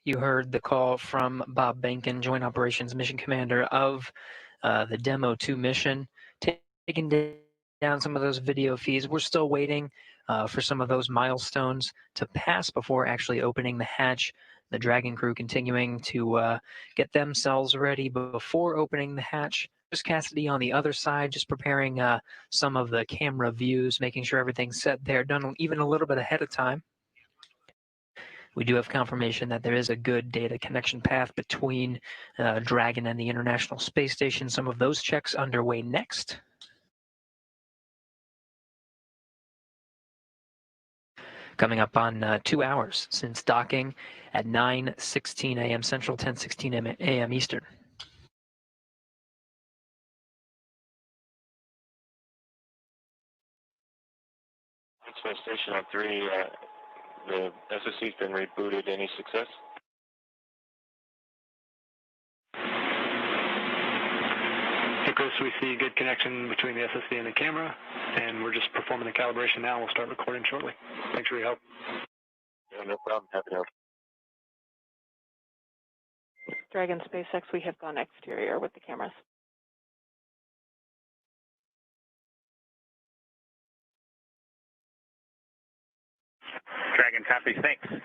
You heard the call from Bob Behnken, Joint Operations Mission Commander of the Demo 2 mission, taking down some of those video feeds. We're still waiting for some of those milestones to pass before actually opening the hatch. The Dragon crew continuing to get themselves ready before opening the hatch. Chris Cassidy on the other side, just preparing some of the camera views, making sure everything's set there, done even a little bit ahead of time. We do have confirmation that there is a good data connection path between Dragon and the International Space Station. Some of those checks underway next. Coming up on 2 hours since docking at 9:16 a.m. Central, 10:16 a.m. Eastern. Space Station on 3, the SSC's been rebooted. Any success? Hey Chris, we see good connection between the SSC and the camera, and we're just performing the calibration now. We'll start recording shortly. Thanks for your help. Yeah, no problem. Happy to help. Dragon SpaceX, we have gone exterior with the cameras. Dragon, copy. Thanks.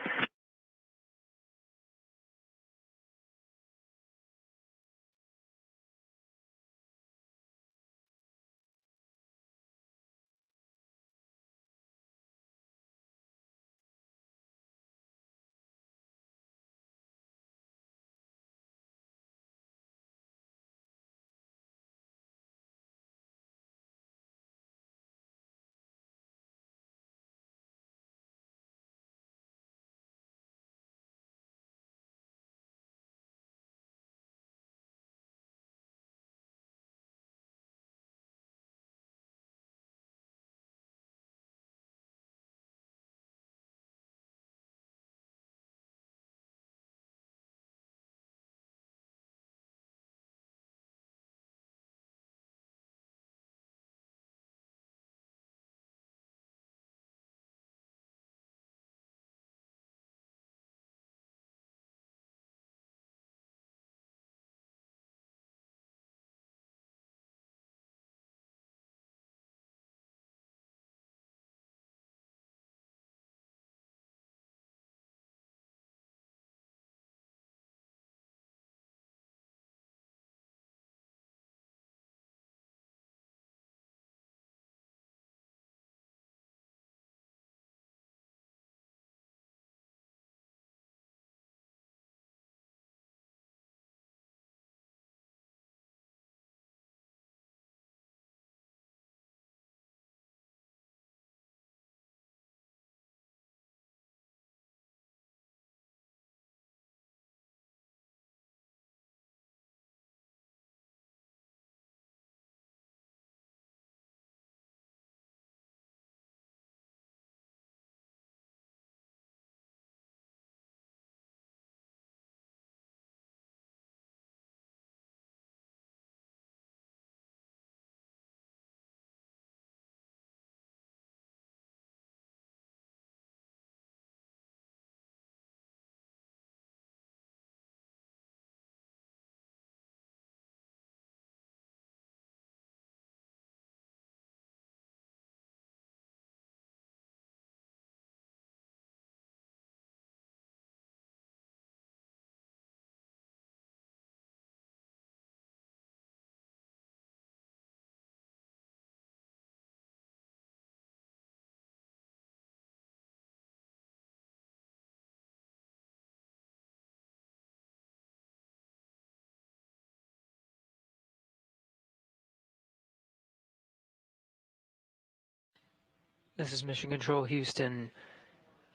This is Mission Control Houston.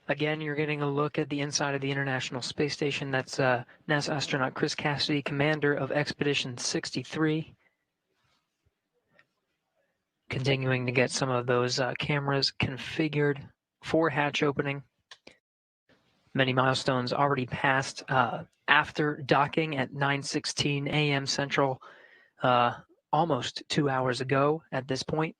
Again, you're getting a look at the inside of the International Space Station. That's NASA astronaut Chris Cassidy, commander of Expedition 63. Continuing to get some of those cameras configured for hatch opening. Many milestones already passed after docking at 9:16 a.m. Central, almost 2 hours ago at this point.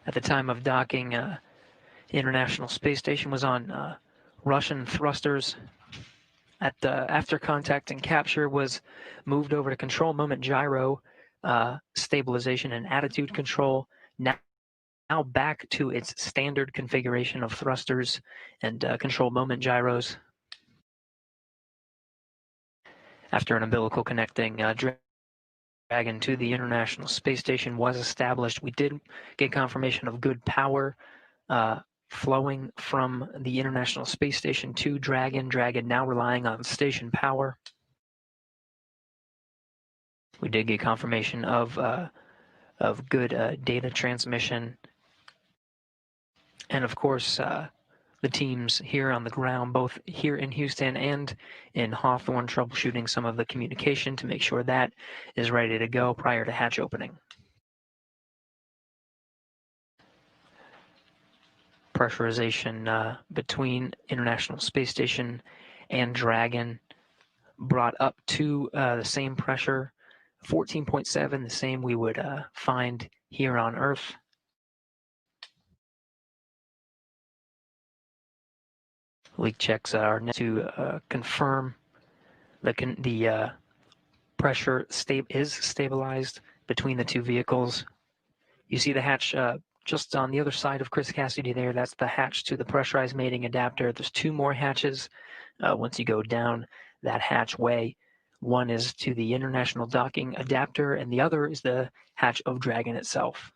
At the time of docking, the International Space Station was on Russian thrusters. After contact and capture, was moved over to control moment gyro, stabilization and attitude control. Now back to its standard configuration of thrusters and control moment gyros. After an umbilical connecting Dragon to the International Space Station was established, we did get confirmation of good power flowing from the International Space Station to Dragon. Dragon now relying on station power. We did get confirmation of good data transmission. And of course, the teams here on the ground, both here in Houston and in Hawthorne, troubleshooting some of the communication to make sure that is ready to go prior to hatch opening. Pressurization between International Space Station and Dragon brought up to the same pressure, 14.7, the same we would find here on Earth. Leak checks are to confirm the pressure is stabilized between the two vehicles. You see the hatch just on the other side of Chris Cassidy there. That's the hatch to the pressurized mating adapter. There's two more hatches once you go down that hatchway. One is to the international docking adapter, and the other is the hatch of Dragon itself.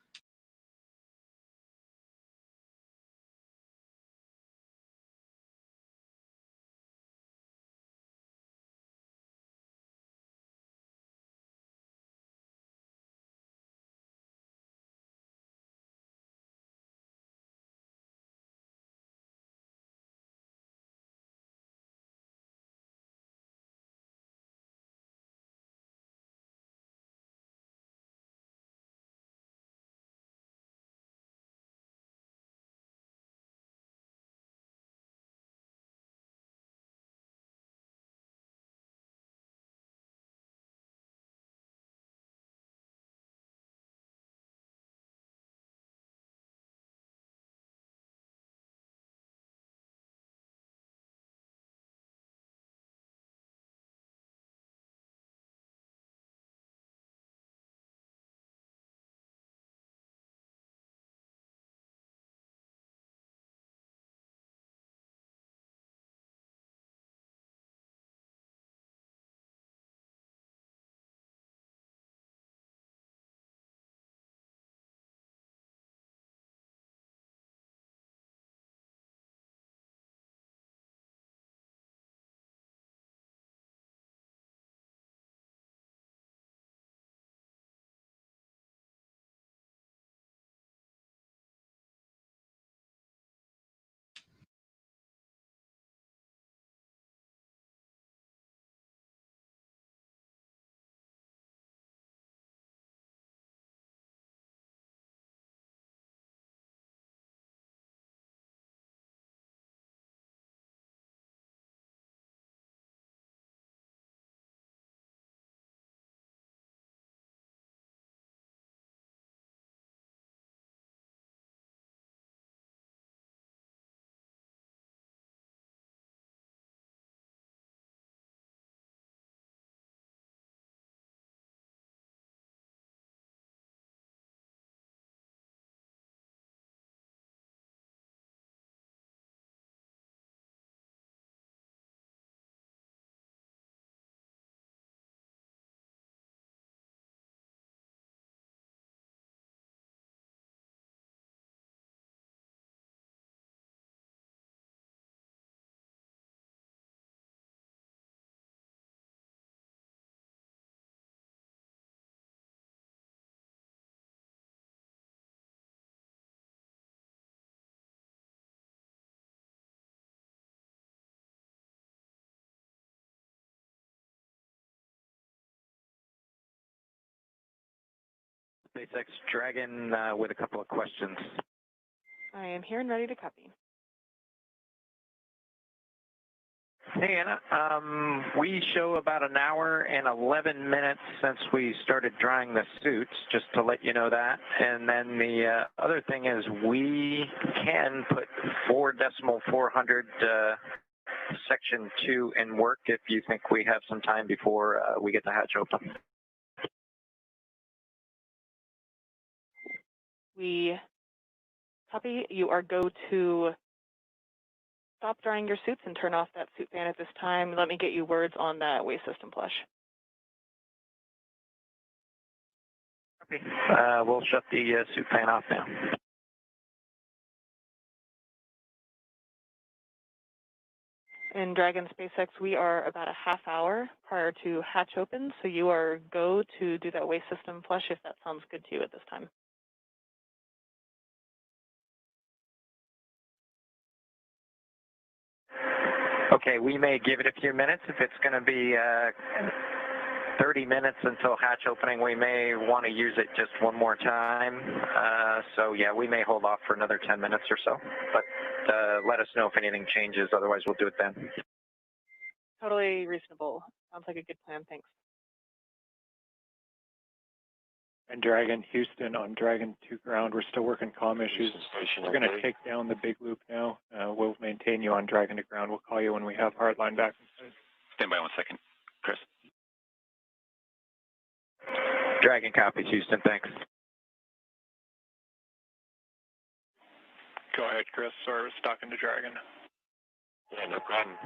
SpaceX Dragon with a couple of questions. I am here and ready to copy. Hey, Anna. We show about an hour and 11 minutes since we started drying the suits, just to let you know that. And then the other thing is we can put 4.400 section 2 in work if you think we have some time before we get the hatch open. We copy. You are go to stop drying your suits and turn off that suit fan at this time. Let me get you words on that waste system flush. Okay. We'll shut the suit fan off now. In Dragon SpaceX, we are about a half hour prior to hatch open, so you are go to do that waste system flush if that sounds good to you at this time. Okay, we may give it a few minutes. If it's going to be 30 minutes until hatch opening, we may want to use it just one more time. So yeah, we may hold off for another 10 minutes or so, but let us know if anything changes. Otherwise, we'll do it then. Totally reasonable. Sounds like a good plan. Thanks. And Dragon, Houston on Dragon 2 ground. We're still working comm issues. We're going to take down the big loop now. We'll maintain you on Dragon to ground. We'll call you when we have hardline back. Stand by 1 second. Chris. Dragon copies, Houston. Thanks. Go ahead, Chris. Sorry, we're talking to Dragon. Yeah, no problem.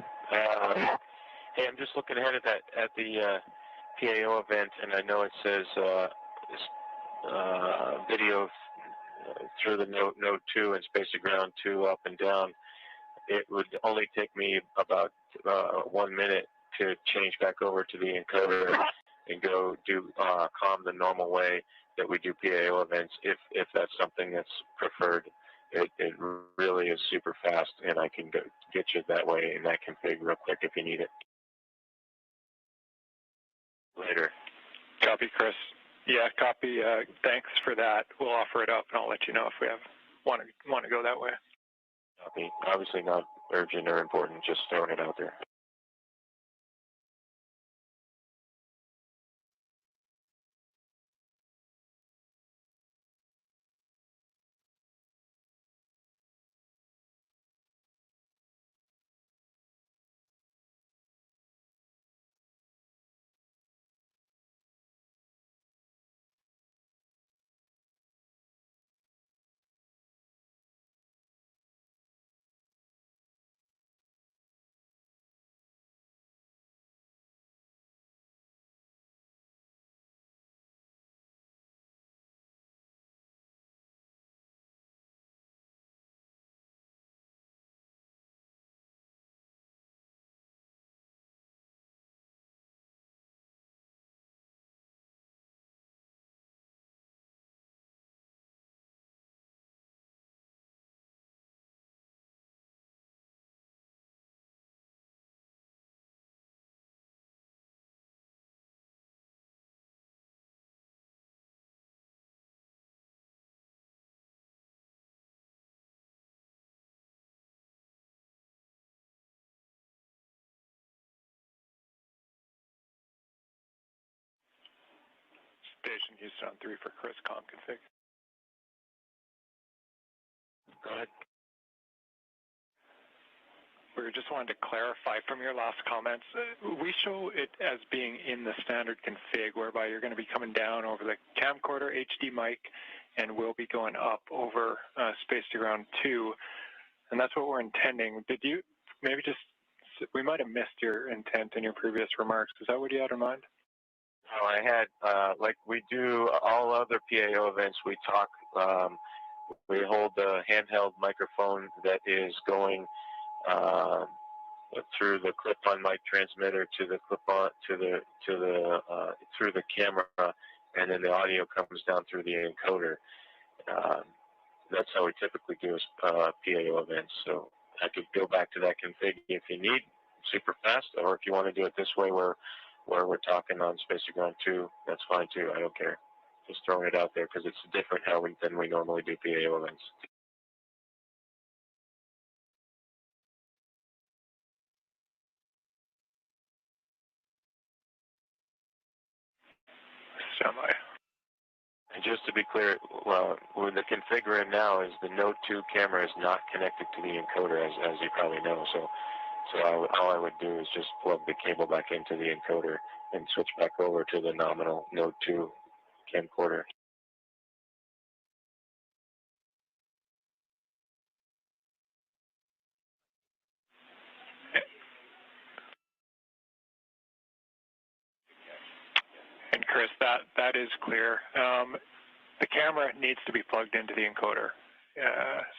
Hey, I'm just looking ahead at the PAO event, and I know it says video through the node 2 and space to ground 2 up and down. It would only take me about 1 minute to change back over to the encoder and go do comm the normal way that we do PAO events, if that's something that's preferred. It really is super fast, and I can get you that way in that config real quick if you need it. Later. Copy, Chris. Yeah, copy. Thanks for that. We'll offer it up, and I'll let you know if we want to go that way. Copy. Obviously not urgent or important, just throwing it out there. Station Houston on 3 for Chris comm config. Go ahead. We just wanted to clarify from your last comments. We show it as being in the standard config, whereby you're going to be coming down over the camcorder HD mic, and we'll be going up over space to ground 2, and that's what we're intending. Did you maybe just? We might have missed your intent in your previous remarks. Is that what you had in mind? No, I had, like we do all other PAO events, we talk, we hold the handheld microphone that is going through the clip-on mic transmitter to the clip-on, through the camera, and then the audio comes down through the encoder. That's how we typically do PAO events. So I could go back to that config if you need, super fast, or if you want to do it this way where we're talking on space to ground 2, that's fine too. I don't care. Just throwing it out there because it's different than we normally do PAO events. Semi. And just to be clear, well, with the configure now is the Node 2 camera is not connected to the encoder, as you probably know. So all I would do is just plug the cable back into the encoder and switch back over to the nominal Node 2 camcorder. And Chris, that is clear. The camera needs to be plugged into the encoder.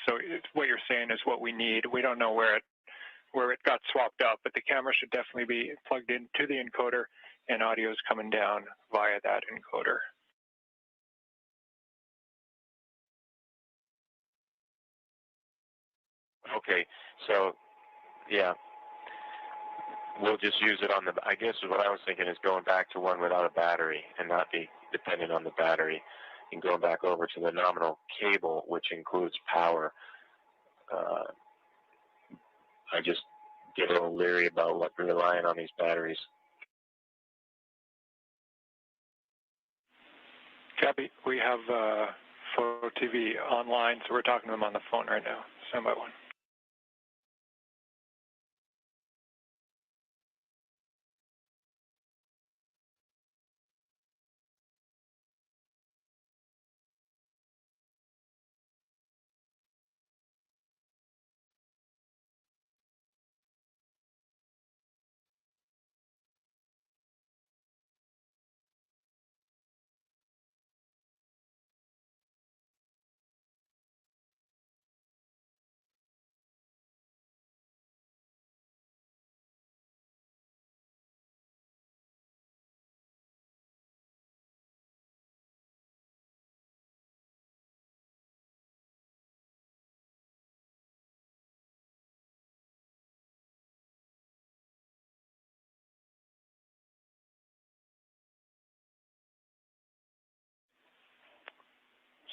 So what you're saying is what we need. We don't know where it got swapped up, but the camera should definitely be plugged into the encoder, and audio is coming down via that encoder. Okay, so yeah, we'll just use it on the. I guess what I was thinking is going back to one without a battery and not be dependent on the battery, and going back over to the nominal cable, which includes power. I just get a little leery about relying on these batteries. Copy. We have Photo TV online, so we're talking to them on the phone right now. Stand by one.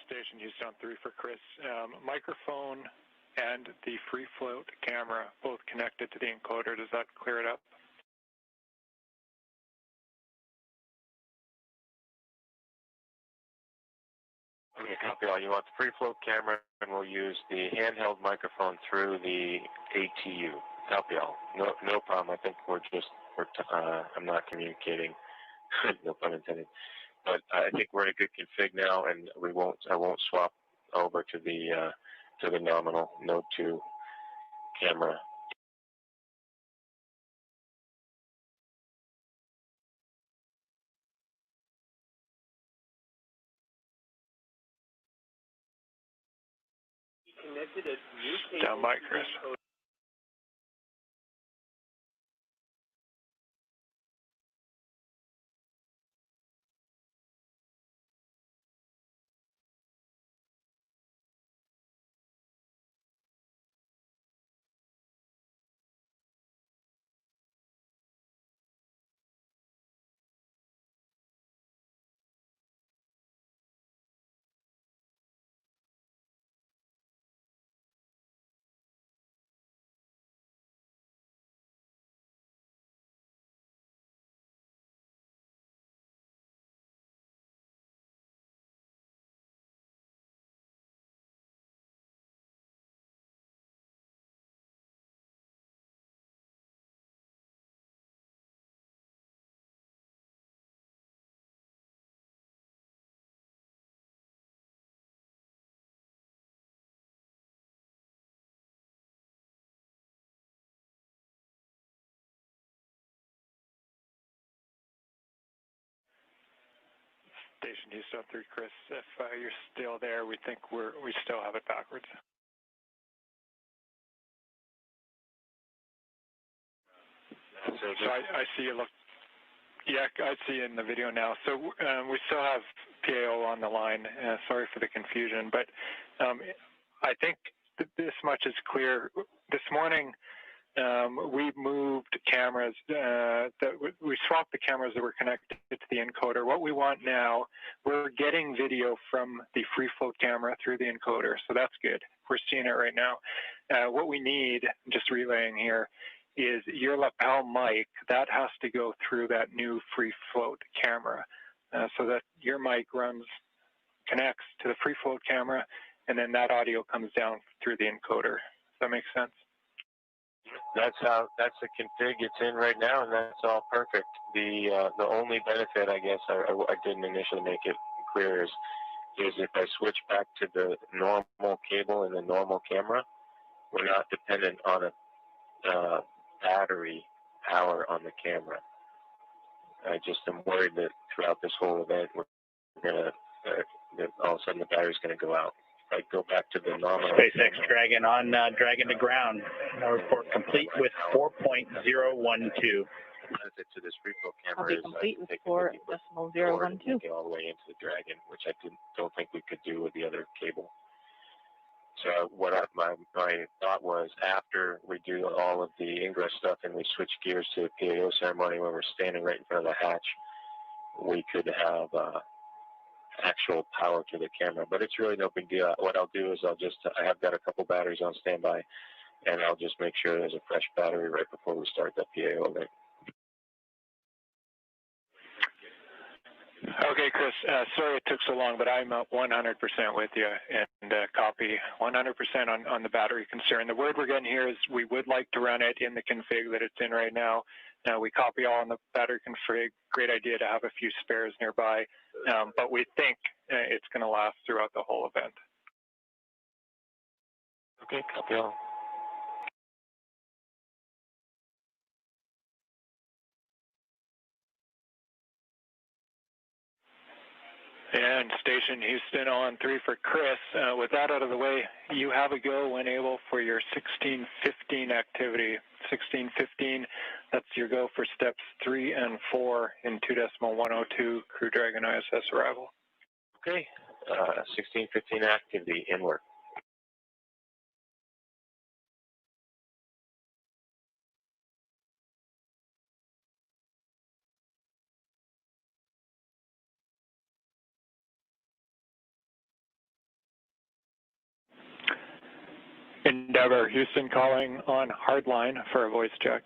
Station Houston on 3 for Chris. Microphone and the free float camera both connected to the encoder. Does that clear it up? Okay, copy all. You want the free float camera, and we'll use the handheld microphone through the ATU. Copy all. No problem. I think I'm not communicating. No pun intended. But I think we're in a good config now, and I won't swap over to the nominal Node 2 camera. Down by Chris. Station Houston 3, Chris. If you're still there, we think we still have it backwards. So I see you look. Yeah, I see in the video now. So we still have PAO on the line. Sorry for the confusion, but I think this much is clear. This morning, we moved cameras, we swapped the cameras that were connected to the encoder. What we want now, we're getting video from the free float camera through the encoder, so that's good. We're seeing it right now. What we need, just relaying here, is your lapel mic. That has to go through that new free float camera, so that your mic connects to the free float camera, and then that audio comes down through the encoder. Does that make sense? That's the config it's in right now, and that's all perfect. The only benefit, I guess, I didn't initially make it clear is if I switch back to the normal cable and the normal camera, we're not dependent on a battery power on the camera. I just am worried that throughout this whole event, we're gonna that all of a sudden the battery's gonna go out. I go back to the normal. SpaceX Dragon on Dragon to ground. Report complete with 4.012. Benefit to this free float camera I'll be is complete with take 4.012. it all the way into the Dragon, which I don't think we could do with the other cable. So what my thought was, after we do all of the ingress stuff and we switch gears to the PAO ceremony where we're standing right in front of the hatch, we could have actual power to the camera. But it's really no big deal. What I'll do is I have got a couple batteries on standby, and I'll just make sure there's a fresh battery right before we start that PAO event. Okay, Chris, sorry it took so long, but I'm 100% with you and copy 100% on the battery concern. The word we're getting here is we would like to run it in the config that it's in right now. We copy all on the battery config. Great idea to have a few spares nearby, but we think it's going to last throughout the whole event. Okay, copy all. And Station Houston on 3 for Chris. With that out of the way, you have a go when able for your 1615 activity. 1615, that's your go for steps 3 and 4 in 2.102 Crew Dragon ISS arrival. Okay, 1615 activity, inward. Endeavor, Houston calling on hardline for a voice check.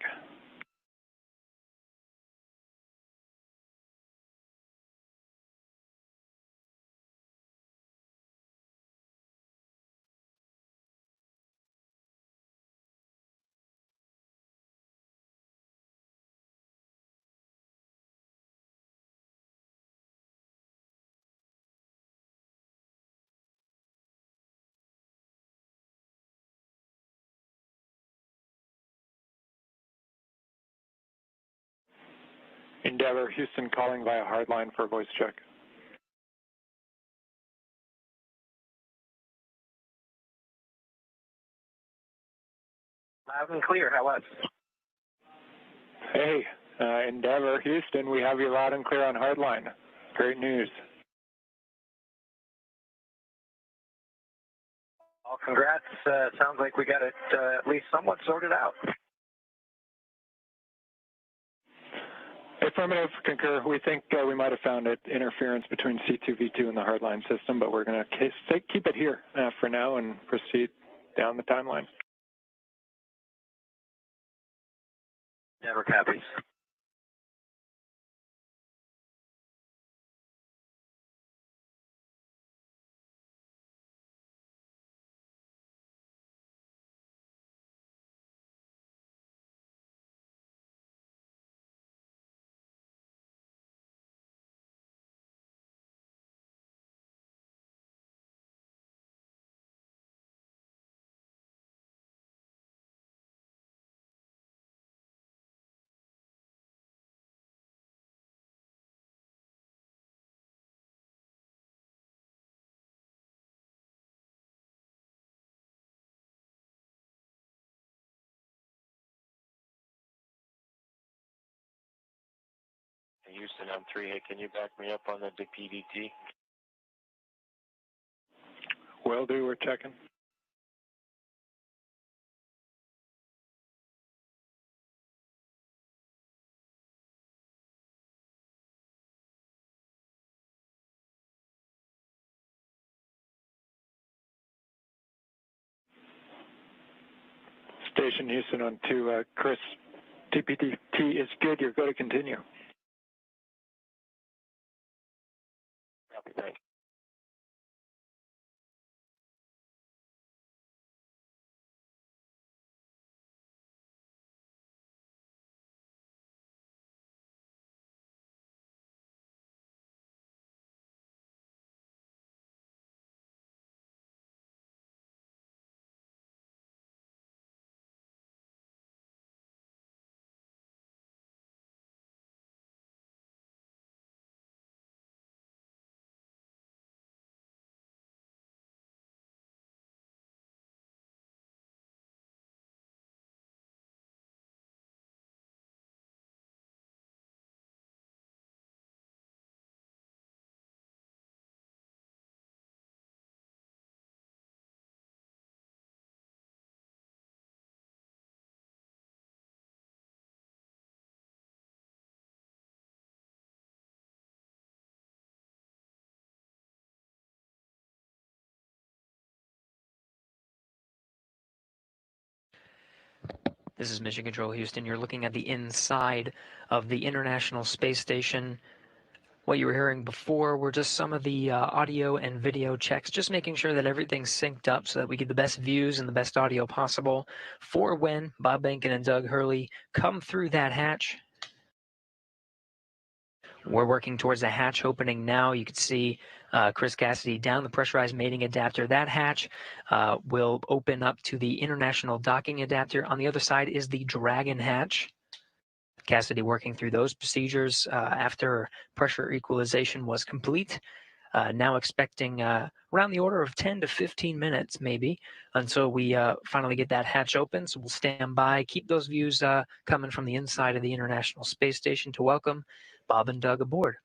Endeavor, Houston calling via hardline for a voice check. Loud and clear, how was? Hey, Endeavor, Houston, we have you loud and clear on hardline. Great news. Well, congrats. Sounds like we got it at least somewhat sorted out. Affirmative, concur. We think we might have found it interference between C2V2 and the hardline system, but we're going to keep it here for now and proceed down the timeline. Never copies. Houston, I'm 3. Hey, can you back me up on the PDT? Will do, we're checking. station, Houston on 2. Chris, TPT is good. You're going to continue. Thanks. This is Mission Control Houston. You're looking at the inside of the International Space Station. What you were hearing before were just some of the audio and video checks, just making sure that everything's synced up so that we get the best views and the best audio possible for when Bob Behnken and Doug Hurley come through that hatch. We're working towards the hatch opening now. You can see Chris Cassidy down the pressurized mating adapter. That hatch will open up to the international docking adapter. On the other side is the Dragon hatch. Cassidy working through those procedures after pressure equalization was complete. Now expecting around the order of 10 to 15 minutes maybe until we finally get that hatch open. So we'll stand by, keep those views coming from the inside of the International Space Station to welcome Bob and Doug aboard.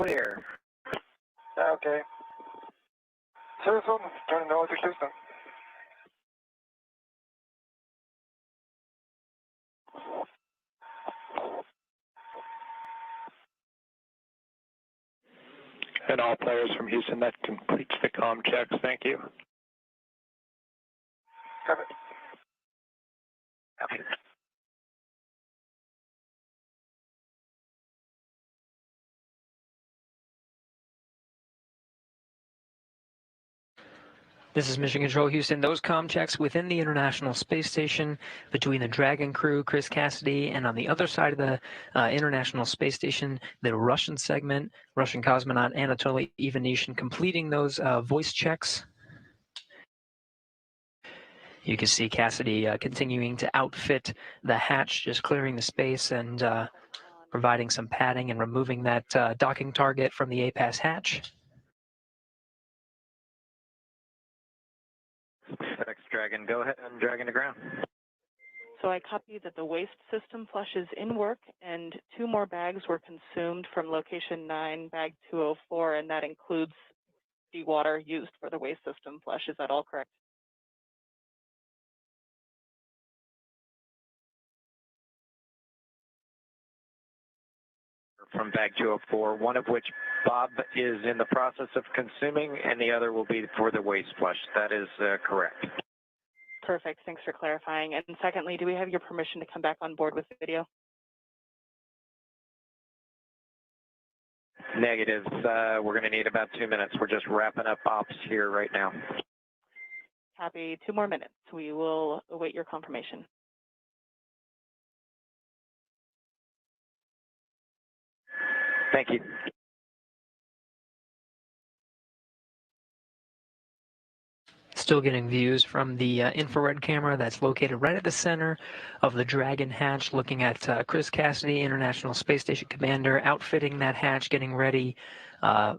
clear. Okay. Citizen, turn to north assistant. And all players from Houston, that completes the comm checks. Thank you. Copy. Copy. This is Mission Control Houston. Those comm checks within the International Space Station between the Dragon crew, Chris Cassidy, and on the other side of the International Space Station, the Russian segment, Russian cosmonaut Anatoly Ivanishin completing those voice checks. You can see Cassidy continuing to outfit the hatch, just clearing the space and providing some padding and removing that docking target from the APAS hatch. SpaceX Dragon, go ahead and Dragon to ground. So I copy that the waste system flush is in work and 2 more bags were consumed from location 9, bag 204, and that includes the water used for the waste system flush. Is that all correct? From bag 204, one of which Bob is in the process of consuming, and the other will be for the waste flush. That is correct. Perfect. Thanks for clarifying. And secondly, do we have your permission to come back on board with the video? Negative. We're going to need about 2 minutes. We're just wrapping up ops here right now. Copy. 2 more minutes. We will await your confirmation. Thank you. Still getting views from the infrared camera that's located right at the center of the Dragon hatch, looking at Chris Cassidy, International Space Station Commander, outfitting that hatch, getting ready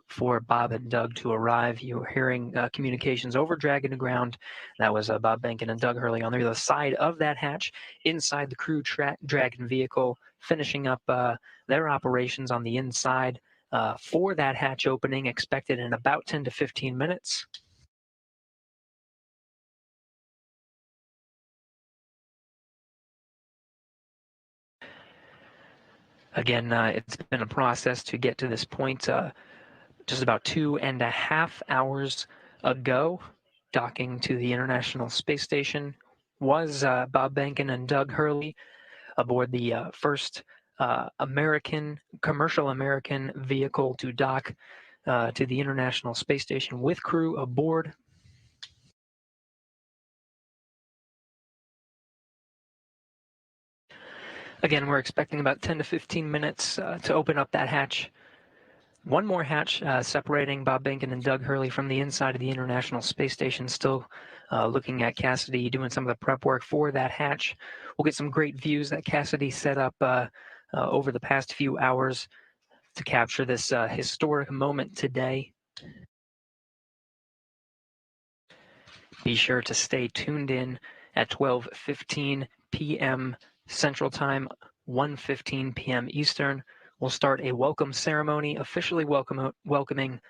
for Bob and Doug to arrive. You're hearing communications over Dragon to ground. That was Bob Behnken and Doug Hurley on the other side of that hatch, inside the crew Dragon vehicle, finishing up their operations on the inside for that hatch opening, expected in about 10 to 15 minutes. Again, it's been a process to get to this point. Just about 2.5 hours ago, docking to the International Space Station was Bob Behnken and Doug Hurley aboard the first commercial American vehicle to dock to the International Space Station with crew aboard. Again, we're expecting about 10 to 15 minutes to open up that hatch. One more hatch separating Bob Behnken and Doug Hurley from the inside of the International Space Station. Still looking at Cassidy doing some of the prep work for that hatch. We'll get some great views that Cassidy set up over the past few hours to capture this historic moment today. Be sure to stay tuned in at 12:15 p.m. Central Time, 1:15 p.m. Eastern. We'll start a welcome ceremony, officially welcoming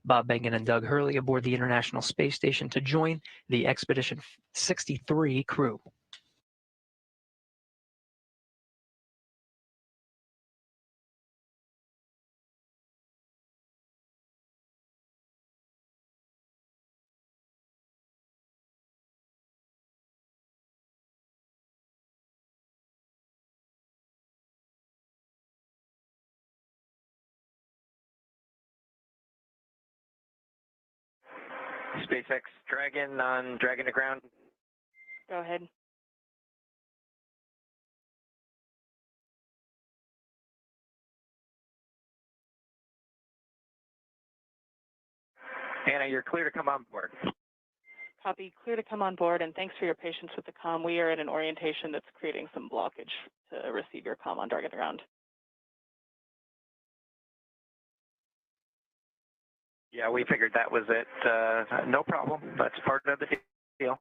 Bob Behnken and Doug Hurley aboard the International Space Station to join the Expedition 63 crew. SpaceX Dragon on Dragon to ground. Go ahead. Anna, you're clear to come on board. Copy. Clear to come on board, and thanks for your patience with the comm. We are in an orientation that's creating some blockage to receive your comm on Dragon to ground. Yeah, we figured that was it. No problem. That's part of the deal.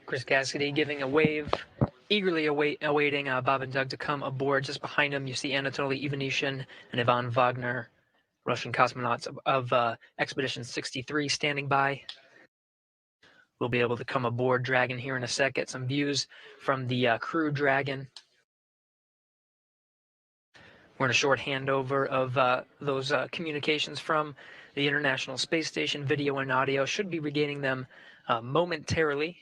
Chris Cassidy giving a wave eagerly awaiting Bob and Doug to come aboard. Just behind them, you see Anatoly Ivanishin and Ivan Wagner, Russian cosmonauts of Expedition 63 standing by. We'll be able to come aboard Dragon here in a sec, get some views from the crew Dragon. We're in a short handover of those communications from the International Space Station. Video and audio should be regaining them momentarily.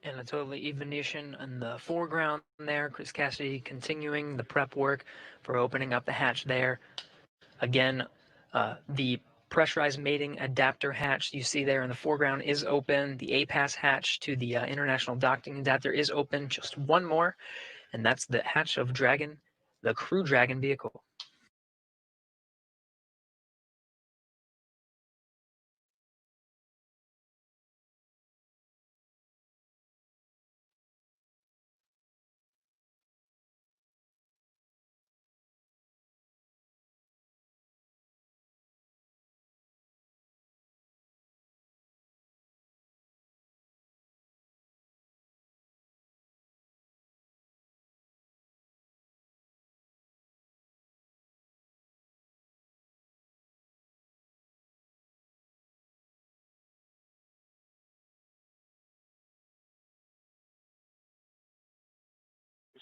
Anatoly Ivanishin in the foreground there. Chris Cassidy continuing the prep work for opening up the hatch there. Again, the pressurized mating adapter hatch you see there in the foreground is open. The APAS hatch to the International Docking Adapter is open. Just one more, and that's the hatch of Dragon, the Crew Dragon vehicle.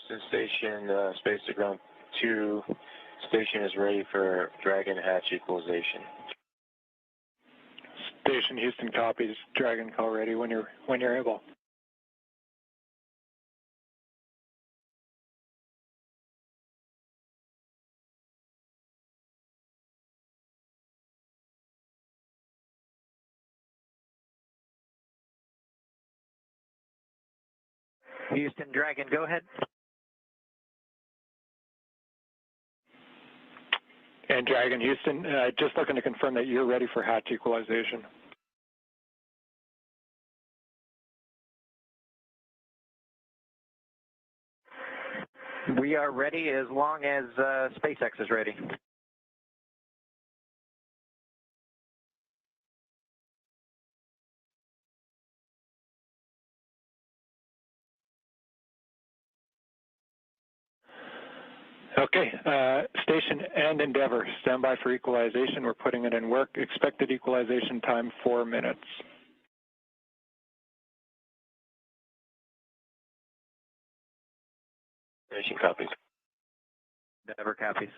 Houston Station, Space to Ground 2 station is ready for Dragon hatch equalization. Station Houston copies. Dragon call ready when you're able. Houston Dragon, go ahead. And Dragon Houston, just looking to confirm that you're ready for hatch equalization. We are ready as long as Spacex is ready. Okay, Station and Endeavour, stand by for equalization. We're putting it in work. Expected equalization time, 4 minutes. Station copies. Endeavour copies.